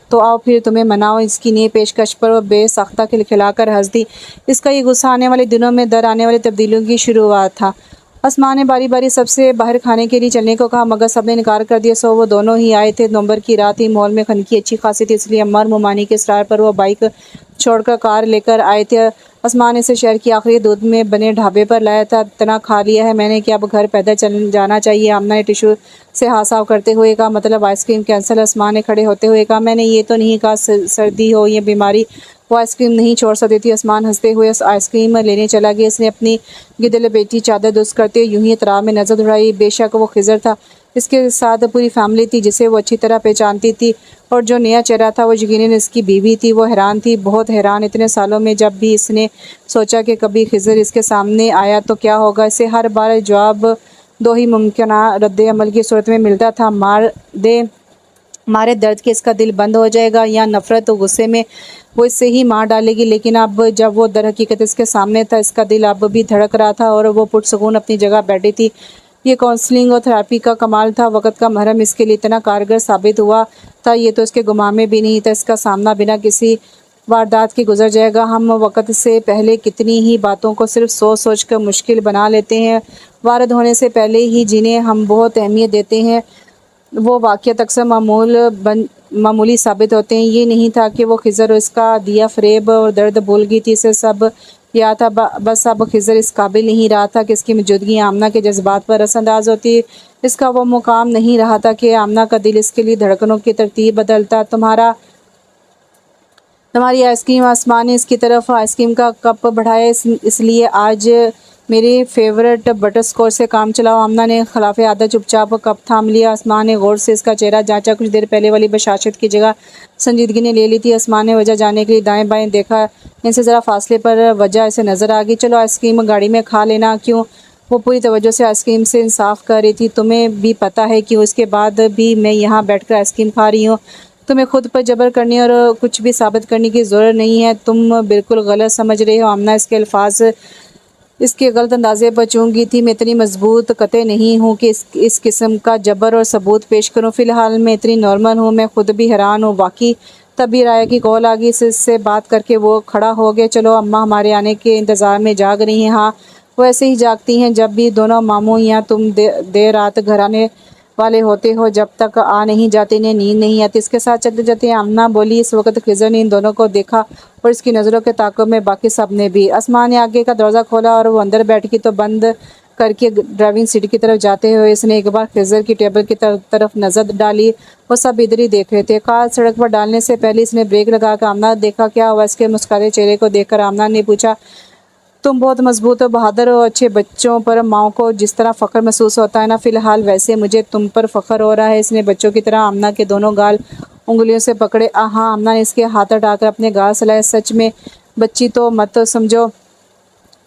تو آؤ پھر تمہیں مناؤ۔ اس کی نئی پیشکش پر وہ بے ساختہ کھلکھلا کر ہنس دی۔ اس کا یہ غصہ آنے والے دنوں میں آنے والی تبدیلیوں کی شروعات تھا۔ آسمان نے باری باری سب سے باہر کھانے کے لیے چلنے کو کہا، مگر سب نے انکار کر دیا۔ سو وہ دونوں ہی آئے تھے۔ نومبر کی رات تھی، مال میں خنکی اچھی خاصی تھی، اس لیے عمر مومانی کے اصرار پر وہ بائیک چھوڑ کر کار لے کر آئے تھے۔ آسمان نے اسے شہر کی آخری دودھ میں بنے ڈھابے پر لایا تھا۔ اتنا کھا لیا ہے میں نے کہ اب گھر پیدل جانا چاہیے۔ آمنہ نے ٹشو سے ہاتھ صاف کرتے ہوئے کہا۔ مطلب آئس کریم کینسل؟ آسمان نے کھڑے ہوتے ہوئے کہا۔ میں نے یہ تو نہیں کہا سردی ہو یا بیماری وہ آئس کریم نہیں چھوڑ سکتی تھی۔ آسمان ہنستے ہوئے آئس کریم لینے چلا گیا۔ اس نے اپنی گدل بیٹی چادر درست کرتے ہوئے یوں ہی اطراف میں نظر دوڑائی۔ بے شک وہ خضر تھا، اس کے ساتھ پوری فیملی تھی جسے وہ اچھی طرح پہچانتی تھی، اور جو نیا چہرہ تھا وہ یقیناً اس کی بیوی تھی۔ وہ حیران تھی، بہت حیران۔ اتنے سالوں میں جب بھی اس نے سوچا کہ کبھی خضر اس کے سامنے آیا تو کیا ہوگا، اسے ہر بار جواب دو ہی ممکنہ رد عمل کی صورت میں ملتا تھا، مارے درد کے اس کا دل بند ہو جائے گا، یا نفرت و غصے میں وہ اس سے ہی مار ڈالے گی۔ لیکن اب جب وہ در حقیقت اس کے سامنے تھا، اس کا دل اب بھی دھڑک رہا تھا اور وہ پرسکون اپنی جگہ بیٹھی تھی۔ یہ کاؤنسلنگ اور تھراپی کا کمال تھا۔ وقت کا مرہم اس کے لیے اتنا کارگر ثابت ہوا تھا، یہ تو اس کے گمان میں بھی نہیں تھا۔ اس کا سامنا بنا کسی واردات کے گزر جائے گا۔ ہم وقت سے پہلے کتنی ہی باتوں کو صرف سوچ سوچ کر مشکل بنا لیتے ہیں، وارد ہونے سے پہلے ہی جنہیں ہم بہت اہمیت دیتے ہیں وہ واقعات اکثر معمولی ثابت ہوتے ہیں۔ یہ نہیں تھا کہ وہ خضر اور اس کا دیا فریب اور درد بھول گئی تھی، اسے سب یاد تھا، بس اب خضر اس قابل نہیں رہا تھا کہ اس کی موجودگی آمنہ کے جذبات پر اثر انداز ہوتی۔ اس کا وہ مقام نہیں رہا تھا کہ آمنہ کا دل اس کے لیے دھڑکنوں کی ترتیب بدلتا۔ تمہاری آئس کریم، آسمان نے اس کی طرف آئس کریم کا کپ بڑھایا، اس لیے آج میری فیورٹ بٹر اسکوچ سے کام چلاؤ۔ آمنہ نے خلاف عادت چپ چاپ کپ تھام لیا۔ آسمان نے غور سے اس کا چہرہ جانچا، کچھ دیر پہلے والی بشاشت کی جگہ سنجیدگی نے لے لی تھی۔ آسمان نے وجہ جاننے کے لیے دائیں بائیں دیکھا، ان سے ذرا فاصلے پر وجہ اسے نظر آ گئی۔ چلو آئس کریم گاڑی میں کھا لینا۔ کیوں؟ وہ پوری توجہ سے آئس کریم سے انصاف کر رہی تھی۔ تمہیں بھی پتہ ہے کیوں؟ اس کے بعد بھی میں یہاں بیٹھ کر آئس کریم کھا رہی ہوں۔ تمہیں خود پر جبر کرنے اور کچھ بھی ثابت کرنے کی ضرورت نہیں ہے، تم بالکل غلط سمجھ رہے ہو۔ آمنہ اس کے الفاظ اس کے غلط اندازے پر چونک گئی تھی۔ میں اتنی مضبوط قطع نہیں ہوں کہ اس قسم کا جبر اور ثبوت پیش کروں، فی الحال میں اتنی نارمل ہوں۔ میں خود بھی حیران ہوں۔ واقعی تبھی رایا کی کال آ گئی، اس سے بات کر کے وہ کھڑا ہو گیا۔ چلو اماں ہمارے آنے کے انتظار میں جاگ رہی ہیں؟ ہاں، وہ ایسے ہی جاگتی ہیں جب بھی دونوں ماموں یا تم دیر رات گھر آنے والے ہوتے ہو، جب تک آ نہیں جاتے انہیں نیند نہیں آتی۔ اس کے ساتھ چلتے چلتے آمنہ بولی۔ اس وقت خضر نے ان دونوں کو دیکھا اور اس کی نظروں کے تعاقب میں باقی سب نے بھی۔ آسمان نے آگے کا دروازہ کھولا اور وہ اندر بیٹھ گئی، تو بند کر کے ڈرائیونگ سیٹ کی طرف جاتے ہوئے اس نے ایک بار خضر کی ٹیبل کی طرف نظر ڈالی۔ وہ سب ادھر ہی دیکھ رہے تھے۔ کار سڑک پر ڈالنے سے پہلے اس نے بریک لگا کر آمنہ دیکھا۔ کیا ہوا؟ اس کے مسکراتے چہرے کو دیکھ کر آمنہ نے پوچھا۔ تم بہت مضبوط اور بہادر ہو، اچھے بچوں پر ماؤں کو جس طرح فخر محسوس ہوتا ہے نا، فی الحال ویسے مجھے تم پر فخر ہو رہا ہے۔ اس نے بچوں کی طرح آمنہ کے دونوں گال انگلیوں سے پکڑے۔ ہاں، آمنہ نے اس کے ہاتھ ہٹا کر اپنے گال سلائے۔ سچ میں بچی تو مت سمجھو،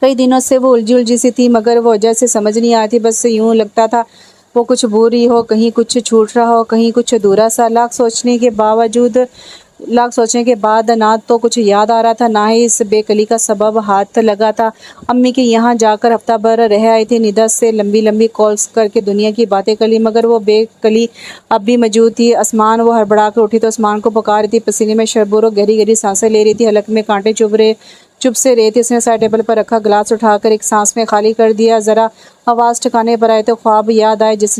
کئی دنوں سے وہ الجھی سی تھی، مگر وہ وجہ سے سمجھ نہیں آتی، بس یوں لگتا تھا وہ کچھ بھول رہی ہو، کہیں کچھ چھوٹ رہا ہو، کہیں کچھ ادھورا سا۔ لاکھ سوچنے کے بعد نہ تو کچھ یاد آ رہا تھا، نہ ہی اس بے کلی کا سبب ہاتھ لگا تھا۔ امی کے یہاں جا کر ہفتہ بھر رہ آئی تھی، ندا سے لمبی لمبی کالز کر کے دنیا کی باتیں کر لی، مگر وہ بے کلی اب بھی موجود تھی۔ آسمان، وہ ہڑبڑا کر اٹھی تو آسمان کو پکار رہی تھی، پسینے میں شربور اور گہری گہری سانسیں لے رہی تھی، حلق میں کانٹے چبھ سے رہے تھے۔ اس نے سائڈ ٹیبل پر رکھا گلاس اٹھا کر ایک سانس میں خالی کر دیا۔ ذرا آواز ٹھکانے پر آئے تو خواب یاد آئے جس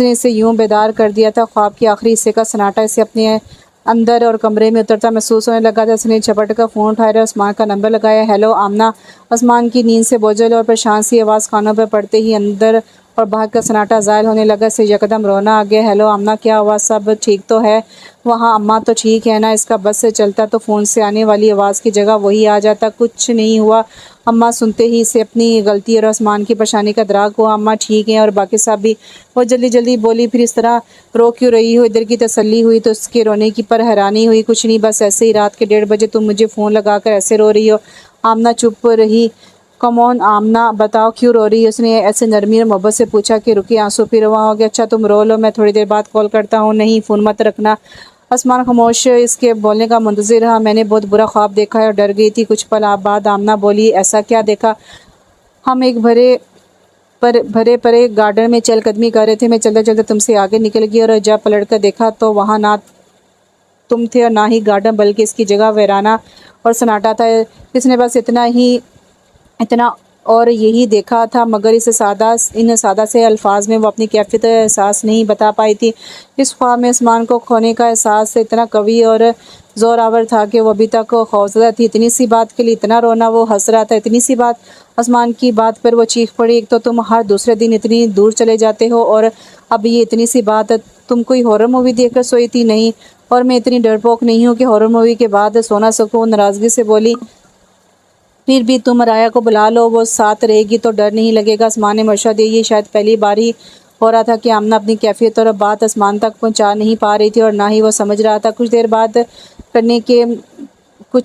نے اسے یوں بیدار کر دیا تھا۔ خواب کے آخری حصے کا سناٹا اسے اپنے اندر اور کمرے میں اترتا محسوس ہونے لگا تھا۔ اس نے جھپٹ کر فون اٹھایا اور آسمان کا نمبر لگایا۔ ہیلو آمنہ۔ آسمان کی نیند سے بوجھل اور پریشان سی آواز کانوں پر پڑتے ہی اندر اور باہر کا سناٹا زائل ہونے لگا۔ اسے یکدم رونا آ گیا۔ ہیلو آمنہ، کیا ہوا؟ سب ٹھیک تو ہے وہاں؟ اماں تو ٹھیک ہے نا؟ اس کا بس سے چلتا تو فون سے آنے والی آواز کی جگہ وہی آ جاتا۔ کچھ نہیں ہوا اماں۔ سنتے ہی اسے اپنی غلطی اور آسمان کی پریشانی کا ادراک ہوا۔ اماں ٹھیک ہیں اور باقی سب بھی؟ وہ جلدی بولی۔ پھر اس طرح رو کیوں رہی ہو؟ ادھر کی تسلی ہوئی تو اس کے رونے کی پر حیرانی ہوئی۔ کچھ نہیں، بس ایسے ہی، رات کے 1:30 بجے تم مجھے فون لگا کر ایسے رو رہی ہو۔ آمنہ چپ رہی۔ کم آن آمنہ، بتاؤ کیوں رو رہی ہے؟ اس نے ایسے نرمی اور محبت سے پوچھا کہ رکی آنسو پھر رواں ہو گیا۔ اچھا تم رو لو، میں تھوڑی دیر بعد کال کرتا ہوں۔ نہیں، فون مت رکھنا۔ آسمان خاموش اس کے بولنے کا منتظر رہا۔ میں نے بہت برا خواب دیکھا ہے اور ڈر گئی تھی۔ کچھ پل بعد آمنہ بولی۔ ایسا کیا دیکھا؟ ہم ایک بھرے پرے گارڈن میں چہل قدمی کر رہے تھے، میں چلتے چلتے تم سے آگے نکل گئی اور جب پلٹ کر دیکھا تو وہاں نہ تم تھے اور نہ ہی گارڈن، بلکہ اس کی جگہ ویرانہ اور سناٹا تھا۔ اس نے بس اتنا اور یہی دیکھا تھا، مگر ان سادہ سے الفاظ میں وہ اپنی کیفیت احساس نہیں بتا پائی تھی۔ اس خواب میں آسمان کو کھونے کا احساس اتنا قوی اور زور آور تھا کہ وہ ابھی تک خوفزدہ تھی۔ اتنی سی بات کے لیے اتنا رونا، وہ ہنس رہا تھا۔ اتنی سی بات، آسمان کی بات پر وہ چیخ پڑی۔ ایک تو تم ہر دوسرے دن اتنی دور چلے جاتے ہو اور اب یہ اتنی سی بات۔ تم کوئی ہارر مووی دیکھ کر سوئی تھی؟ نہیں، اور میں اتنی ڈرپوک نہیں ہوں کہ ہارر مووی کے بعد سو نہ سکوں۔ ناراضگی سے بولی۔ پھر بھی تم رایا کو بلا لو، وہ ساتھ رہے گی تو ڈر نہیں لگے گا۔ آسمان نے مشورہ دیا۔ یہ شاید پہلی بار ہی ہو رہا تھا کہ آمنہ اپنی کیفیت اور بات آسمان تک پہنچا نہیں پا رہی تھی اور نہ ہی وہ سمجھ رہا تھا۔ کچھ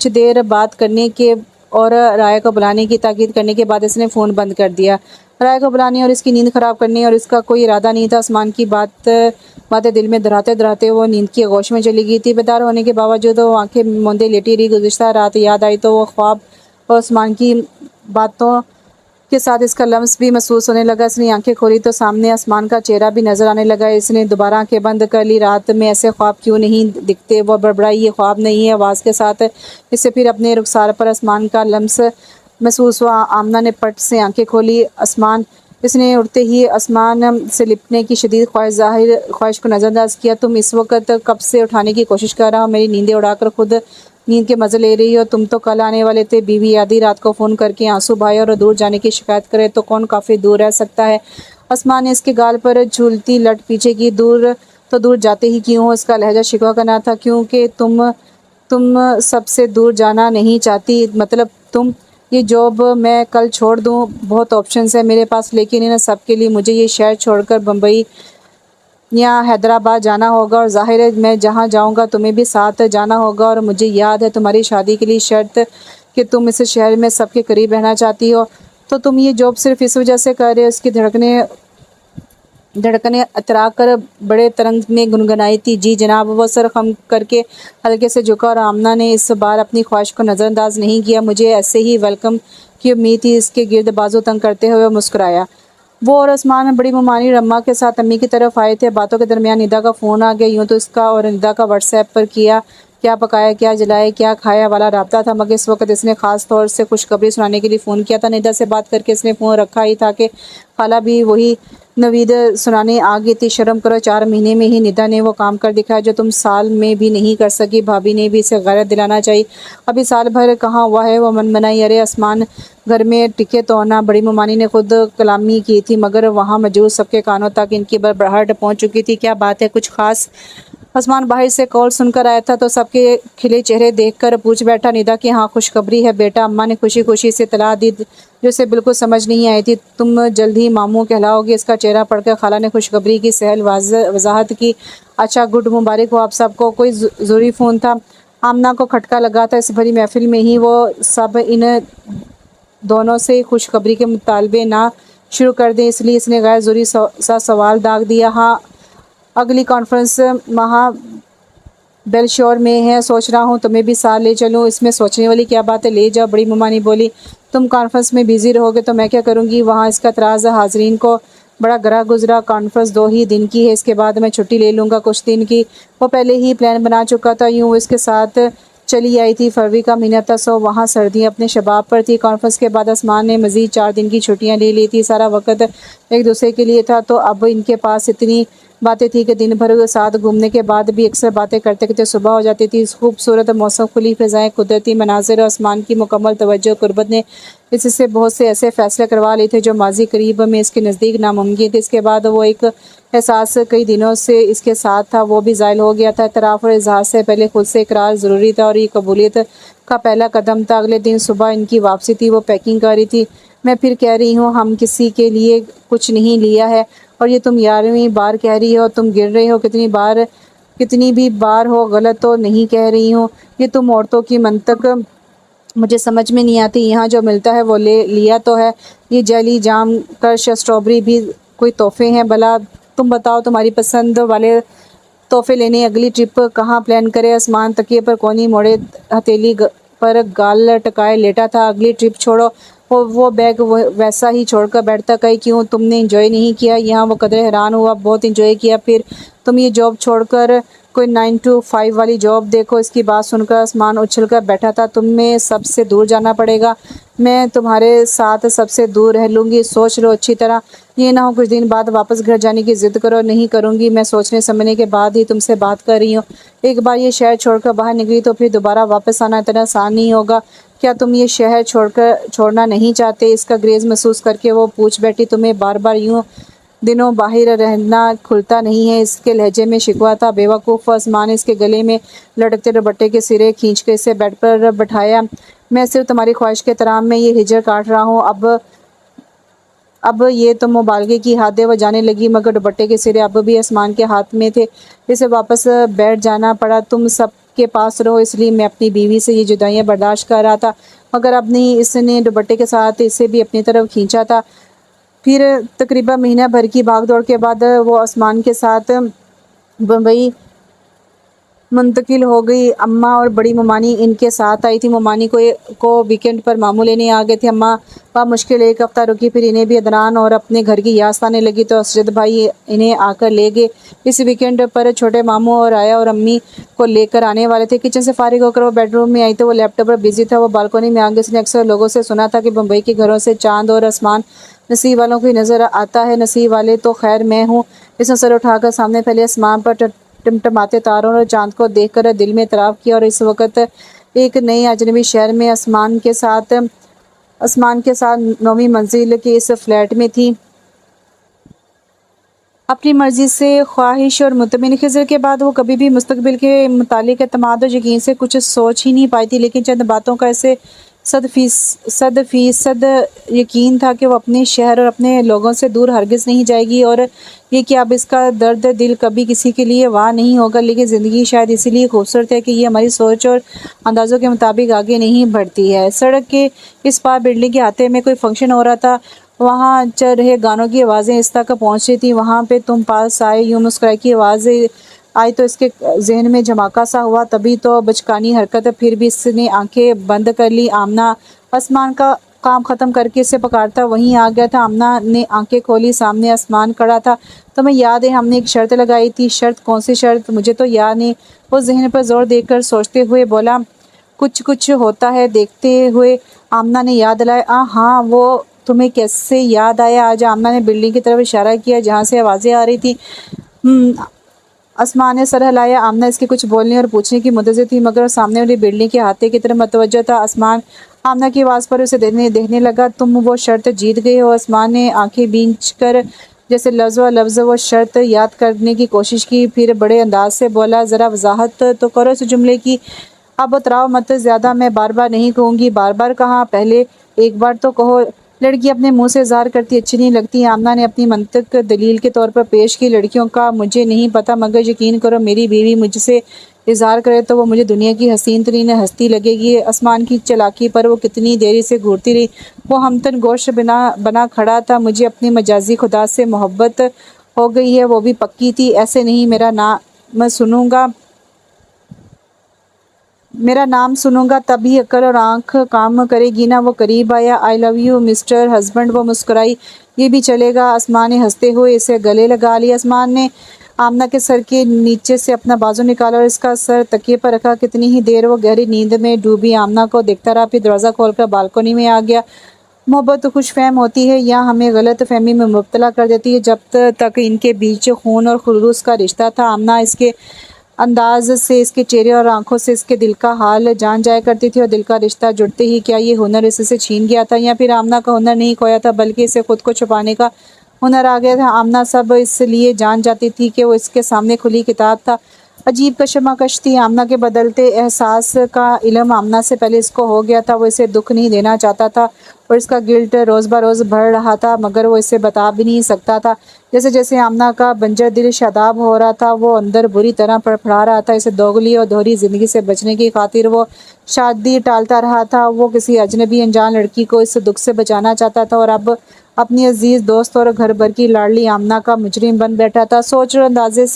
دیر بات کرنے کے اور رایا کو بلانے کی تاکید کرنے کے بعد اس نے فون بند کر دیا۔ رائے کو بلانے اور اس کی نیند خراب کرنے، اور اس کا کوئی ارادہ نہیں تھا۔ آسمان کی باتیں دل میں دہراتے دہراتے وہ نیند کی آغوش میں چلی گئی تھی۔ بیدار ہونے کے باوجود وہ آنکھیں موندے لیٹی رہی۔ گزشتہ رات یاد آئی تو وہ خواب اور آسمان کی باتوں کے ساتھ اس کا لمس بھی محسوس ہونے لگا۔ اس نے آنکھیں کھولی تو سامنے آسمان کا چہرہ بھی نظر آنے لگا۔ اس نے دوبارہ آنکھیں بند کر لی۔ رات میں ایسے خواب کیوں نہیں دکھتے؟ وہ بڑبڑائی، یہ خواب نہیں ہے، آواز کے ساتھ۔ اس سے پھر اپنے رخسار پر آسمان کا لمس محسوس ہوا۔ آمنہ نے پٹ سے آنکھیں کھولی۔ آسمان! اس نے اٹھتے ہی آسمان سے لپٹنے کی شدید خواہش کو نظر انداز کیا۔ تم اس وقت کب سے اٹھانے کی کوشش کر رہا ہو؟ میری نیندیں اڑا کر خود نیند کے مزے لے رہی ہو؟ تم تو کل آنے والے تھے۔ بیوی آدھی رات کو فون کر کے آنسو بہائے اور دور جانے کی شکایت کرے تو کون کافی دور رہ سکتا ہے؟ آسمان نے اس کے گال پر جھولتی لٹ پیچھے کی۔ دور جاتے ہی کیوں ہو؟ اس کا لہجہ شکوہ کا نہ تھا۔ کیونکہ تم سب سے دور جانا نہیں چاہتی۔ مطلب تم یہ جاب میں کل چھوڑ دوں؟ بہت آپشنز ہیں میرے پاس، لیکن ان سب کے لیے مجھے یہ شہر چھوڑ کر بمبئی یا حیدرآباد جانا ہوگا، اور ظاہر ہے میں جہاں جاؤں گا تمہیں بھی ساتھ جانا ہوگا۔ اور مجھے یاد ہے تمہاری شادی کے لیے شرط کہ تم اس شہر میں سب کے قریب رہنا چاہتی ہو۔ تو تم یہ جاب صرف اس وجہ سے کر رہے ہو؟ اس کی دھڑکنیں اترا کر بڑے ترنگ میں گنگنائی تھی۔ جی جناب۔ وہ سر خم کر کے ہلکے سے جھکا اور آمنہ نے اس بار اپنی خواہش کو نظر انداز نہیں کیا۔ مجھے ایسے ہی ویلکم کی امید تھی۔ اس کے گرد بازو تنگ کرتے ہوئے وہ مسکرایا۔ وہ اور آسمان بڑی ممانعت رما کے ساتھ امی کی طرف آئے تھے۔ باتوں کے درمیان ندا کا فون آ گیا۔ یوں تو اس کا اور ندا کا واٹس ایپ پر کیا پکایا، کیا جلائے، کیا کھایا والا رابطہ تھا، مگر اس وقت اس نے خاص طور سے خوشخبری سنانے کے لیے فون کیا تھا۔ ندا سے بات کر کے اس نے فون رکھا ہی تھا کہ خالہ بھی وہی نوید سنانے آ گئی تھی۔ شرم کرو، 4 مہینے میں ہی ندا نے وہ کام کر دکھایا جو تم سال میں بھی نہیں کر سکی۔ بھابھی نے بھی اسے غیرت دلانا چاہیے۔ ابھی سال بھر کہاں ہوا ہے؟ وہ من منائی۔ ارے آسمان گھر میں ٹکے تو نہ۔ بڑی ممانی نے خود کلامی کی تھی، مگر وہاں موجود سب کے کانوں تک ان کی بڑبڑاہٹ پہنچ چکی تھی۔ کیا بات ہے؟ کچھ خاص؟ آسمان باہر سے کال سن کر آیا تھا تو سب کے کھلے چہرے دیکھ کر پوچھ بیٹھا۔ ندا کہ ہاں خوشخبری ہے بیٹا، اماں نے خوشی خوشی سے اطلاع دی جو اسے بالکل سمجھ نہیں آئی تھی۔ تم جلد ہی ماموں کہلاؤ گے۔ اس کا چہرہ پڑھ کر خالہ نے خوشخبری کی سہل وضاحت کی۔ اچھا گڈ، مبارک ہو آپ سب کو۔ کوئی ضروری فون تھا؟ آمنہ کو کھٹکا لگا تھا۔ اس بھری محفل میں ہی وہ سب ان دونوں سے خوشخبری کے مطالبے نہ شروع کر دیں، اس لیے اس نے غیر ضروری سا سوال داغ دیا۔ ہاں، اگلی کانفرنس مہا بیلشور میں ہے، سوچ رہا ہوں تمہیں بھی ساتھ لے چلوں۔ اس میں سوچنے والی کیا بات ہے، لے جاؤ، بڑی ممانی بولی۔ تم کانفرنس میں بیزی رہو گے تو میں کیا کروں گی وہاں؟ اس کا اعتراض حاضرین کو بڑا گرا گزرا۔ کانفرنس 2 ہی دن کی ہے، اس کے بعد میں چھٹی لے لوں گا کچھ دن کی۔ وہ پہلے ہی پلان بنا چکا تھا، یوں اس کے ساتھ چلی آئی تھی۔ فروری کا مہینہ تھا، سو وہاں سردیاں اپنے شباب پر تھی۔ کانفرنس کے بعد آسمان نے مزید 4 دن کی چھٹیاں لے لی تھی۔ سارا وقت ایک دوسرے کے لیے تھا، تو اب ان کے پاس اتنی باتیں تھی کہ دن بھر ساتھ گھومنے کے بعد بھی اکثر باتیں کرتے کرتے صبح ہو جاتی تھی۔ خوبصورت موسم، کھلی فضائیں، قدرتی مناظر اور آسمان کی مکمل توجہ قربت نے اس سے بہت سے ایسے فیصلے کروا لیے تھے جو ماضی قریب میں اس کے نزدیک ناممکن تھے۔ اس کے بعد وہ ایک احساس کئی دنوں سے اس کے ساتھ تھا، وہ بھی زائل ہو گیا تھا۔ اعتراف اور اظہار سے پہلے خود سے اقرار ضروری تھا، اور یہ قبولیت کا پہلا قدم تھا۔ اگلے دن صبح ان کی واپسی تھی، وہ پیکنگ کر رہی تھی۔ میں پھر کہہ رہی ہوں، ہم کسی کے لیے کچھ نہیں لیا ہے، اور یہ تم 11ویں بار کہہ رہی ہو۔ تم گر رہے ہو، کتنی بھی بار ہو، غلط تو نہیں کہہ رہی ہوں۔ یہ تم عورتوں کی منطق مجھے سمجھ میں نہیں آتی۔ یہاں جو ملتا ہے وہ لیا تو ہے، یہ جیلی، جام، کرش، اسٹرابری بھی کوئی تحفے ہیں بھلا؟ تم بتاؤ، تمہاری پسند والے تحفے لینے اگلی ٹرپ کہاں پلان کرے؟ آسمان تکیے پر کونی موڑے ہتھیلی پر گال ٹکائے لیٹا تھا۔ اگلی ٹرپ چھوڑو، وہ بیگ ویسا ہی چھوڑ کر بیٹھتا کہیں کیوں؟ تم نے انجوائے نہیں کیا یہاں؟ وہ قدرے حیران ہوا۔ بہت انجوائے کیا۔ پھر تم یہ جاب چھوڑ کر کوئی 9 to 5 والی جاب دیکھو۔ اس کی بات سن کر آسمان اچھل کر بیٹھا تھا۔ تمہیں سب سے دور جانا پڑے گا، میں تمہارے ساتھ سب سے دور رہ لوں گی، سوچ لو اچھی طرح، یہ نہ ہو کچھ دن بعد واپس گھر جانے کی ضد کرو۔ نہیں کروں گی، میں سوچنے سمجھنے کے بعد ہی تم سے بات کر رہی ہوں۔ ایک بار یہ شہر چھوڑ کر باہر نکلی تو پھر دوبارہ واپس آنا اتنا آسان نہیں ہوگا۔ کیا تم یہ شہر چھوڑنا نہیں چاہتے؟ اس کا گریز محسوس کر کے وہ پوچھ بیٹھی۔ تمہیں بار بار یوں دنوں باہر رہنا کھلتا نہیں ہے؟ اس کے لہجے میں شکوہ تھا۔ بیوقوف! آسمان نے اس کے گلے میں لٹکتے دوپٹے کے سرے کھینچ کے اسے بیڈ پر بٹھایا۔ میں صرف تمہاری خواہش کے احترام میں یہ ہجر کاٹ رہا ہوں۔ اب یہ تو مبالغے کی حد ہے۔ وہ جانے لگی، مگر دوپٹے کے سرے اب بھی آسمان کے ہاتھ میں تھے۔ اسے واپس بیٹھ جانا پڑا۔ تم سب کے پاس رہو، اس لیے میں اپنی بیوی سے یہ جدائیاں برداشت کر رہا تھا، مگر اب نہیں۔ اس نے دوپٹے کے ساتھ اسے بھی اپنی طرف کھینچا تھا۔ پھر تقریباً مہینہ بھر کی بھاگ دوڑ کے بعد وہ عثمان کے ساتھ بمبئی منتقل ہو گئی۔ اماں اور بڑی ممانی ان کے ساتھ آئی تھی۔ ممانی کو ویکینڈ پر ماموں لینے آ گئے تھے۔ اماں بمشکل ایک ہفتہ رکی، پھر انہیں بھی ادران اور اپنے گھر کی یاد آنے لگی تو اسجد بھائی انہیں آ کر لے گئے۔ اس ویکینڈ پر چھوٹے ماموں اور آیا اور امی کو لے کر آنے والے تھے۔ کچن سے فارغ ہو کر وہ بیڈ روم میں آئی تو وہ لیپ ٹاپ پر بزی تھا۔ وہ بالکونی میں آگے اس نے اکثر لوگوں سے سنا تھا کہ بمبئی کے گھروں سے چاند اور آسمان نصیب والوں کو ہی نظر آتا ہے۔ نصیب والے تو خیر میں ہوں۔ اس نے سر اٹھا کر سامنے پھیلے آسمان پر ٹمٹماتے تاروں اور چاند کو دیکھ کر دل میں اعتراف کیا، اور اس وقت ایک نئے اجنبی شہر میں آسمان کے ساتھ 9ویں منزل کے اس فلیٹ میں تھی۔ اپنی مرضی سے خواہش اور مطمئن خضر کے بعد وہ کبھی بھی مستقبل کے متعلق اعتماد اور یقین سے کچھ سوچ ہی نہیں پائی تھی، لیکن چند باتوں کا اسے 100% یقین تھا کہ وہ اپنے شہر اور اپنے لوگوں سے دور ہرگز نہیں جائے گی، اور یہ کہ اب اس کا درد دل کبھی کسی کے لیے واہ نہیں ہوگا۔ لیکن زندگی شاید اسی لیے خوبصورت ہے کہ یہ ہماری سوچ اور اندازوں کے مطابق آگے نہیں بڑھتی ہے۔ سڑک کے اس پار بلڈنگ کے احاطے میں کوئی فنکشن ہو رہا تھا، وہاں چل رہے گانوں کی آوازیں اس تک پہنچ رہی تھیں۔ وہاں پہ تم پاس آئے، یوں مسکرائی کی آواز آئی تو اس کے ذہن میں جھماکا سا ہوا، تبھی تو بچکانی حرکت، پھر بھی اس نے آنکھیں بند کر لی۔ آمنہ آسمان کا کام ختم کر کے اسے پکارتا وہیں آ گیا تھا۔ آمنہ نے آنکھیں کھولی، سامنے آسمان کھڑا تھا۔ تمہیں یاد ہے ہم نے ایک شرط لگائی تھی؟ شرط؟ کون سی شرط؟ مجھے تو یاد نہیں، وہ ذہن پر زور دے کر سوچتے ہوئے بولا۔ کچھ ہوتا ہے دیکھتے ہوئے آمنہ نے یاد دلایا۔ ہاں، وہ تمہیں کیسے یاد آیا آج؟ آمنہ نے بلڈنگ کی طرف اشارہ کیا جہاں سے آوازیں آ رہی تھی۔ آسمان نے سر ہلایا۔ آمنہ اس کے کچھ بولنے اور پوچھنے کی منتظر تھی، مگر سامنے والی بلڈنگ کے احاطے کی طرف متوجہ تھا۔ آسمان آمنہ کی آواز پر اسے دیکھنے لگا۔ تم وہ شرط جیت گئے ہو۔ آسمان نے آنکھیں بھینچ کر جیسے لفظ و لفظ وہ شرط یاد کرنے کی کوشش کی، پھر بڑے انداز سے بولا، ذرا وضاحت تو کرو اس جملے کی۔ اب اتراؤ مت زیادہ، میں بار بار نہیں کہوں گی۔ بار بار کہاں، پہلے ایک بار تو کہو۔ لڑکی اپنے منہ سے اظہار کرتی اچھی نہیں لگتی۔ آمنہ نے اپنی منطق دلیل کے طور پر پیش کی۔ لڑکیوں کا مجھے نہیں پتہ، مگر یقین کرو میری بیوی مجھ سے اظہار کرے تو وہ مجھے دنیا کی حسین ترین ہستی لگے گی۔ آسمان کی چالاکی پر وہ کتنی دیر سے گھورتی رہی۔ وہ ہمتن گوشت بنا کھڑا تھا۔ مجھے اپنے مجازی خدا سے محبت ہو گئی ہے، وہ بھی پکی تھی۔ ایسے نہیں، میرا نام سنوں گا تب ہی عقل اور آنکھ کام کرے گی نا۔ وہ قریب آیا۔ آئی لو یو مسٹر ہسبینڈ، وہ مسکرائی۔ یہ بھی چلے گا؟ آسمان نے ہنستے ہوئے اسے گلے لگا لیا۔ آسمان نے آمنہ کے سر کے نیچے سے اپنا بازو نکالا اور اس کا سر تکیے پر رکھا۔ کتنی ہی دیر وہ گہری نیند میں ڈوبی آمنہ کو دیکھتا رہا، پھر دروازہ کھول کر بالکونی میں آ گیا۔ محبت خوش فہم ہوتی ہے یا ہمیں غلط فہمی میں مبتلا کر دیتی ہے۔ جب تک ان کے بیچ خون اور خلوص کا رشتہ تھا، آمنہ اس کے انداز سے، اس کے چہرے اور آنکھوں سے اس کے دل کا حال جان جایا کرتی تھی، اور دل کا رشتہ جڑتے ہی کیا یہ ہنر اس سے چھین گیا تھا، یا پھر آمنہ کا ہنر نہیں کھویا تھا بلکہ اسے خود کو چھپانے کا ہنر آ گیا تھا؟ آمنہ سب اس لیے جان جاتی تھی کہ وہ اس کے سامنے کھلی کتاب تھا۔ عجیب کشمکش تھی آمنہ کے بدلتے احساس کا علم آمنہ سے پہلے اس کو ہو گیا تھا۔ وہ اسے دکھ نہیں دینا چاہتا تھا اور اس کا گلٹ روز بروز بڑھ رہا تھا، مگر وہ اسے بتا بھی نہیں سکتا تھا۔ جیسے جیسے آمنہ کا بنجر دل شاداب ہو رہا تھا، وہ اندر بری طرح پڑپڑا رہا تھا۔ اسے دوگلی اور دوہری زندگی سے بچنے کی خاطر وہ شادی ٹالتا رہا تھا۔ وہ کسی اجنبی انجان لڑکی کو اس دکھ سے بچانا چاہتا تھا، اور اب اپنی عزیز دوست اور گھر بھر کی لاڈلی آمنہ کا مجرم بن بیٹھا تھا۔ سوچ اور اندازے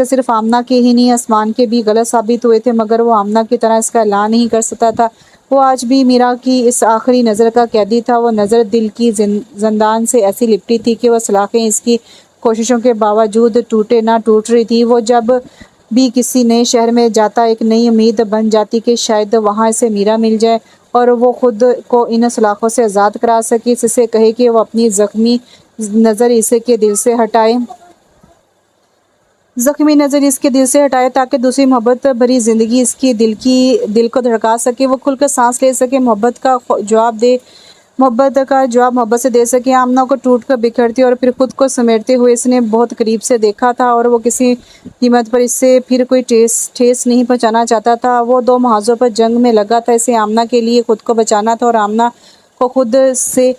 صرف آمنہ کے ہی نہیں، آسمان کے بھی غلط ثابت ہوئے تھے، مگر وہ آمنہ کی طرح اس کا اعلان نہیں کر سکتا تھا۔ وہ آج بھی میرا کی اس آخری نظر کا قیدی تھا۔ وہ نظر دل کی زندان سے ایسی لپٹی تھی کہ وہ سلاخیں اس کی کوششوں کے باوجود نہ ٹوٹ رہی تھی۔ وہ جب بھی کسی نئے شہر میں جاتا، ایک نئی امید بن جاتی کہ شاید وہاں اسے میرا مل جائے اور وہ خود کو ان سلاخوں سے آزاد کرا سکے۔ اس سے کہے کہ وہ اپنی زخمی نظر اس کے دل سے ہٹائے تاکہ دوسری محبت بھری زندگی اس کی دل کو دھڑکا سکے، وہ کھل کر سانس لے سکے، محبت کا جواب محبت سے دے سکے۔ آمنہ کو ٹوٹ کر بکھرتی اور پھر خود کو سمیٹتے ہوئے اس نے بہت قریب سے دیکھا تھا، اور وہ کسی قیمت پر اس سے پھر کوئی ٹھیس نہیں پہنچانا چاہتا تھا۔ وہ دو محاذوں پر جنگ میں لگا تھا، اسے آمنہ کے لیے خود کو بچانا تھا، اور آمنہ کو خود سے۔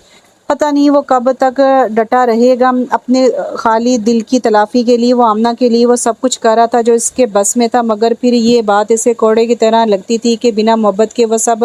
پتہ نہیں وہ کب تک ڈٹا رہے گا اپنے خالی دل کی تلافی کے لیے۔ وہ آمنہ کے لیے وہ سب کچھ کر رہا تھا جو اس کے بس میں تھا، مگر پھر یہ بات اسے کوڑے کی طرح لگتی تھی کہ بنا محبت کے وہ سب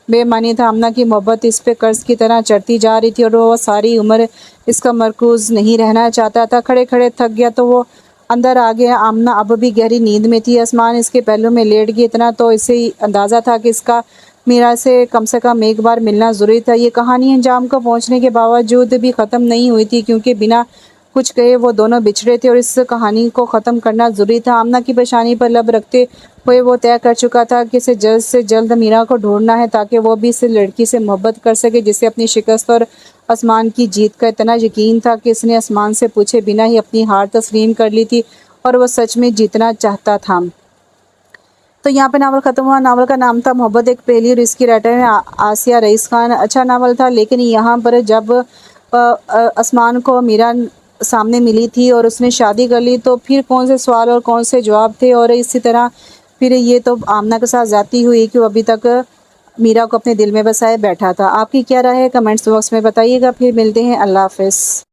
بے معنی تھا۔ آمنہ کی محبت اس پہ قرض کی طرح چڑھتی جا رہی تھی، اور وہ ساری عمر اس کا مرکوز نہیں رہنا چاہتا تھا، کھڑے کھڑے تھک گیا تو وہ اندر آ گیا۔ آمنہ اب بھی گہری نیند میں تھی، آسمان اس کے پہلو میں لیٹ گئی، اتنا تو اسے اندازہ تھا کہ اس کا میرا سے کم ایک بار ملنا ضروری تھا۔ یہ کہانی انجام کو پہنچنے کے باوجود بھی ختم نہیں ہوئی تھی، کیونکہ بنا کچھ کہے وہ دونوں بچھڑے تھے اور اس کہانی کو ختم کرنا ضروری تھا۔ آمنہ کی پیشانی پر لب رکھتے ہوئے وہ طے کر چکا تھا کہ اسے جلد سے جلد میرا کو ڈھونڈنا ہے، تاکہ وہ بھی اس لڑکی سے محبت کر سکے جسے اپنی شکست اور آسمان کی جیت کا اتنا یقین تھا کہ اس نے آسمان سے پوچھے بنا ہی اپنی ہار تسلیم کر لی تھی اور وہ سچ میں جیتنا چاہتا تھا۔ تو یہاں پہ ناول ختم ہوا۔ ناول کا نام تھا محبت ایک پہیلی اور اس کی رائٹر ہے آسیہ رئیس خان۔ اچھا ناول تھا، لیکن یہاں پر جب آسمان کو میرا سامنے ملی تھی اور اس نے شادی کر لی تو پھر کون سے سوال اور کون سے جواب تھے، اور اسی طرح پھر یہ تو آمنہ کے ساتھ زیادتی ہوئی کہ وہ ابھی تک میرا کو اپنے دل میں بسائے بیٹھا تھا۔ آپ کی کیا رائے ہے کمنٹس باکس میں بتائیے گا۔ پھر ملتے ہیں، اللہ حافظ۔